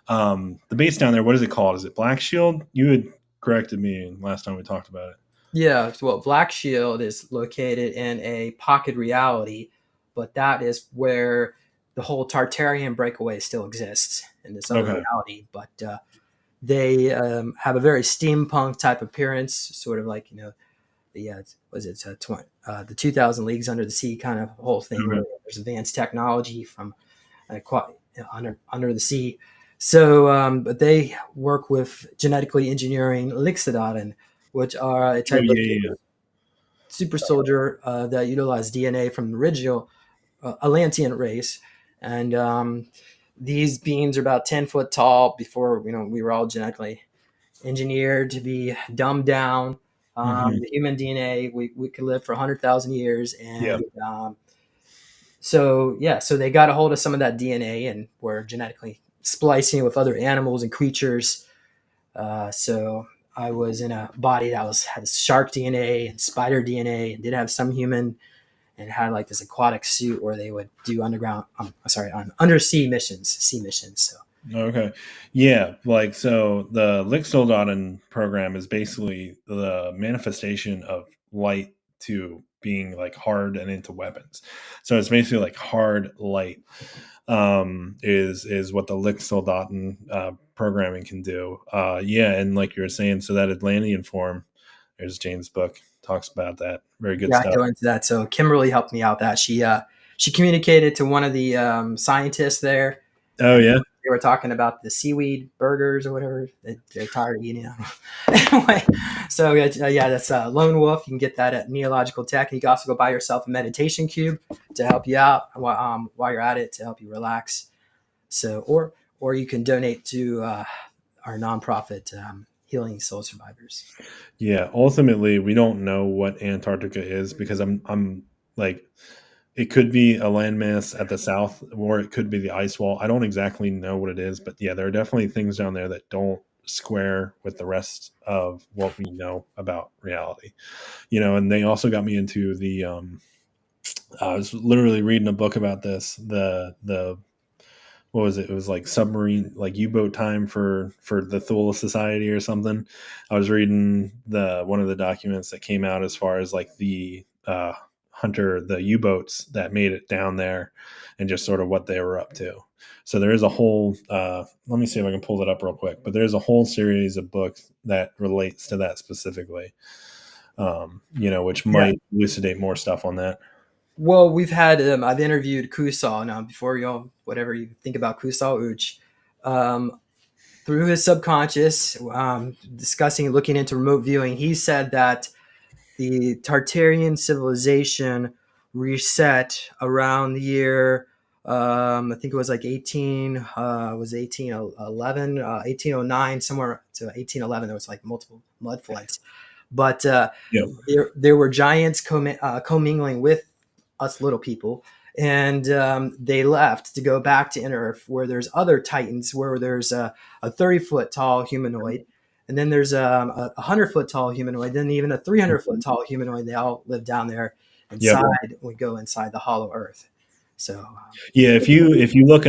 The base down there, what is it called? Is it Black Shield? You had corrected me last time we talked about it. Yeah, well, Black Shield is located in a pocket reality, but that is where the whole Tartarian breakaway still exists in this other Okay. reality. But they have a very steampunk type appearance, sort of like the the 2,000 Leagues Under the Sea kind of whole thing, Okay. where there's advanced technology from under the sea. So, but they work with genetically engineering Lixodaden, which are a Oh, type of yeah. super soldier that utilize DNA from the original Atlantean race. And these beings are about 10 foot tall. Before we were all genetically engineered to be dumbed down. Mm-hmm. The human DNA, we could live for 100,000 years. Yeah. And so they got a hold of some of that DNA and were genetically splicing with other animals and creatures. So I was in a body that had shark DNA and spider DNA, and did have some human, and had like this aquatic suit where they would do on undersea missions, sea missions. So Okay. Yeah. Like, so the Lixoldaden program is basically the manifestation of light to being like hard and into weapons. So it's basically like hard light is what the Lixoldaden programming can do. Yeah. And like you were saying, so that Atlantean form, there's James' book, talks about that. Very good yeah, I stuff. go into that. So Kimberly helped me out. That she communicated to one of the scientists there, Oh, and yeah. they were talking about the seaweed burgers or whatever that they're tired of eating. Anyway, so that's Lone Wolf. You can get that at Neological Tech. You can also go buy yourself a meditation cube to help you out while you're at it, to help you relax. So, or you can donate to our nonprofit, Healing Soul Survivors. Yeah, ultimately, we don't know what Antarctica is, because I'm like, it could be a landmass at the south, or it could be the ice wall. I don't exactly know what it is, but yeah, there are definitely things down there that don't square with the rest of what we know about reality. And they also got me into the I was literally reading a book about this. The what was it? It was like submarine, like U-boat time for the Thule Society or something. I was reading one of the documents that came out as far as like the the U-boats that made it down there, and just sort of what they were up to. So there is a whole. Let me see if I can pull that up real quick. But there's a whole series of books that relates to that specifically. Which Yeah. might elucidate more stuff on that. Well, I've interviewed Kusal now. Before whatever you think about Kusal Uch, through his subconscious, looking into remote viewing, he said that the Tartarian civilization reset around the year, I think it was like 1811, 1809, somewhere to 1811. There was like multiple mud floods, but Yeah. there were giants commingling with us little people, and they left to go back to inner Earth, where there's other titans, where there's a 30-foot tall humanoid, and then there's a 100-foot tall humanoid, then even a 300-foot tall humanoid. They all live down there Yep. inside. We go inside the hollow Earth. So Yeah, if you look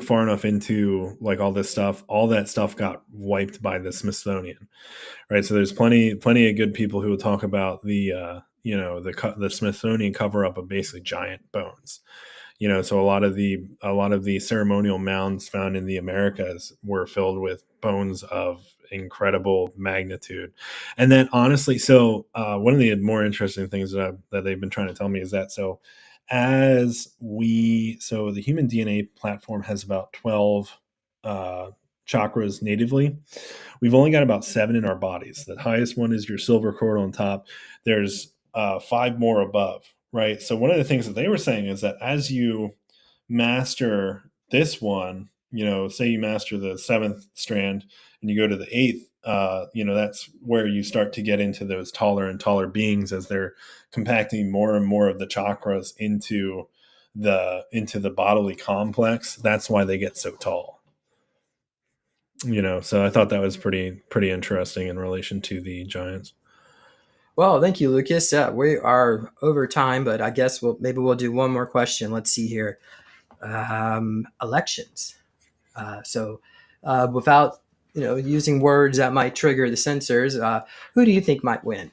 far enough into like all this stuff, all that stuff got wiped by the Smithsonian, right? So there's plenty of good people who will talk about the Smithsonian cover up of basically giant bones, So a lot of the ceremonial mounds found in the Americas were filled with bones of incredible magnitude. And then honestly, so one of the more interesting things that they've been trying to tell me is that so the human DNA platform has about 12 chakras natively. We've only got about 7 in our bodies. The highest one is your silver cord on top. There's 5 more above, right? So one of the things that they were saying is that as you master this one, say you master the 7th strand and you go to the 8th, that's where you start to get into those taller and taller beings as they're compacting more and more of the chakras into the bodily complex. That's why they get so tall. So I thought that was pretty interesting in relation to the Giants. Well, thank you, Lucas. We are over time, but I guess maybe we'll do one more question. Let's see here. Elections. Without using words that might trigger the censors, who do you think might win?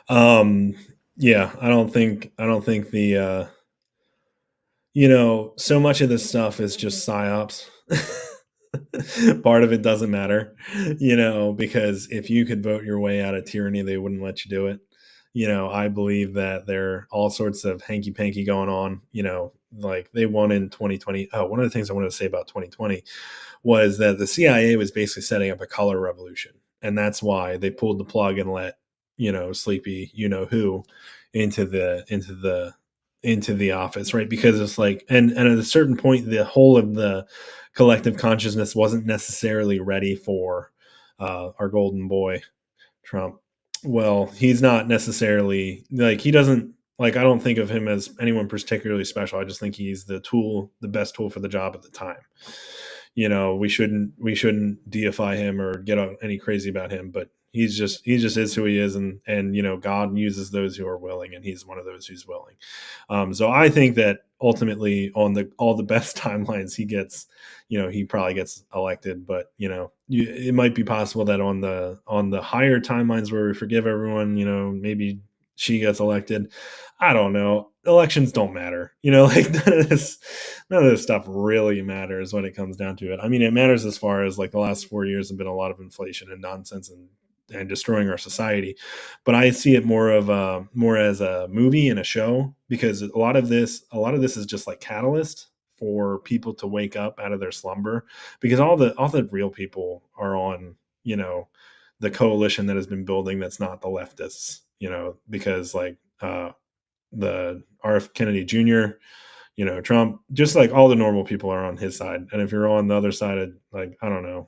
Yeah, I don't think the so much of this stuff is just psyops. Part of it doesn't matter, because if you could vote your way out of tyranny, they wouldn't let you do it. I believe that there are all sorts of hanky panky going on. Like they won in 2020. Oh, one of the things I wanted to say about 2020 was that the CIA was basically setting up a color revolution, and that's why they pulled the plug and let sleepy who into the office, right? Because it's like, and at a certain point, the whole of the collective consciousness wasn't necessarily ready for our golden boy Trump. Well, he's not necessarily like he doesn't like. I don't think of him as anyone particularly special. I just think he's the best tool for the job at the time. We shouldn't deify him or get any crazy about him, but he just is who he is, and God uses those who are willing, and he's one of those who's willing. So I think that ultimately on all the best timelines he probably gets elected, but it might be possible that on the higher timelines where we forgive everyone, maybe she gets elected. I don't know. Elections don't matter. Like none of this stuff really matters when it comes down to it. I mean, it matters as far as like the last 4 years have been a lot of inflation and nonsense and destroying our society. But I see it more as a movie and a show, because a lot of this is just like catalyst for people to wake up out of their slumber, because all the real people are on, the coalition that has been building, that's not the leftists, because like the RF Kennedy Jr., Trump, just like all the normal people are on his side. And if you're on the other side, like, I don't know,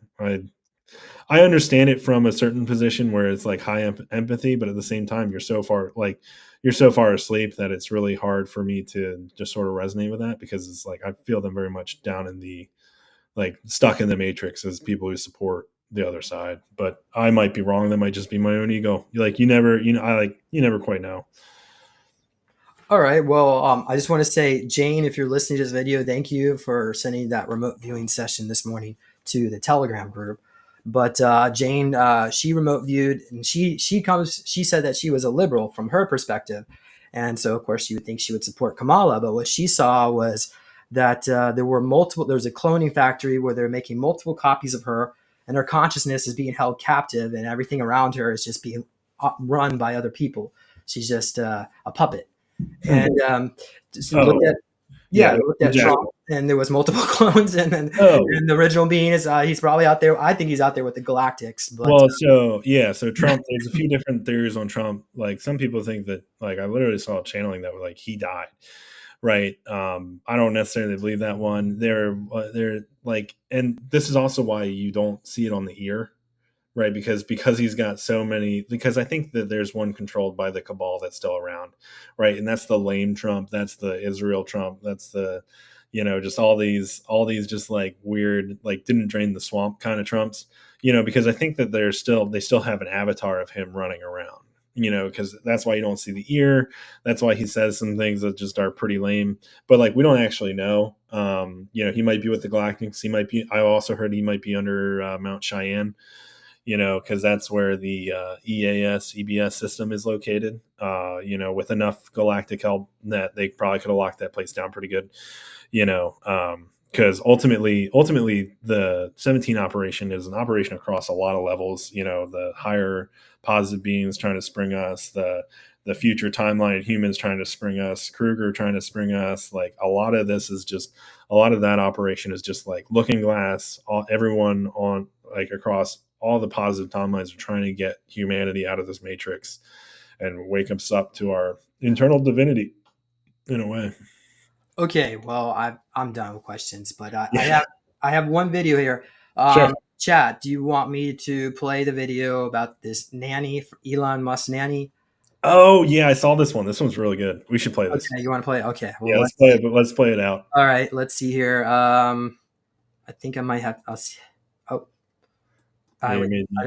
I understand it from a certain position where it's like high empathy, but at the same time, you're so far asleep that it's really hard for me to just sort of resonate with that, because it's like I feel them very much down in the like stuck in the matrix as people who support the other side. But I might be wrong. That might just be my own ego. Like you never quite know. All right. Well, I just want to say, Jane, if you're listening to this video, thank you for sending that remote viewing session this morning to the Telegram group. But Jane, she remote viewed, and she said that she was a liberal from her perspective, and so of course you would think she would support Kamala. But what she saw was that there was a cloning factory where they're making multiple copies of her, and her consciousness is being held captive, and everything around her is just being run by other people. She's just a puppet. And just looked at looked at exactly. Trump, and there was multiple clones, and then Oh, and the original being is he's probably out there. I think he's out there with the Galactics, but well, so Trump. There's a few different theories on Trump. Like some people think that, like I literally saw channeling that like he died, right? I don't necessarily believe that one. They're like, and this is also why you don't see it on the ear, right? Because he's got so many. Because I think that there's one controlled by the cabal that's still around, right? And that's the lame Trump. That's the Israel Trump. That's the just all these just like weird, like didn't drain the swamp kind of Trumps. Because I think that they still have an avatar of him running around. Because that's why you don't see the ear. That's why he says some things that just are pretty lame. But like we don't actually know. He might be with the Galactics. He might be. I also heard he might be under Mount Cheyenne. because that's where the EBS system is located. With enough galactic help, that they probably could have locked that place down pretty good. Because ultimately, the 17 operation is an operation across a lot of levels. The higher positive beings trying to spring us, the future timeline humans trying to spring us, Kruger trying to spring us. Like a lot of that operation is just like Looking Glass. Everyone on across all the positive timelines are trying to get humanity out of this matrix and wake us up to our internal divinity in a way. Okay, well, I'm done with questions, but Yeah. I have one video here. Sure. Chat, do you want me to play the video about this nanny, Elon Musk nanny? Oh yeah, I saw this one. This one's really good. We should play this. Okay, you want to play it? Okay, well, Yeah, let's let's play see. it. But let's play it out. All right, let's see here. I think I might have. I'll see. Oh, Yeah, I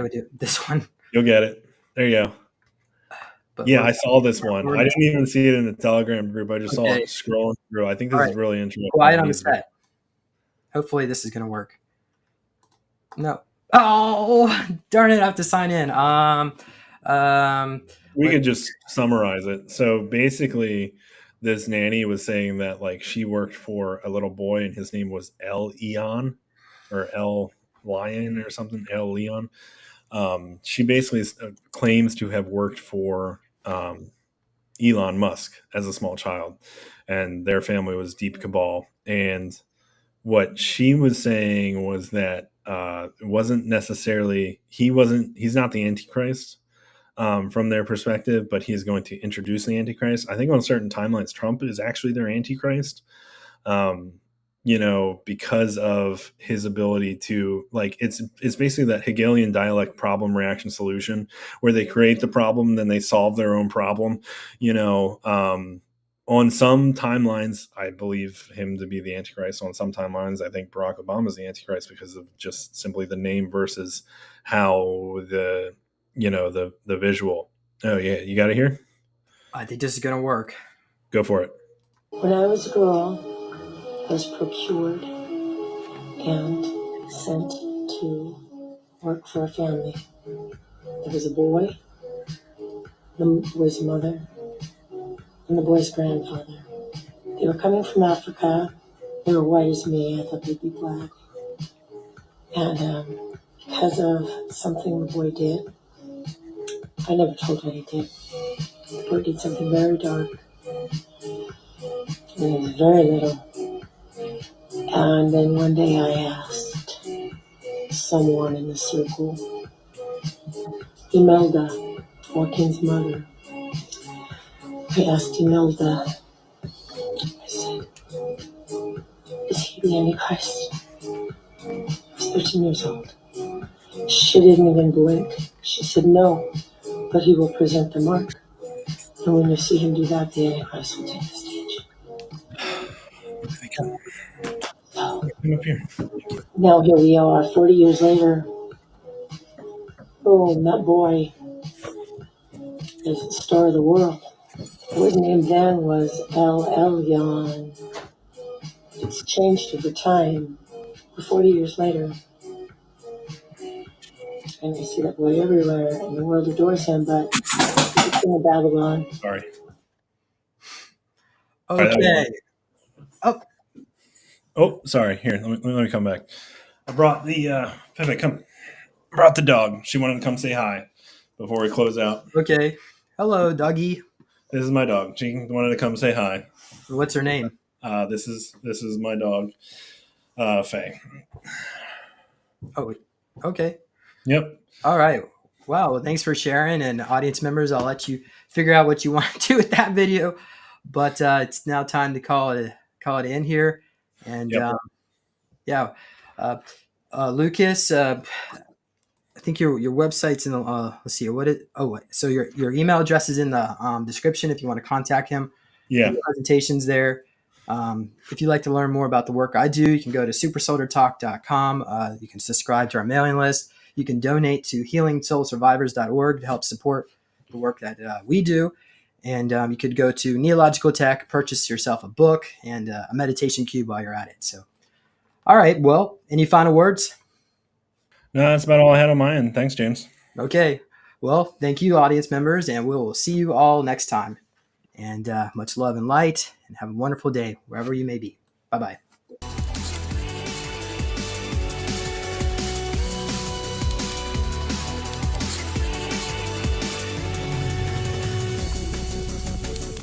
would do this one. you'll get it. There you go. But Yeah, I saw this one. I we're- didn't even see it in the Telegram group. I just saw Okay. it scrolling through. I think this All is right. really interesting. Quiet on the set. Hopefully, this is gonna work. No. Oh, darn it! I have to sign in. We could just summarize it. So basically, this nanny was saying that like she worked for a little boy and his name was L Eon or L Lion or something. L Leon. She basically claims to have worked for Elon Musk as a small child, and their family was deep cabal. And what she was saying was that it wasn't necessarily he's not the Antichrist from their perspective, but he's going to introduce the Antichrist. I think on certain timelines, Trump is actually their Antichrist. Because of his ability to it's basically that Hegelian dialect problem reaction solution where they create the problem, then they solve their own problem. On some timelines, I believe him to be the Antichrist. On some timelines, I think Barack Obama is the Antichrist because of just simply the name versus how the visual. Oh yeah, you got it here? I think this is gonna work. Go for it. When I was a girl, I was procured and sent to work for a family. There was a boy, the boy's mother, and the boy's grandfather. They were coming from Africa. They were white as me. I thought they'd be black. And because of something the boy did, I never told what he did. The boy did something very dark. And he was very little. And then one day I asked someone in the circle, Imelda, Joaquin's mother. I asked Imelda, I said, is he the Antichrist? I was 13 years old. She didn't even blink. She said, no, but he will present the mark. And when you see him do that, the Antichrist will take the stage. So, Come up here. now here we are, 40 years later. Oh, that boy is the star of the world. The word name then was El Elyon. It's changed over time. 40 years later, and you see that boy everywhere, and the world adores him, but he's in Babylon. Sorry. Okay. Oh, sorry. Here, let me come back. I brought the Pepe, come. Brought the dog. She wanted to come say hi before we close out. Okay. Hello, doggy. This is my dog. She wanted to come say hi. What's her name? This is my dog, Faye. Oh, okay. Yep. All right. Wow. Well, thanks for sharing. And audience members, I'll let you figure out what you want to do with that video. But it's now time to call it in here. And Yep. Lucas, I think your website's in the. Let's see. So your email address is in the description if you want to contact him. Yeah. The presentation's there. If you'd like to learn more about the work I do, you can go to supersolartalk.com. You can subscribe to our mailing list. You can donate to healingsoulsurvivors.org to help support the work that we do. And you could go to Neological Tech, purchase yourself a book and a meditation cube while you're at it. So, all right. Well, any final words? No, that's about all I had on my end. Thanks, James. Okay. Well, thank you, audience members, and we will see you all next time. And much love and light, and have a wonderful day wherever you may be. Bye-bye.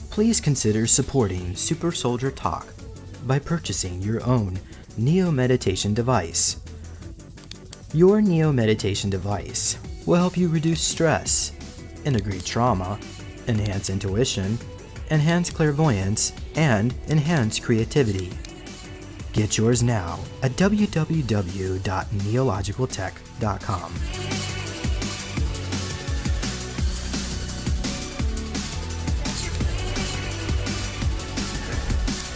Please consider supporting Super Soldier Talk by purchasing your own Neo Meditation device. Your Neo Meditation device will help you reduce stress, integrate trauma, enhance intuition, enhance clairvoyance, and enhance creativity. Get yours now at www.neologicaltech.com.